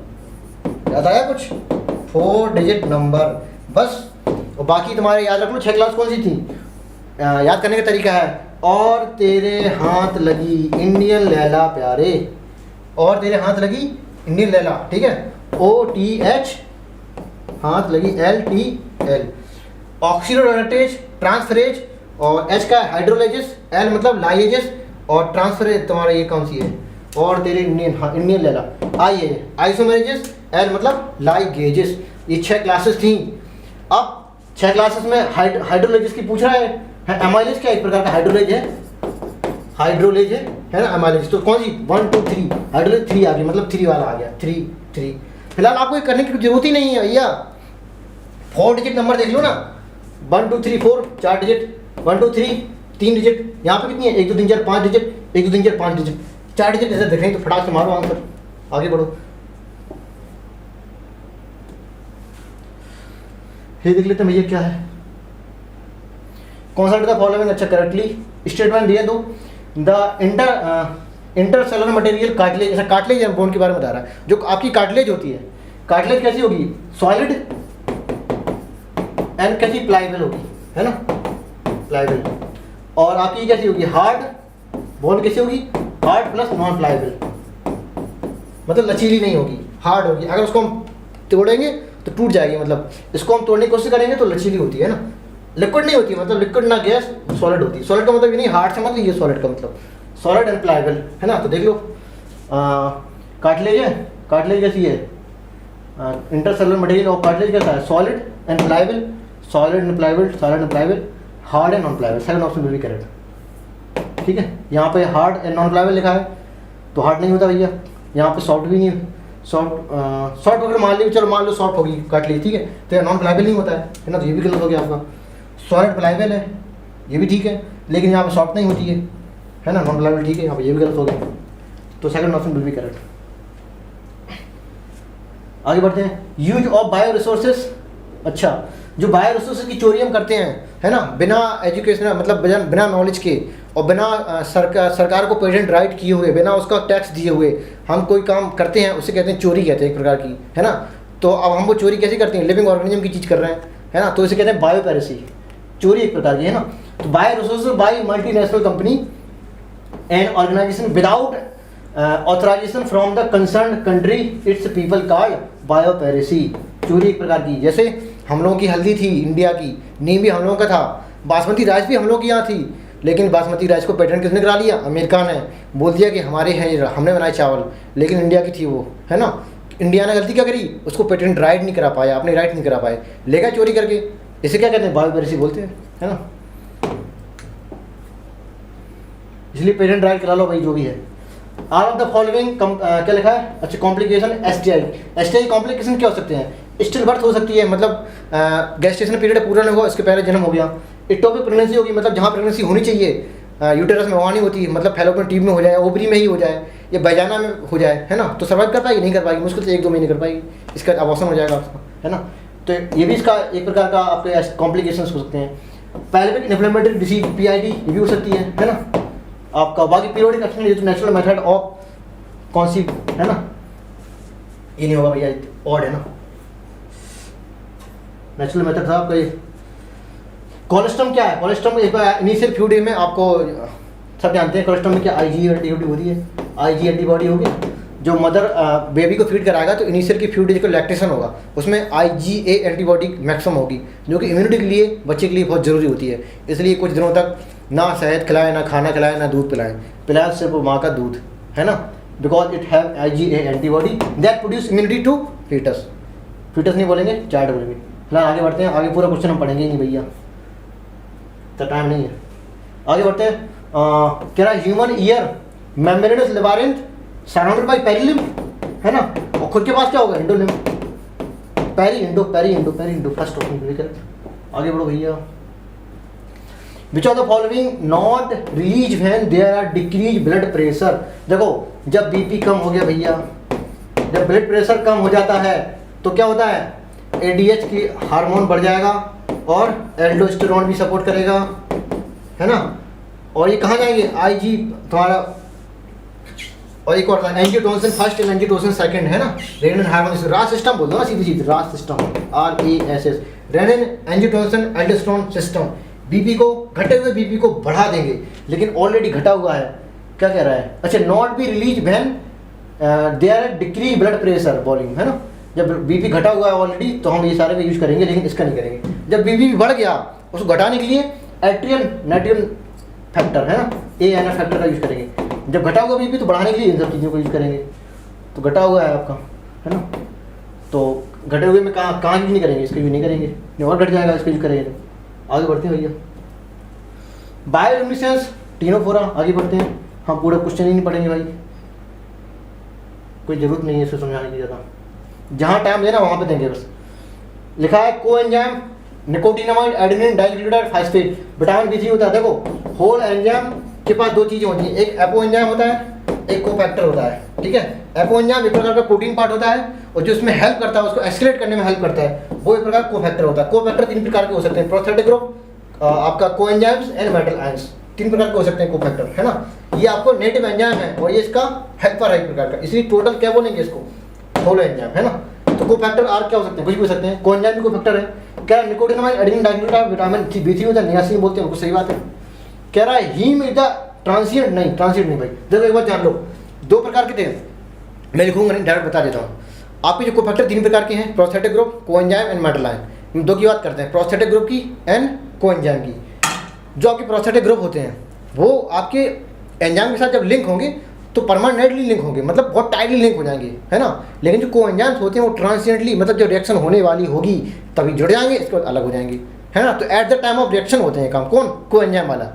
याद आया कुछ, 4 डिजिट नंबर बस। और बाकी तुम्हारे याद रख लो 6 क्लास कौन सी थी, याद करने का तरीका है, और तेरे हाथ लगी इंडियन लैला प्यारे, और तेरे हाथ लगी इंडियन लैला, ठीक है। OTH, हाथ लगी LTL। ऑक्सीडोरेटेज, ट्रांसफरेज, और H का हाइड्रोलाइजेस, L मतलब लाइएजेस, और ट्रांसफरेज तुम्हारा ये कौन सी है, और तेरे इंडियन लैला I है, आइसोमेरेजेस, L मतलब लाइगेजेस। ये 6 क्लासेस थी। अब 6 क्लासेस में हाइड्रोलाइजेस की पूछ रहा है। एमाइलेज क्या एक प्रकार का हाइड्रोलेज है, है ना एमाइलेज। तो कौन सी, 1 2 3, हाइड्रोलेज 3 आ गई, मतलब 3 वाला आ गया, 3। फिलहाल आपको ये करने की जरूरत ही नहीं है भैया। 4 डिजिट नंबर देख लो ना, 1 2 3 4, 4 डिजिट, 1 2 3 3 डिजिट। यहाँ पे कितनी है, 1 2 3 4 5 डिजिट, 1 2 3 4 5 डिजिट, 4 डिजिट ऐसे देखेंगे तो फटाक से मारो आंसर। आगे बढ़ो, ये देख लेते हैं भैया क्या है। कॉन्सेप्ट द फॉलोइंग, अच्छा करेक्टली स्टेटमेंट दिए दो। द इंटरसेलुलर मटेरियल कार्टिलेज, ऐसा कार्टिलेज बोन के बारे में बता रहा है। जो आपकी कार्टिलेज होती है, कार्टिलेज कैसी होगी, सॉलिड एंड कैसी, प्लाइबल होगी, है ना, प्लाइबल। और आपकी कैसी होगी, हार्ड। बोन कैसी होगी, हार्ड प्लस नॉन प्लाइबल, मतलब लचीली नहीं होगी, हार्ड होगी। अगर उसको हम तोड़ेंगे तो टूट जाएगी, मतलब इसको हम तोड़ने की कोशिश करेंगे तो लचीली होती है ना। लिक्विड नहीं होती, मतलब लिक्विड ना गैस, सॉलिड होती है। सॉलिड का मतलब ये नहीं हार्ड से मतलब, ये सॉलिड का मतलब सॉलिड एंड प्लाइबल, है ना। तो देख लो कार्टिलेज है, कार्टिलेज कैसी है, इंटरसेलुलर मटेरियल ऑफ कार्टिलेज कैसा है, solid and pliable, solid and pliable, solid and pliable, hard and non pliable. Second option will be correct, ठीक है। यहाँ पे हार्ड एंड नॉन प्लाइबल लिखा है तो हार्ड नहीं होता भैया। यहाँ पे सॉफ्ट भी नहीं, सॉफ्ट अगर मान लो, चलो मान लो सॉफ्ट होगी कार्टिलेज, ठीक है, तो यह नॉन प्लाइबल नहीं होता है ना। तो ये भी गलत हो गया आपका। सॉलिड प्लाइबल है, ये भी ठीक है, लेकिन यहाँ पे सॉफ्ट नहीं होती है ना, नॉन प्लाइबल ठीक है, यहाँ पे ये भी गलत हो गया। तो second option will be correct. आगे बढ़ते हैं। यूज ऑफ बायो रिसोर्सेज, अच्छा जो बायो रिसोर्सेज की चोरी हम करते हैं, है ना, बिना एजुकेशन, मतलब बिना नॉलेज के, और बिना सरकार को पेटेंट राइट किए हुए, बिना उसका टैक्स दिए हुए हम कोई काम करते हैं, उसे कहते हैं चोरी, कहते हैं एक प्रकार की, है ना। तो अब हम वो चोरी कैसे करते हैं, लिविंग ऑर्गेनिज्म की चीज़ कर रहे हैं, है ना, तो इसे कहते हैं बायो पैरेसी, चोरी एक प्रकार की, है ना। तो bio resources by multinational company and organisation without authorisation from the concern country, its people called bio piracy, चोरी एक प्रकार की। जैसे हम लोगों की हल्दी थी इंडिया की, नीम भी हम लोगों का था, बासमती राइस भी हम लोग की यहाँ थी, लेकिन बासमती राइस को पेटेंट किसने करा लिया, अमेरिका ने, बोल दिया कि हमारे हैं, हमने बनाए चावल, लेकिन इंडिया की थी वो, है ना। इंडिया ने गलती क्या करी, उसको पेटेंट राइट नहीं करा पाया, अपने राइट नहीं करा पाए, लेगा चोरी करके। इसे क्या कहते हैं, बायो पैरेसी बोलते हैं, है ना। इसलिए पेटेंट राइट करा लो भाई, जो भी है। आल ऑफ द फॉलोइंग क्या लिखा है, अच्छा कॉम्प्लिकेशन, एसटीआई कॉम्प्लिकेशन क्या हो सकते हैं, स्टिल बर्थ हो सकती है, मतलब गेस्टेशन पीरियड पूरा नहीं हुआ, इसके पहले जन्म हो गया। इक्टोपिक प्रेगनेंसी होगी, मतलब जहाँ प्रेगनेंसी होनी चाहिए यूटेरस में वहाँ नहीं होती, मतलब फैलोपियन ट्यूब में हो जाए, ओवरी में ही हो जाए, या वजाइना में हो जाए, है ना। तो सर्वाइव कर पाएगी, नहीं कर पाएगी, मुश्किल से 1-2 महीने कर पाएगी, इसका अबॉर्शन हो जाएगा आपका, है ना। तो ये भी इसका एक प्रकार का आपके कॉम्प्लिकेशंस हो सकते हैं। पैल्विक इन्फ्लेमेटरी डिसीज PID ये भी हो सकती है ना आपका। बाकी पीरियोडिक एक्शन, ये तो नेचुरल मेथड ऑफ कौन सी, है ना, ये नहीं होगा भैया, ऑड है ना। नेचुरल मेथड था आपका ये। कोलेस्ट्रम क्या है? कोलेस्ट्रम एक इनिशियल फ्यू डे में आपको सब जानते हैं कोलेस्ट्रम में क्या आईजी एंटीबॉडी होती है, आईजी एंटीबॉडी होगी जो मदर बेबी को फीड कराएगा तो इनिशियल की फ्यू डेज का लैक्टेशन होगा उसमें आईजीए एंटीबॉडी मैक्सिमम होगी जो कि इम्यूनिटी के लिए बच्चे के लिए बहुत ज़रूरी होती है। इसलिए कुछ दिनों तक ना शहद खिलाएं, ना खाना खिलाएं, ना दूध पिलाएं सिर्फ माँ का दूध, है ना, because it have IgA antibody that produce immunity to foetus. Foetus नहीं बोलेंगे, चाइल्ड बोलेंगे। फिलहाल आगे बढ़ते हैं, आगे पूरा क्वेश्चन हम पढ़ेंगे ही नहीं भैया, तो टाइम नहीं है। आगे बढ़ते हैं। क्या human ear membranous labyrinth surrounded by perilymph, है ना, और खुद के पास क्या होगा? Endolymph. Peri endo first option. आगे बढ़ो भैया। Which of the following not release when there are decrease blood pressure. देखो जब बीपी कम हो गया भैया, जब ब्लड प्रेशर कम हो जाता है तो क्या होता है? एडीएच की हार्मोन बढ़ जाएगा और एल्डोस्टेरोन भी सपोर्ट करेगा, है ना, और ये कहाँ जाएंगे? आईजी तुम्हारा, और एक और था angiotensin first and angiotensin second, है ना, रेनिन हार्मोन रास सिस्टम बोल दो ना सीधी रास system, RASS, renin angiotensin aldosterone system. BP को, घटे हुए बीपी को बढ़ा देंगे, लेकिन ऑलरेडी घटा हुआ है। क्या कह रहा है? अच्छा, not be release when there are decrease blood pressure volume, है ना, जब बीपी घटा हुआ है ऑलरेडी तो हम ये सारे का यूज करेंगे, लेकिन इसका नहीं करेंगे। जब बीपी बढ़ गया उसको घटाने के लिए एट्रियल नाइट्रियल फैक्टर, है ना, ANF फैक्टर का यूज करेंगे। जब घटा हुआ बीपी तो बढ़ाने के लिए इन सब चीज़ों को यूज करेंगे। तो घटा हुआ है आपका, है ना, तो घटे हुए में कहाँ यूज नहीं करेंगे, इसका यूज नहीं करेंगे, नहीं और घट जाएगा, इसका यूज करेंगे। आगे बढ़ते हैं भैया। बायोलुमिनेसेंस टीनोफोरा, आगे बढ़ते हैं। हम पूरा क्वेश्चन ही नहीं पढ़ेंगे भाई, कोई ज़रूरत नहीं है इसको समझाने की ज़्यादा, जहाँ टाइम देना वहाँ पे देंगे बस। लिखा है coenzyme nicotinamide adenine dinucleotide phosphate, vitamin B3 होता है। देखो होल एंजाइम के पास दो चीज़ें होती हैं, एक एपो एंजाइम होता है, एक कोफैक्टर होता है, ठीक है। एपो एंजाइम एक प्रकार का प्रोटीन पार्ट होता है और जो उसमें हेल्प करता है, उसको एक्सक्रीट करने में हेल्प करता है, वो एक प्रकार कोफैक्टर होता है। कोफैक्टर तीन प्रकार के हो सकते हैं, प्रोस्थेटिक ग्रुप, आपका कोएंजाइम्स एंड मेटल आयंस, तीन प्रकार के हो सकते हैं कोफैक्टर, है ना। ये आपको नेटिव एंजाइम है और ये इसका हेल्पर है एक प्रकार का, इसलिए टोटल क्या बोलेंगे इसको? होल एंजाइम, है ना। तो कोफैक्टर आर क्या हो सकते हैं? कुछ भी हो सकते हैं। कोएंजाइम भी कोफैक्टर है। क्या nicotinamide adenine dinucleotide vitamin B3 होता है, नियासिन बोलते हैं उनको, सही बात है। कह रहा है हीम इज द ट्रांसिएंट, नहीं ट्रांसिएंट नहीं भाई। देखो एक बात जान लो, दो प्रकार के थे, मैं लिखूंगा नहीं, डायरेक्ट बता देता हूँ। आपके जो कोफैक्टर तीन प्रकार के हैं, prosthetic group, coenzyme and metal ion. दो की बात करते हैं, प्रोस्थेटिक ग्रुप की एंड कोएंजाइम की। जो आपके प्रोस्थेटिक ग्रुप होते हैं वो आपके एंजाइम के साथ जब लिंक होंगे तो परमानेंटली लिंक होंगे, मतलब बहुत टाइटली लिंक हो जाएंगे, है ना। लेकिन जो कोएंजाइम्स होते हैं वो ट्रांसिएंटली, मतलब जो रिएक्शन होने वाली होगी तभी जुड़ जाएंगे, इसके बाद अलग हो जाएंगे, है ना। तो at the time of reaction होते हैं काम, कौन? कोएंजाइम वाला।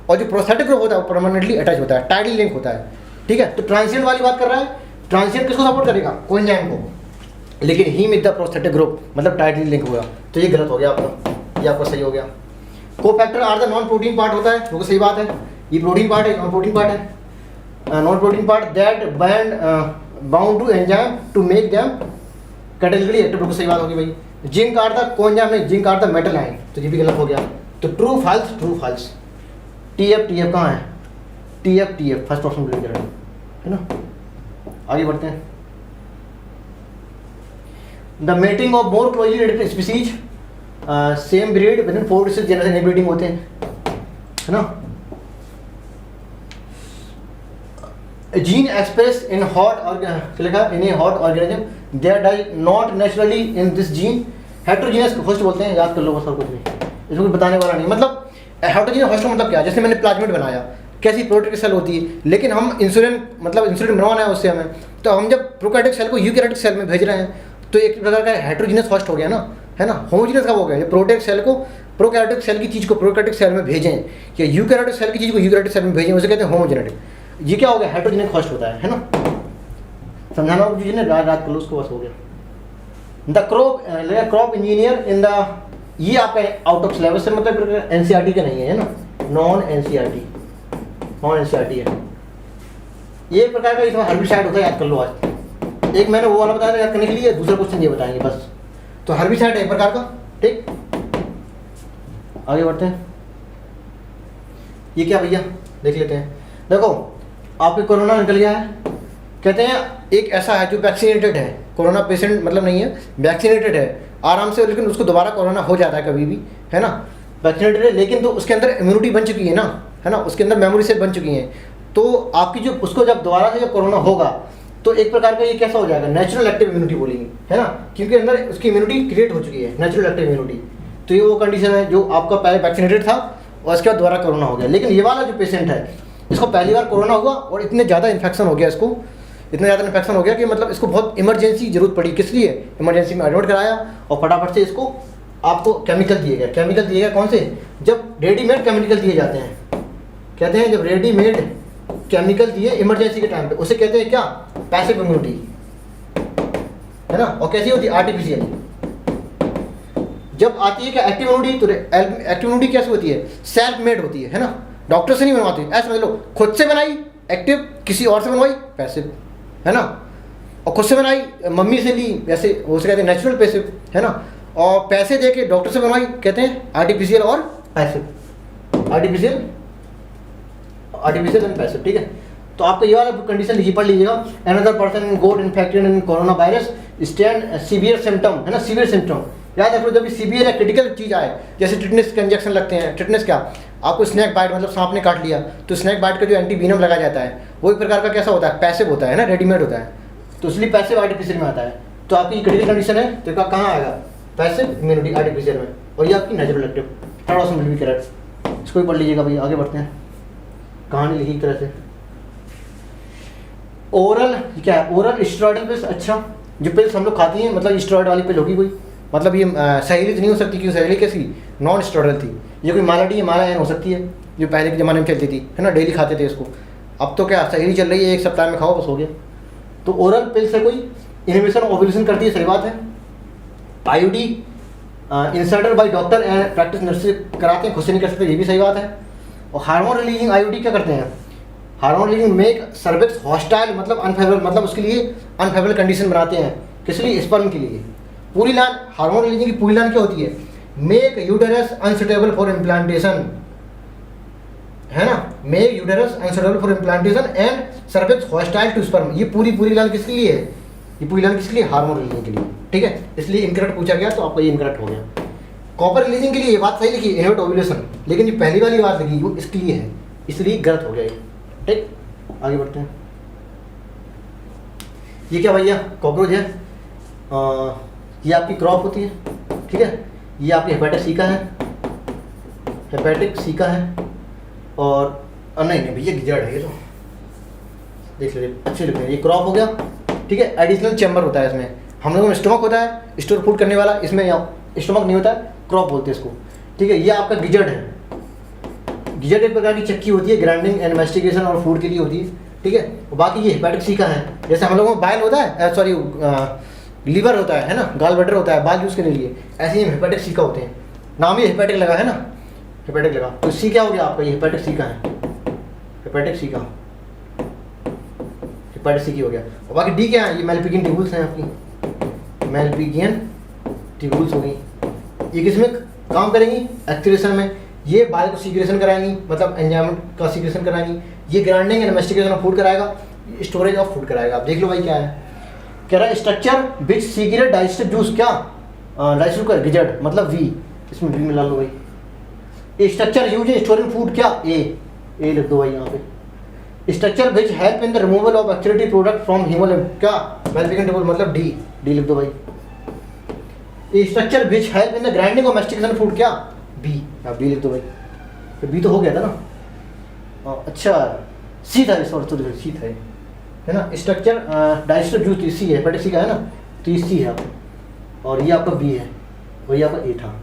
और जो प्रोस्थेटिक ग्रुप होता है वो परमानेंटली अटैच होता है, टाइटली लिंक होता है, ठीक है। तो ट्रांसिएंट वाली बात कर रहा है, ट्रांसिएंट किसको सपोर्ट करेगा? कोएंजाइम को, लेकिन haem is the prosthetic group, मतलब टाइटली लिंक होगा। तो ये गलत हो गया आपका, ये आपका सही हो गया। Cofactor are the non protein part होता है, वो सही बात है। ये प्रोटीन पार्ट है, नॉन प्रोटीन पार्ट है। Non protein part that bound to enzyme to make them category active, बिल्कुल सही बात होगी भाई। जिंक आर द कोएंजाइम नहीं, zinc are the metal ion, तो ये भी गलत हो गया। तो true false, true false. TF कहाँ है? TF फर्स्ट ऑप्शन बिल्कुल करेक्ट, है ना। आगे बढ़ते हैं। The mating of more closely related species same breed within 4 to 6 generation inbreeding होते हैं, है ना। Gene express in host organism there die not naturally in this gene heterogeneous host बोलते हैं, याद कर लो बस, और कुछ नहीं, इसमें कुछ बताने वाला नहीं। मतलब हेटेरोजेनियस होस्ट मतलब क्या? जैसे मैंने प्लाज्मिड बनाया, कैसी प्रोकैरियोटिक सेल होती है, लेकिन हम इंसुलिन, मतलब इंसुलिन बनवाना है उससे हमें, तो हम जब प्रोकैरियोटिक सेल को यूकैरियोटिक सेल में भेज रहे हैं तो एक प्रकार का हेटेरोजेनियस होस्ट हो गया ना, है ना। होमोजेनियस का हो गया, प्रोकैरियोटिक सेल को, प्रोकैरियोटिक सेल की चीज़ को प्रोकैरियोटिक सेल में भेजें या यूकैरियोटिक सेल की चीज़ को यूकैरियोटिक सेल में भेजें, उसे कहते हैं होमोजेनेटिक। ये क्या हो गया? हेटेरोजेनिक होस्ट होता है ना। समझाना होगा जिन्हें रात कर लो, उसको बस हो गया। The crop engineer in the, ये आपका आउट ऑफ सिलेबस है, मतलब NCERT का नहीं है ना, नॉन NCERT है। ये एक प्रकार का इसमें हर्बिसाइड होता है, याद कर लो आज। एक मैंने वो वाला बताया याद करने के लिए, दूसरा क्वेश्चन ये बताएंगे बस। तो हर्बिसाइड है एक प्रकार का, ठीक। आगे बढ़ते हैं। ये क्या भैया देख लेते हैं। देखो आपके कोरोना निकल गया है, कहते हैं एक ऐसा है जो वैक्सीनेटेड है, कोरोना पेशेंट मतलब नहीं है, वैक्सीनेटेड है, आराम से, लेकिन उसको दोबारा कोरोना हो जाता है कभी भी, है ना, वैक्सीनेटेड है, लेकिन तो उसके अंदर इम्यूनिटी बन चुकी है ना, है ना, उसके अंदर मेमोरी सेल बन चुकी हैं, तो आपकी जो उसको जब दोबारा से जब कोरोना होगा तो एक प्रकार का ये कैसा हो जाएगा, नेचुरल एक्टिव इम्यूनिटी बोलेंगे, है ना, क्योंकि अंदर उसकी इम्यूनिटी क्रिएट हो चुकी है, नेचुरल एक्टिव इम्यूनिटी। तो ये वो कंडीशन है जो आपका पहले वैक्सीनेटेड था और उसके बाद दोबारा कोरोना हो गया। लेकिन ये वाला जो पेशेंट है, इसको पहली बार कोरोना हुआ और इतने ज़्यादा इन्फेक्शन हो गया, इसको इतना ज़्यादा इन्फेक्शन हो गया कि मतलब इसको बहुत इमरजेंसी जरूरत पड़ी। किस लिए? इमरजेंसी में एडमिट कराया और फटाफट से इसको आपको केमिकल दिए गए। केमिकल दिए गए कौन से? जब रेडीमेड केमिकल दिए जाते हैं, कहते हैं जब रेडीमेड केमिकल दिए इमरजेंसी के टाइम पे, उसे कहते हैं क्या? पैसिव इम्यूनिटी, है ना। और कैसी होती है? आर्टिफिशियल। जब आती है क्या एक्टिव इम्यूनिटी, तो एक्टिव इम्यूनिटी कैसे होती है? सेल्फ मेड होती है ना, डॉक्टर से नहीं बनवाती, ऐसे समझ लो, खुद से बनाई एक्टिव, किसी और से बनवाई पैसिव, है ना। और खुद से बनाई, मम्मी से ली, ऐसे उसे कहते हैं नेचुरल पैसिव, है ना। और पैसे दे के डॉक्टर से बनवाई, कहते हैं आर्टिफिशियल और पैसिव। आर्टिफिशियल एंड पैसिव, ठीक है। तो आपको ये वाला कंडीशन लिखी पढ़ लीजिएगा। Another person got infected in corona virus stand severe symptom, है ना, सीवियर सिम्टम। याद रखो, जब सीवियर या क्रिटिकल चीज़ आए, जैसे टिटनेस के इंजेक्शन लगते हैं। टिटनेस क्या? आपको स्नैक बाइट, मतलब सांप ने काट लिया तो स्नैक बाइट का जो एंटीवीनम लगाया जाता है, वो एक प्रकार का कैसा होता है? पैसिव होता है ना, रेडीमेड होता है, तो इसलिए पैसिव आर्टिफिशियल में आता है। तो आपकी क्रिटिकल कंडीशन है तो कहाँ आएगा? पैसिव इम्यूनिटी आर्टिफिशियल में। और ये आपकी natural active, third option will be correct. इसको भी पढ़ लीजिएगा भाई। आगे बढ़ते हैं, कहानी लिखी एक तरह से। ओरल क्या है? Oral steroidal pills. अच्छा, जो पिल्स हम लोग खाती हैं, मतलब स्टेरॉइड वाली पिल होगी कोई, मतलब ये सहेली तो नहीं हो सकती, क्योंकि सहेली कैसी? नॉन स्टेरॉइडल थी। ये कोई मालाडी या मालायन हो सकती है, जो पहले के ज़माने में चलती थी, है ना, डेली खाते थे इसको। अब तो क्या सहेली चल रही है, एक सप्ताह में खाओ बस हो गया। तो ओरल पिल से कोई इनहिबिशन ओव्यूलेशन करती है, सही बात है। IUD inserted by doctor and practice nurse कराते हैं, खुद से नहीं कर सकते, ये भी सही बात है। और हार्मोन रिलीजिंग आईयूडी क्या करते हैं? Hormone releasing make cervix hostile, मतलब अनफेवरेबल, मतलब उसके लिए अनफेवरेबल कंडीशन बनाते हैं। किस लिए? स्पर्म के लिए। पूरी लाइन हार्मोन रिलीजिंग की पूरी लाइन क्या होती है? Make uterus unsuitable for implantation, है ना, make uterus unsuitable for implantation and cervix hostile to sperm. ये पूरी लाइन किसके लिए है? ये पूरी लाइन किसके लिए? हार्मोन रिलीजिंग के लिए, ठीक है। इसलिए इनकरेक्ट पूछा गया, तो आपका ये इनकरेक्ट हो गया। कॉपर रिलीजिंग के लिए ये बात सही लिखी, इनहिबिट ओव्यूलेशन, लेकिन ये पहली वाली बात लिखी वो इसके लिए है, इसलिए गलत हो गया ये, ठीक। आगे बढ़ते हैं। ये क्या भैया? कॉकरोच है। ये आपकी क्रॉप होती है, ठीक है। ये आपकी हेपेटिक सी का है, हेपेटिक सी का है। और नहीं भैया गिजड़ है ये, तो देख लीजिए, अच्छे लिखते हैं। ये क्रॉप हो गया, ठीक है। एडिशनल चैम्बर होता है इसमें। हम लोगों में स्टमक होता है स्टोर फूड करने वाला, इसमें स्टमक नहीं होता है, क्रॉप बोलते हैं इसको, ठीक है। ये आपका गिजड़ है। गिजड़ एक प्रकार की चक्की होती है, ग्राइंडिंग एंड मैस्टिकेशन और फूड के लिए होती है, ठीक है। और बाकी ये हेपेटिक सी का है। जैसे हम लोगों में बाइल होता है, सॉरी लीवर होता है ना, गाल ब्लैडर होता है बाल यूज़ करने के लिए, ऐसे ही हेपेटिक सी का होते हैं। नाम ही हेपेटिक लगा है ना, हेपेटिक लगा, तो सी क्या हो गया आपका? ये हेपेटिक सी का है, हेपेटिक सी का, हेपेटिक सी की हो गया। और बाकी डी क्या है? ये मेलपिगियन ट्यूबुल्स हैं आपकी, मेलपिगियन ट्यूबुल्स हो गई। ये किसमें काम करेंगी? एक्सक्रीशन में। ये बाल को सीक्रेशन कराएंगी, मतलब एंजाइम का सीक्रेशन कराएंगी। ये grinding and mastication of food कराएगा, स्टोरेज ऑफ फूड कराएगा। आप देख लो भाई क्या है, कह रहा है structure which secret digestive juice, क्या डाइजेस्टिव का गिजड़, मतलब वी, इसमें वी मिला लो भाई। Structure use in storing food, क्या? ए लिख दो भाई यहाँ पे। Structure which help in the removal of activity product from haemolymph, क्या? मेलपिगियन ट्यूबुल, मतलब डी लिख दो भाई। Structure which help in the grinding और मैस्टिकेशन फूड, क्या? बी, आप बी लिख दो भाई। तो बी तो हो गया था ना। अच्छा सी था, सॉरी सी था, है ना। स्ट्रक्चर डाइजेस्टिव जूस सी है, हेपेटिक सी का है ना, तो ये सी है आपका, और ये आपका बी है, वही आपका ए था।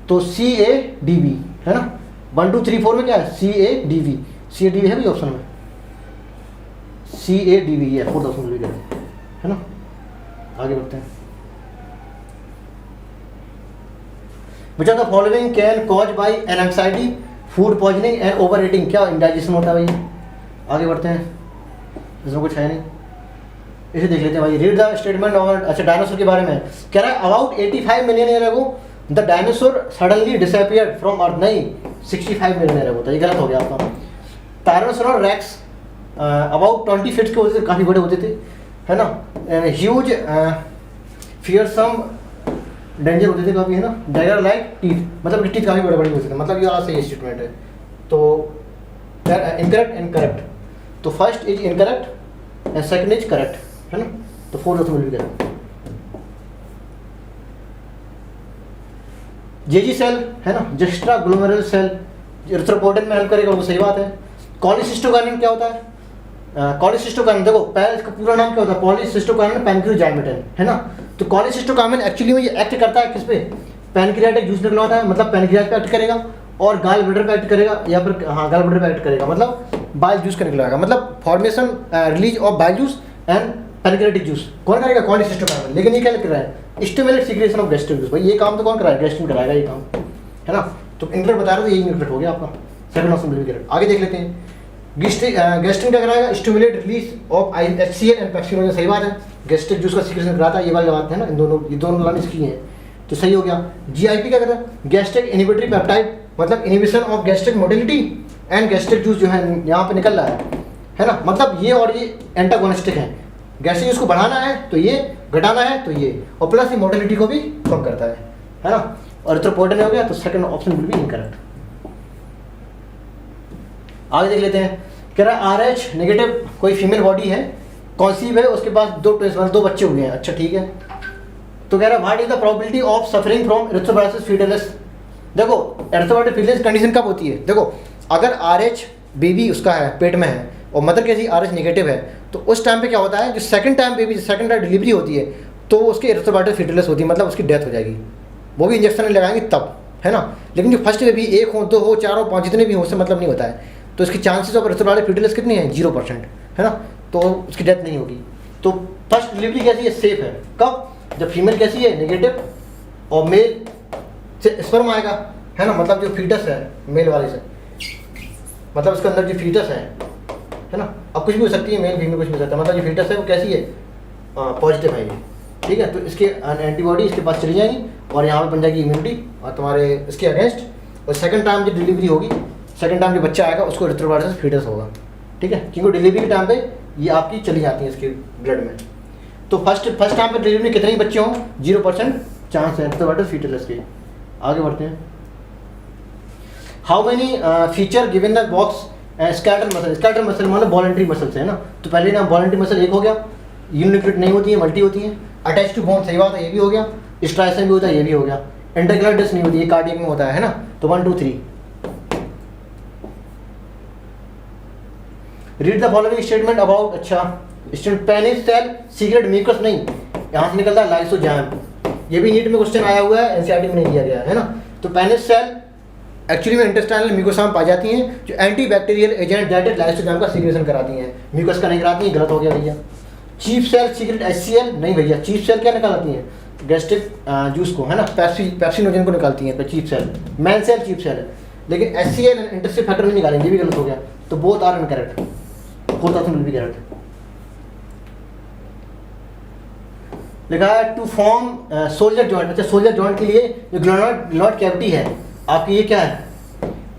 तो सी ए डी बी, है ना। 1 2 3 4 में क्या है? C A D B, C A D B है भाई ऑप्शन में, सी ए डी बी है, फोर्थ ऑप्शन में, है ना। आगे बढ़ते हैं। Which of the following can cause by an anxiety, food poisoning and overeating, क्या? इंडाइजेशन होता है भाई। आगे बढ़ते हैं, इसमें कुछ है नहीं, इसे देख लेते हैं भाई। रीड द स्टेटमेंट और, अच्छा डायनासोर के बारे में कह रहा है, about 85 million year ago the dinosaur suddenly disappeared from earth, नहीं 65 मिलियन ईयर अगो था, ये गलत हो गया आपका। टायरानोसोरस रेक्स अबाउट 20 फीट के होते थे, काफ़ी बड़े होते थे, है ना। ह्यूज फियरसम डेंजर होते थे काफ़ी, है ना, डैगर लाइक टीथ, मतलब टीथ काफ़ी बड़े बड़े होते थे, मतलब ये वाला सही स्टेटमेंट है। तो इनकरेक्ट एंड करेक्ट, तो first is incorrect and second is correct, है ना, तो fourth option will be correct. JG cell है ना, जस्ट्रा ग्लोमेरुलर सेल एरिथ्रोपोएटिन में हेल्प करेगा, वो सही बात है। कॉलीसिस्टोकाइनेट क्या होता है? कॉलीसिस्टोकाइनेट देखो पहले इसका पूरा नाम क्या होता है, पॉलीसिस्टोकाइनेट पैनक्रियोजाइमेटिन, है ना। तो कॉलीसिस्टोकाइनेट एक्चुअली में ये एक्ट करता है किस पे? पैनक्रियाटिक जूस निकला होता है, मतलब पैनक्रियाज पे एक्ट करेगा, और गाल ब्लैडर पे एक्ट करेगा, या फिर हाँ गाल ब्लैडर पे एक्ट करेगा, मतलब बाइल जूस का निकला होगा, मतलब formation release of bile juice and pancreatic juice कौन करेगा? कॉलीसिस्टोकाइनेट। लेकिन ये क्या लिख रहा है? Stimulate secretion of gastric juice, भाई ये काम तो कौन कराएगा? गैस्ट्रिन कराएगा ये काम, है ना। तो इंटर बता रहे हो, यही इंटर हो गया आपका, second option will be correct. आगे देख लेते हैं, गैस्ट्रिन क्या कराएगा? Stimulate release of HCl and pepsinogen, सही बात है, गैस्ट्रिक जूस का सीक्रेशन कराता है, ये वाली बात है ना, ये दोनों लाइन इसकी हैं, तो सही हो गया। GIP क्या करता है? गैस्ट्रिक इनहिबिटरी पेप्टाइड, मतलब inhibition of gastric motility and gastric juice जो है यहाँ पे निकल रहा है ना, मतलब ये और ये एंटागोनिस्टिक है, गैस्ट्रिक जूस को बढ़ाना है तो ये, घटाना है तो ये, और प्लस ये मोटिलिटी को भी कम करता है ना, और एरिथ्रोपोएटिन हो गया, तो second option will be incorrect. आगे देख लेते हैं, कह रहा है RH नेगेटिव कोई फीमेल बॉडी है, कॉन्सीव है, उसके पास दो बच्चे हुए हैं, अच्छा ठीक है। तो कह रहा है what is the probability of suffering from erythroblastosis foetalis. देखो एरिथ्रोपोइटिस फीटलिस कंडीशन कब होती है? देखो अगर RH बेबी उसका है, पेट में है, और मदर कैसी RH नेगेटिव है, तो उस टाइम पे क्या होता है, जो सेकंड टाइम डिलीवरी होती है, तो उसकी एरिथ्रोपोइटिस फीटलिस होती है, मतलब उसकी डेथ हो जाएगी, वो भी इंजेक्शन लगाएंगे तब, है ना। लेकिन जो फर्स्ट बेबी 1 हो, 2 हो, 4 हो, 5 जितने भी हो, उससे मतलब नहीं होता है, तो इसकी चांसेस ऑफ एरिथ्रोपोइटिस फीटलिस कितनी है? 0%, है ना, तो उसकी डेथ नहीं होगी। तो फर्स्ट डिलीवरी कैसी है? सेफ है। कब? जब फीमेल कैसी है? नेगेटिव, और मेल से स्पर्म आएगा, है ना, मतलब जो फीटस है मेल वाले से, मतलब इसके अंदर जो फीटस है ना, अब कुछ भी हो सकती है, मेल फीमेल कुछ भी हो सकता है, मतलब जो फीटस है वो कैसी है? पॉजिटिव है ये, ठीक है। तो इसके एंटीबॉडी इसके पास चली जाएगी, और यहाँ पे बन जाएगी इम्यूनिटी और तुम्हारे इसके अगेंस्ट, और सेकंड टाइम जो डिलीवरी होगी, सेकंड टाइम जो बच्चा आएगा उसको एरिथ्रोपोइटिस फीटस होगा, ठीक है, क्योंकि डिलीवरी के टाइम पे ये आपकी चली जाती है इसके ब्लड में। तो फर्स्ट टाइम पे डिलीवरी में कितने ही बच्चे हों? 0% चांस है एरिथ्रोपोइटिस फीटलिस के। आगे बढ़ते हैं, how many feature given the box scatter muscle मतलब वॉलंटरी मसल्स है ना, तो पहले ना वॉलंटरी मसल एक हो गया, यूनिक्लिड नहीं होती है, मल्टी होती है। अटैच टू बोन, सही बात है, ये भी हो गया। स्ट्राइसन भी होता है, ये भी हो गया। इंटरग्रेट डिस्क नहीं होती, ये कार्डियक में होता है ना, तो 1 2 3। Read the following statement about, अच्छा student, Paneth cell secrete mucus नहीं, यहाँ से निकलता है लाइसोजाइम, ये भी नीट में क्वेश्चन आया हुआ है, एनसीईआरटी में नहीं दिया गया है ना। तो पेनिस सेल एक्चुअली में इंटेस्टाइनल म्यूकोसा में पाई जाती हैं, जो anti bacterial agent that lysozyme का सीक्रेशन कराती हैं, म्यूकस का नहीं कराती हैं, गलत हो गया भैया। चीफ सेल सीक्रेट HCl नहीं भैया, चीफ सेल क्या निकालती हैं? गैस्ट्रिक जूस को, है ना, पेप्सिनोजन को निकालती हैं, तो chief cell, main cell chief cell है, लेकिन HCl इंटरेस्टिव फैक्टर नहीं निकालेंगे, ये भी गलत हो गया। तो both are incorrect, fourth option will be correct. लिखा है टू फॉर्म सोल्जर जॉइंट, अच्छा सोल्जर जॉइंट के लिए जो ग्लोनोड कैविटी है आपकी, ये क्या है?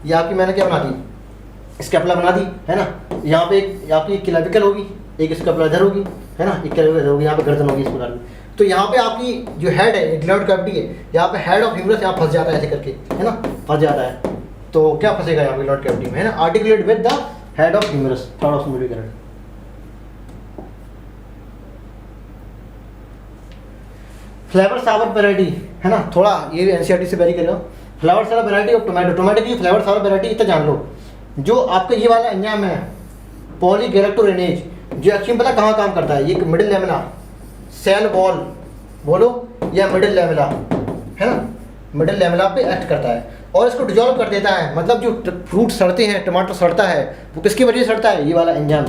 ये आपकी मैंने क्या बना दी? स्कैपुला बना दी, है ना। यहाँ पे एक आपकी क्लेविकल होगी, एक स्कैपुला इधर होगी, है ना, एक क्लेविकल होगी, यहाँ पे गर्दन होगी इस प्रकार की। तो यहाँ पे आपकी जो हेड है, ग्लोनोड कैविटी है, यहाँ पे हेड ऑफ ह्यूमरस यहाँ फंस जाता है ऐसे करके, है ना, फंस जाता है। तो क्या फंसेगा यहाँ पे ग्लोनोड कैविटी में, है ना, articulate with the head of humerus, third option will be correct. Flavr Savr variety, है ना, थोड़ा ये भी एनसीईआरटी से वेरी करेगा। Flavr Savr variety of tomato की फ्लेवर सावर वैरायटी इतना जान लो, जो आपका ये वाला एंजाइम है पॉलीगैलेक्टोरेनेज, जो एक्चुअली पता कहाँ काम करता है? ये मिडिल लेमिना सेल वॉल बोलो, या मिडिल लेमिना, है ना, मिडिल लेमिना पे एक्ट करता है, और इसको डिजोल्व कर देता है। मतलब जो फ्रूट सड़ते हैं, टमाटर सड़ता है, वो किसकी वजह से सड़ता है? ये वाला एंजाइम।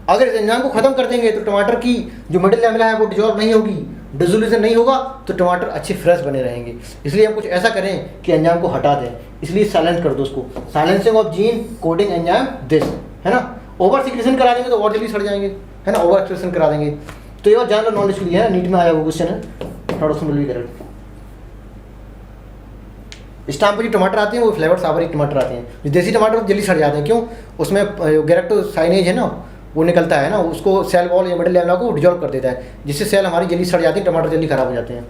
अगर इस एंजाइम को खत्म कर देंगे तो टमाटर की जो मिडिल लेमिना है वो डिजोल्व नहीं होगी, डिसोल्यूशन नहीं होगा, तो टमाटर अच्छे फ्रेश बने रहेंगे। इसलिए हम कुछ ऐसा करें कि एंजाइम को हटा दें, इसलिए साइलेंट कर दो उसको, silencing of gene coding enzyme this, है ना। ओवर सिक्रेशन करा देंगे तो और जल्दी सड़ जाएंगे, है ना, ओवर एक्सप्रेशन करा देंगे। तो ये जनरल नॉलेज के लिए है, नीट में आया वो क्वेश्चन है, थर्ड ऑप्शन भी करेक्ट। इस टाइम पर जो टमाटर आते हैं वो फ्लेवर सावर टमाटर आते हैं, जो देसी टमाटर जल्दी सड़ जाते हैं, क्यों? उसमें गैलेक्टोसाइनेज है ना, वो निकलता है ना, उसको सेल वॉल या मिडिल लेमिना को डिजोल्व कर देता है, जिससे सेल हमारी जल्दी सड़ जाती है, टमाटर जल्दी खराब हो जाते हैं।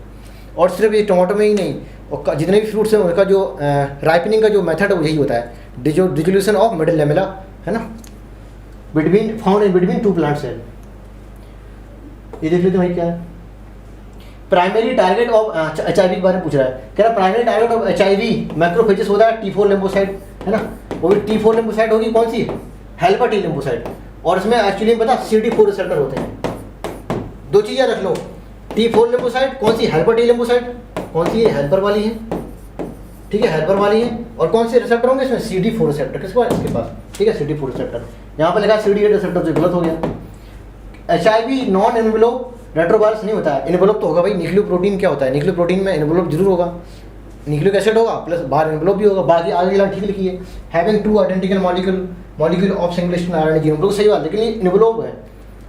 और सिर्फ ये टमाटो में ही नहीं, और जितने भी फ्रूट्स हैं उनका जो राइपनिंग का जो मेथड है वो यही होता है, डिसोल्यूशन ऑफ मिडिल लेमेला, है ना, between found in between two plant cell. ये देख लेते हैं भाई क्या है। प्राइमरी टारगेट ऑफ HIV के बारे में पूछ रहा है, कह रहा primary target of HIV macrophages होता है T4 लिम्फोसाइट, है ना, वो भी T4 लिम्फोसाइट होगी कौन सी, हेल्पर T लिम्फोसाइट, और इसमें एक्चुअली पता CD4 रिसेप्टर होते हैं। दो चीज़ें रख लो, T4 लिम्फोसाइट कौन सी, हेल्पर T लिम्फोसाइट कौन सी है, हेल्पर वाली है, ठीक है, हेल्पर वाली है, और कौन से रिसेप्टर होंगे इसमें, CD4 रिसेप्टर, किसके पास, इसके पास, ठीक है, CD4 रिसेप्टर। यहाँ पर लिखा CD8 रिसेप्टर, जो गलत हो गया। HIV नॉन एनवेलोप रेट्रोवायरस नहीं होता है, एनवेलोप तो होगा भाई। न्यूक्लियो प्रोटीन क्या होता है, न्यूक्लियो प्रोटीन में एनवेलोप जरूर होगा, न्यूक्लिक एसिड होगा प्लस बाहर एनवेलोप भी होगा, बाकी आगे वाला ठीक लिखी है, having two identical molecule of single strand RNA genome, तो सही बात, लेकिन ये एनवेलोप है,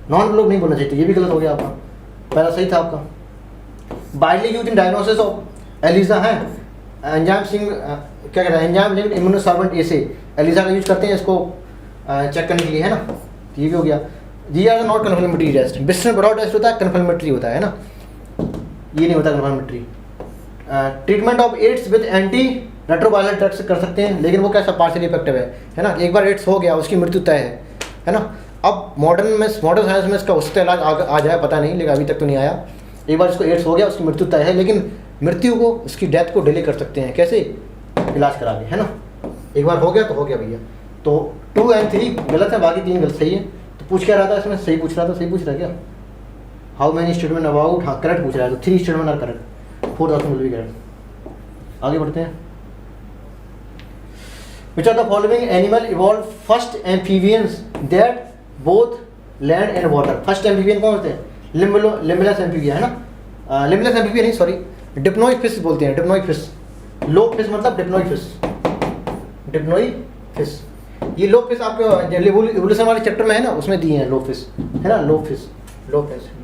नॉन एनवेलोप नहीं बोलना चाहिए, ये भी गलत हो गया आपका, पहला सही था आपका। Widely use in diagnosis of ELISA है, एंजाइम सिंग क्या कहता है, एंजाइम लिंक्ड इम्यूनोसॉल्वेंट ए से एलिजा का यूज करते हैं इसको चेक करने के लिए, है ना, ये भी हो गया। जी are not confirmatory test, western blot test होता है, कन्फर्मेटरी होता है ना, ये नहीं होता confirmatory. Treatment of AIDS with anti retroviral drugs कर सकते हैं, लेकिन वो कैसा पार्शियल इफेक्टिव है ना, एक बार एड्स हो गया उसकी मृत्यु तय है ना। अब मॉडर्न साइंस में इसका उसका इलाज आ जाए पता नहीं, लेकिन अभी तक तो नहीं आया। एक बार इसको एड्स हो गया उसकी मृत्यु तय है, लेकिन मृत्यु को उसकी डेथ को डिले कर सकते हैं, कैसे, इलाज करा के, है ना। एक बार हो गया तो हो गया भैया। तो 2 और 3 गलत है, बाकी 3 गलत सही है। तो पूछ क्या रहा था इसमें, सही पूछ रहा था, सही पूछ रहा क्या, हाउ मैनी स्टेटमेंट अबाउट, हाँ करेक्ट पूछ रहा है, तो 3 statement are correct, 4 option will be correct. आगे बढ़ते हैं। Which of the following animal evolved first amphibians that both land and water? First amphibian कौन होते हैं, लिम्बुलस एम्फीबिया, है ना, लिम्बुलस एम्फीबिया नहीं सॉरी, डिप्नोइक फिश बोलते हैं, डिप्नोइक फिश, लोब फिश मतलब डिप्नोइक फिश, डिप्नोइक फिश। ये लोब फिश आपके इवोल्यूशन वाले चैप्टर में है ना, उसमें दिए हैं लोब फिश, है ना, लोब फिश,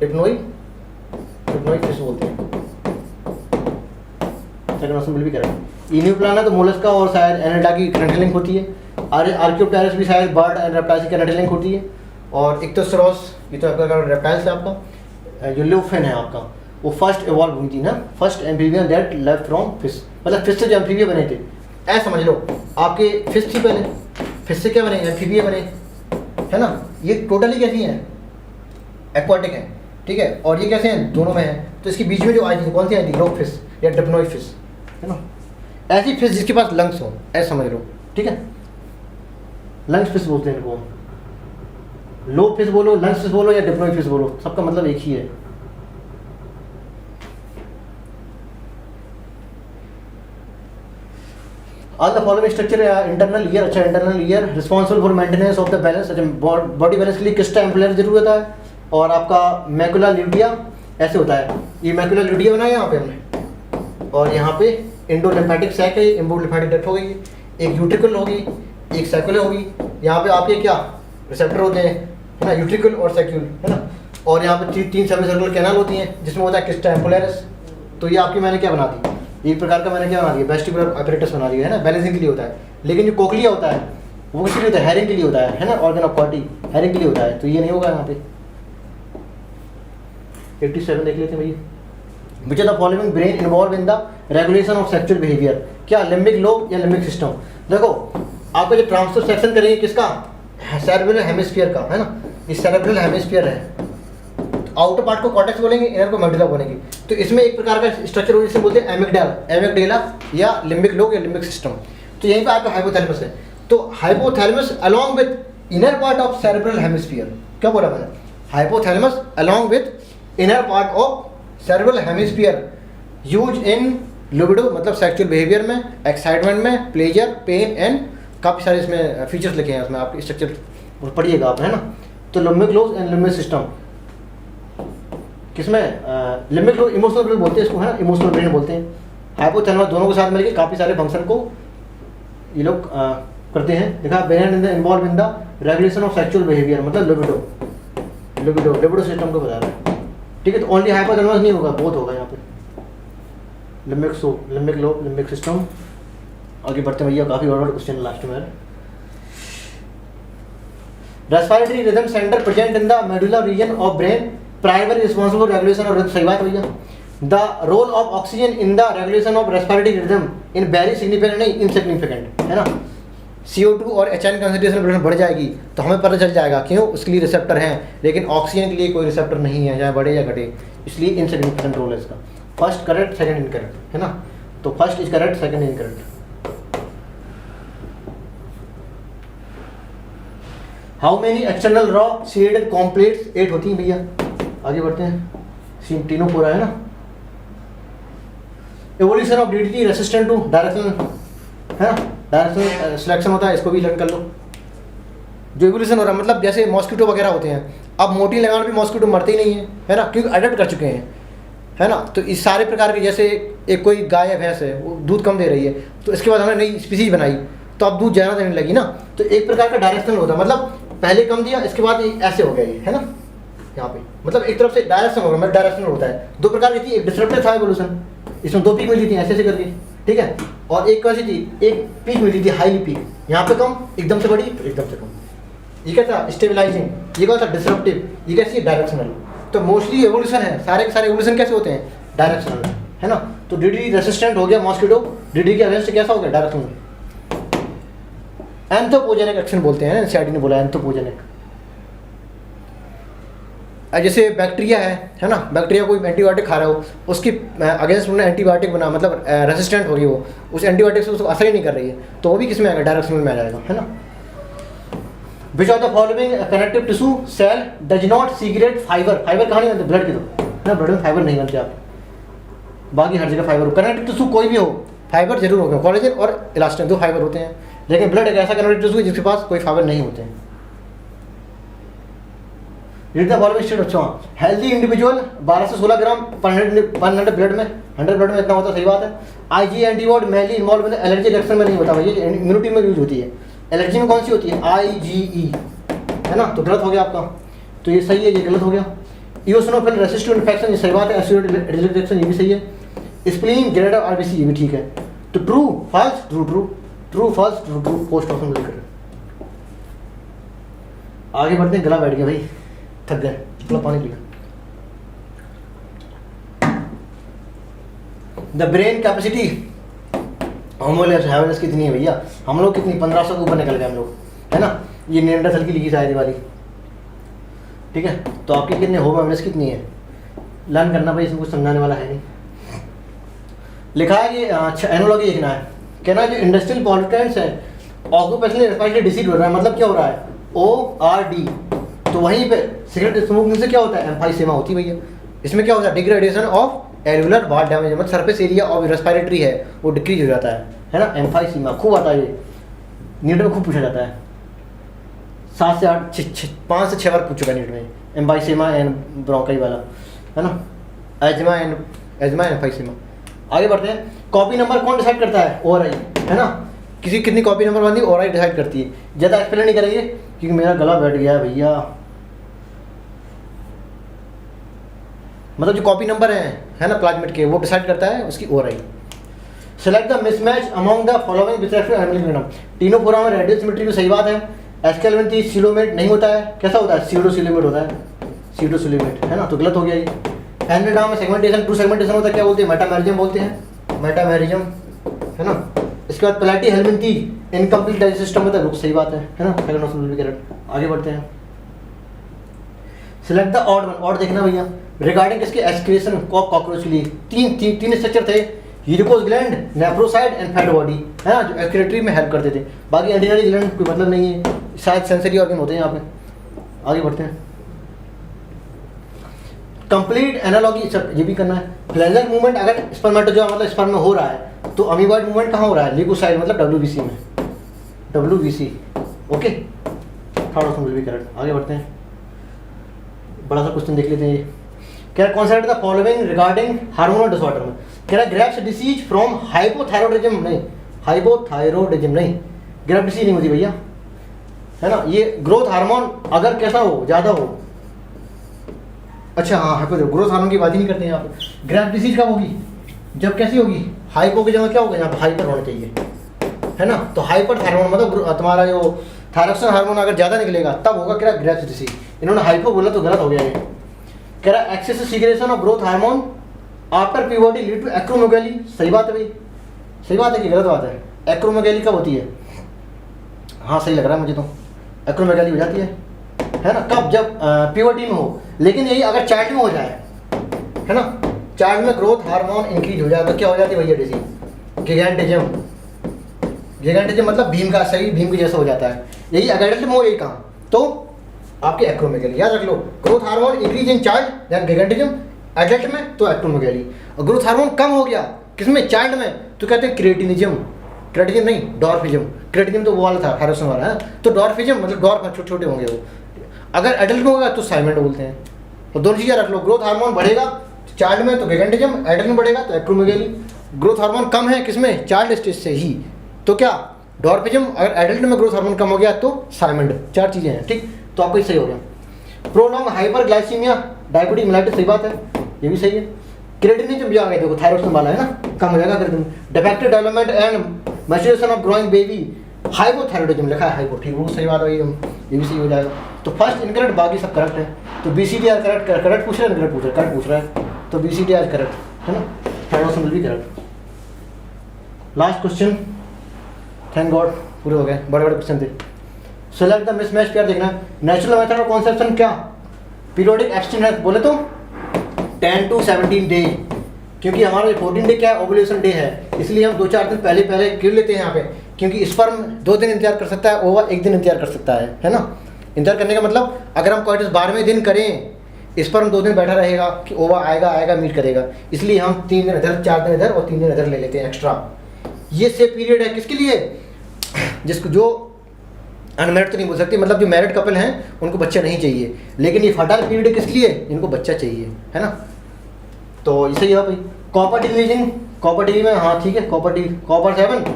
डिप्नोइक फिश बोलते हैं। सेकंड ऑप्शन बिल्कुल करेक्ट। इन्यूप्लाना तो मोलस्का और शायद एनेडा की कनेक्टिंग लिंक होती है, आर्कियोप्टेरस भी शायद बर्ड एंड रेप्टाइल्स की कनेक्टिंग लिंक होती है, और इक्तोसॉरस ये तो आपका रेप्टाइल्स है आपका, जो ल्यूफिन है आपका, वो फर्स्ट इवॉल्व हुई थी ना, first amphibian that left from fish, मतलब फिश से जो एम्फीबिया बने थे, ऐसा समझ लो आपके फिश थी पहले, फिश से क्या बने, एम्फीबिया बने, है ना। ये टोटली कैसी हैं, एक्वाटिक है, ठीक है, और ये कैसे हैं, दोनों में है। तो इसके बीच में जो आई थी कौन सी आई थी, ग्लोब फिश या डिप्नोइक फिश, है ना, ऐसी फिश जिसके पास लंग्स हो, ऐसा समझ लो, ठीक है, लंग्स फिश बोलते हैं इनको, लोब फिश बोलो, लंग्स फिश बोलो या डिप्नोइक फिश बोलो, सबका मतलब एक ही है। All the following structure internal ear, अच्छा internal ear responsible for maintenance of the balance, अच्छा बॉडी बैलेंस के लिए किस टाइम एम्पलर जरूर होता है, और आपका मैकुला ल्यूटिया ऐसे होता है, ये मैकुला ल्यूटिया बनाया यहाँ पे हमने, और यहाँ पे इंडोलिम्फेटिक सैक है, इंडोलिम्फेटिक डक्ट हो गई, एक यूट्रिकल होगी, एक सैकुला होगी, यहाँ पे आपके क्या रिसेप्टर होते हैं, है ना, यूट्रिकल और सैक्यूल, है ना, और यहाँ पे 3 सेमी सर्कुलर कैनाल होती हैं जिसमें होता है किस्टा एम्पुलरिस। तो ये आपकी मैंने क्या बना दी, एक प्रकार का मैंने क्या बना दिया, वेस्टिबुलर अपैरेटस बना दिया, है ना, बैलेंसिंग के लिए होता है। लेकिन जो कोक्लिया होता है वो किस लिए होता है, हेयरिंग के लिए होता है ना, ऑर्गन ऑफ कॉटी हेयरिंग के लिए होता है, तो ये नहीं होगा यहाँ पे। 87 देख लेते हैं भैया। Which of the following brain involved in the regulation of sexual behavior? क्या लिम्बिक लोब या लिम्बिक सिस्टम? देखो आपका जो ट्रांसफर सेक्शन करेंगे किसका, सेरेब्रल हेमिस्फीयर का, है ना, ये सेरेब्रल हेमिस्फीयर है। आउटर पार्ट को कॉर्टेक्स बोलेंगे, इनर को मेडुला बोलेंगे। तो इसमें एक प्रकार का स्ट्रक्चर हो जिसे बोलते हैं एमिगडाला या लिम्बिक लोब या लिम्बिक सिस्टम। तो यहीं पे आपका हाइपोथैलेमस है। तो hypothalamus along with inner part of cerebral hemisphere, क्या बोला मैंने, hypothalamus along with inner part of cerebral hemisphere use in libido मतलब सेक्सुअल बिहेवियर में, एक्साइटमेंट में, प्लेजर, पेन एंड काफ़ी सारे इसमें फीचर्स लिखे हैं, उसमें आप स्ट्रक्चर पढ़िएगा आप, है ना। तो limbic lobe and limbic system किसमें, लिम्बिक लोब इमोशनल ब्रेन बोलते हैं इसको, है ना, इमोशनल ब्रेन बोलते हैं। हाइपोथैलेमस दोनों के साथ मिलकर काफ़ी सारे फंक्शन को ये लोग करते हैं। देखा, brain in the involve in the regulation of sexual behaviour मतलब लिबिडो सिस्टम को बता रहा है, ठीक है। तो ओनली हाइपोथैलेमस नहीं होगा, बहुत होगा यहाँ पे, लिम्बिक लोब, लिम्बिक सिस्टम। आगे बढ़ते हैं भैया, काफ़ी और क्वेश्चन लास्ट में। Respiratory rhythm centre present in the medulla region of brain primary responsible for regulation of rhythm, सही बात भैया। The role of oxygen in the regulation of respiratory rhythm in very significant, नहीं insignificant, है ना। CO2 और HN concentration बढ़ जाएगी तो हमें पता चल जाएगा, क्यों, उसके लिए रिसेप्टर हैं, लेकिन ऑक्सीजन के लिए कोई रिसेप्टर नहीं है, चाहे बढ़े या घटे, इसलिए इनसिग्निफिकेंट रोल है इसका। फर्स्ट करेक्ट, सेकंड इनकरेक्ट, है ना। तो first is correct, second incorrect. How many external raw shaded कॉम्प्लेट्स? 8 होती हैं भैया। आगे बढ़ते हैं, तीनों पूरा है ना। Evolution of DDT resistant to directional, है ना, डायरेक्शनल सिलेक्शन होता है, इसको भी लर्न कर लो। जो एवोल्यूशन हो रहा है मतलब जैसे मॉस्किटो वगैरह होते हैं, अब मोटी लगान भी मॉस्किटो मरते ही नहीं है ना, क्योंकि अडेप्ट कर चुके हैं, है ना। तो इस सारे प्रकार के, जैसे एक कोई गाय या भैंस है वो दूध कम दे रही है, तो इसके बाद हमने नई स्पीसीज बनाई तो अब दूध ज़्यादा देने लगी ना, तो एक प्रकार का डायरेक्शनल होता है, मतलब पहले कम दिया, इसके बाद ऐसे हो गया ये, है ना, यहाँ पे मतलब एक तरफ से डायरेक्शन होगा, मतलब डायरेक्शनल होता है। दो प्रकार की थी, एक डिसरप्टिव था एवोल्यूशन, इसमें 2 पीक मिली थी ऐसे ऐसे करके, ठीक है, और एक कैसी थी, एक पीक मिली थी हाईली पीक, यहाँ पे कम, एकदम से बड़ी, फिर एकदम से कम। ये क्या था, स्टेबलाइजिंग, ये क्या था, डिसरप्टिव, ये कैसी है, डायरेक्शनल। तो मोस्टली एवोल्यूशन है, सारे के सारे एवोल्यूशन कैसे होते हैं, डायरेक्शनल, है ना। तो DDT रेसिस्टेंट हो गया मॉस्किटो, DDT के अगेंस्ट कैसा हो गया, डायरेक्शनल। एंथ्रोपोजेनिक एक्शन बोलते हैं, NCERT ने बोला एंथ्रोपोजेनिक। जैसे बैक्टीरिया है ना, बैक्टीरिया कोई एंटीबायोटिक खा रहा हो, उसकी अगेंस्ट उन्होंने एंटीबायोटिक बना, मतलब रेसिस्टेंट हो रही हो, उस एंटीबायोटिक से उसको असर ही नहीं कर रही है, तो वो भी किस में आएगा, डायरेक्शनल में आ जाएगा, है ना। Which of the following connective tissue cell does not secrete fibre? Fibre कहाँ नहीं बनते, ब्लड की, तो है ना, ब्लड में फाइबर नहीं बनते आप, बाकी हर जगह फाइबर हो। कनेक्टिव टिश्यू कोई भी हो, फाइबर जरूर होगा, कोलेजन और इलास्टिन 2 फाइबर होते हैं, लेकिन ब्लड एक ऐसा कनेक्टिव टिश्यू है जिसके पास कोई फाइबर नहीं होते हैं। Read the following state. अच्छा, हेल्दी इंडिविजुअल 12 से 16 ग्राम पर 100 ब्लड में, 100 ब्लड में इतना होता है, सही बात है। IgE antibody mainly involve in allergy reaction में नहीं होता भाई, ये इम्यूनिटी में यूज होती है। एलर्जी में कौन सी होती है, IgE, है ना, तो गलत हो गया आपका, तो ये सही है, ये गलत हो गया। इओसिनोफिल रेसिस्टेंट इन्फेक्शन, ये सही बात है। एसिड रिएक्शन, ये भी सही है। स्प्लीन ग्रेटर RBC, ये भी ठीक है। तो true false, true true, true false, true true, post option बिल्कुल। आगे बढ़ते हैं, गला बैठ गया भाई, थक गए, थोड़ा पानी पिया। द ब्रेन कैपेसिटी होमोलेस कितनी है भैया, हम लोग कितनी, 1500 के ऊपर निकल गए हम लोग, है ना। ये नियंडरथल की लिखी शायरी वाली, ठीक है। तो आपकी कितने होमोलेस कितनी है, लर्न करना भाई, इसमें कुछ समझाने वाला है नहीं। लिखा है कि एनोलॉजी लिखना है, कहना है जो इंडस्ट्रियल पॉल्यूटेंट्स है, ऑक्यूपेशनल रेस्पिरेटरी डिसीज हो रहा है, मतलब क्या हो रहा है, ORD, तो वहीं पे सिगरेट स्मोकिंग से क्या होता है, एम्फाइसेमा होती है भैया। इसमें क्या होता है, degradation of alveolar wall damage, मतलब सरफेस एरिया ऑफ रेस्पिरेटरी है वो डिक्रीज हो जाता है ना। एम्फाइसेमा खूब आता है, ये नीट में खूब पूछा जाता है, 7 से 8 5 से 6 बार पूछ चुका है नीट में, एम्फाइसेमा एंड ब्रोंकाई वाला, है ना, एजमा एंड एम्फाइसेमा। आगे बढ़ते हैं, कॉपी नंबर कौन डिसाइड करता है, ORI, है ना। किसी कितनी कॉपी नंबर बनती है, ORI डिसाइड करती है। ज़्यादा एक्सप्लेन नहीं करेंगे क्योंकि मेरा गला बैठ गया है भैया। मतलब जो कॉपी नंबर है ना प्लाज्मिड के, वो डिसाइड करता है उसकी ORI। Select the mismatch among the following with respect to एमिलिक विनम। तीनों पूरा में रेडियल सिमेट्री की सही बात है। एस्केलमेंट सिलोमेट नहीं होता है, कैसा होता है, सीडो सिलोमेट होता है, सीडो सिलोमेट, है ना, तो गलत हो गया ये। एनडाम में सेगमेंटेशन, टू सेगमेंटेशन होता है, क्या बोलते हैं, मेटामेरिज्म बोलते हैं, मेटामेरिज्म, है ना। इसके बाद प्लेटी हेलमिंथी इनकम्प्लीट डाइजेस्ट सिस्टम होता है, सही बात है ना, सेकंड ऑप्शन भी करेक्ट। आगे बढ़ते हैं, select the odd one, odd देखना भैया। रिगार्डिंग इसके एक्सक्रीशन कॉकरोच के लिए तीन स्ट्रक्चर थे, यूरिकोस ग्लैंड, नेफ्रोसाइड एंड फैट बॉडी, है ना, जो एक्सक्रीटरी में हेल्प करते थे। बाकी एंटीनरी ग्लैंड कोई मतलब नहीं है, शायद सेंसरी ऑर्गन होते हैं यहाँ पे। आगे बढ़ते हैं, कंप्लीट एनालॉजी, सब ये भी करना है। फ्लैंजर मूवमेंट अगर स्पर्मेटोजोआ मतलब स्पर्म में हो रहा है, तो अमीबॉइड मूवमेंट कहाँ हो रहा है, लिकोसाइड मतलब WBC में, WBC, okay, third option will be correct. आगे बढ़ते हैं, बड़ा सा क्वेश्चन देख लेते हैं। ये कह रहा concept the following regarding hormonal disorder में, कह रहा ग्रेव्स डिसीज फ्रॉम हाइपोथायरॉयडिज्म, नहीं हाइपोथायरॉयडिज्म नहीं, ग्रेव्स डिसीज नहीं होती भैया, है ना। ये ग्रोथ हार्मोन अगर कैसा हो, ज़्यादा हो, अच्छा हाँ, ग्रोथ हार्मोन की बात ही नहीं करते हैं यहाँ पे। ग्रेव्स डिसीज कब होगी, जब कैसी होगी, हाइपो की जगह क्या होगा, यहाँ पर हाइपर होना चाहिए, है ना। तो हाइपर थायरॉन मतलब तुम्हारा जो थायरॉक्सिन हार्मोन अगर ज़्यादा निकलेगा तब होगा क्या, ग्रेव्स डिसीज। इन्होंने हाइपो बोला तो गलत हो गया ये। कह रहा excess secretion of growth hormone after puberty lead to acromegaly, सही बात है भाई, सही बात है कि गलत बात है? एक्रोमेगाली कब होती है? हाँ सही लग रहा है मुझे तो, एक्रोमेगाली हो जाती है ना, कब? जब प्यूबर्टी में हो। लेकिन यही अगर चाइल्ड में हो जाए, है ना, चाइल्ड में ग्रोथ हार्मोन इंक्रीज हो जाए तो क्या हो जाती है भैया? डिजीज, गिगैंटिज्म। गिगैंटिज्म मतलब भीम का शरीर भीम के जैसा हो जाता है। यही एडल्ट में हो, यही काम तो आपकी एक्रोमेगाली, याद रख लो। Growth hormone increase in child then gigantism, adult में तो एक्रोमेगाली। और ग्रोथ हार्मोन कम हो गया किसमें? चाइल्ड में, तो कहते हैं क्रिएटिनिज्म। क्रिएटिनिज्म नहीं, डॉर्फिज्म। क्रिएटिनिज्म तो वो वाला था, थायरोसिन वाला है, तो डॉर्फिज्म मतलब डॉर्फ, छोटे छोटे होंगे वो। अगर एडल्ट में होगा तो साइमेंट बोलते हैं। तो दोनों चीज़ें रख लो, ग्रोथ हार्मोन बढ़ेगा चाइल्ड में तो गिगैंटिज्म, एडल्ट में बढ़ेगा तो एक्रोमेगाली। ग्रोथ हार्मोन कम है किसमें? चाइल्ड स्टेज से ही, तो क्या? डॉर्फिज्म। अगर एडल्ट में ग्रोथ हार्मोन कम हो गया तो साइमेंट। 4 चीज़ें हैं, ठीक, तो आपको सही हो गया। प्रोलॉन्ग हाइपरग्लाइसीमिया, डायबिटीज मेलाइटिस, सही बात है, ये भी सही है। क्रिएटिनिज्म भी आ गया, देखो थायरोसिन वाला है ना, कम हो जाएगा cretinism. Defective development and maturation of growing baby, hypothyroidism लिखा है, हाइपो, ठीक, वो सही बात है, ये भी सही हो जाएगा। तो फर्स्ट इनकरेक्ट, बाकी सब करेक्ट है। तो BCDR करेक्ट पूछ रहा है, करेक्ट पूछ रहा है, तो BCDR करेक्ट है ना, थायरोसिन भी correct. Last question, thank God पूरे हो गए, बड़े बड़े क्वेश्चन थे। सेलेक्ट द मिसमैच पेयर देखना। नेचुरल मेथड ऑफ कॉन्सेप्शन क्या? पीरियोडिक एब्स्टिनेंस बोले तो 10 to 17 डे, क्योंकि हमारा 14 डे क्या है? ओवुलेशन डे है, इसलिए हम 2-4 दिन पहले गिर लेते हैं यहाँ पे, क्योंकि स्पर्म 2 दिन इंतजार कर सकता है, ओवा 1 दिन इंतजार कर सकता है ना। इंतजार करने का मतलब अगर हम कोइटस 12वें दिन करें, स्पर्म 2 दिन बैठा रहेगा कि ओवा आएगा मीट करेगा, इसलिए हम 3 दिन इधर, 4 दिन इधर और 3 दिन इधर ले लेते हैं एक्स्ट्रा। ये सेफ पीरियड है किसके लिए? जिसको जो अनमैरिड तो नहीं बोल सकते, मतलब जो मैरिड कपल हैं उनको बच्चा नहीं चाहिए, लेकिन ये फर्टाइल पीरियड है किसके लिए? इनको बच्चा चाहिए, है ना। तो इसे ही है भाई। कॉपर डिलीजिंग, कॉपर डिली में, हाँ ठीक है, कॉपर 7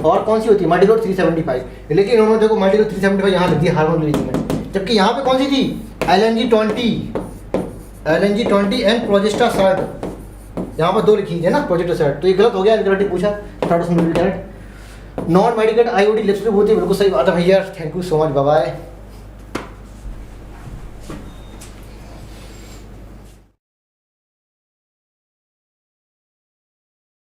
और कौन सी होती है? मल्टीरोड 375, लेकिन इन्होंने देखो मल्टीरोड 375 यहाँ लिख दी हार्मोन डिलीजिंग में, जबकि यहाँ पे कौन सी थी? LNG 20 एंड प्रोजेस्टा सर्ट, यहाँ पर 2 लिखी है ना, प्रोजेक्ट सर्ट, तो ये गलत हो गया, इनकरेक्ट पूछा, third correct. Non medicate IOD lips होती है, बिल्कुल सही बात है भैया, thank you so much, bye bye.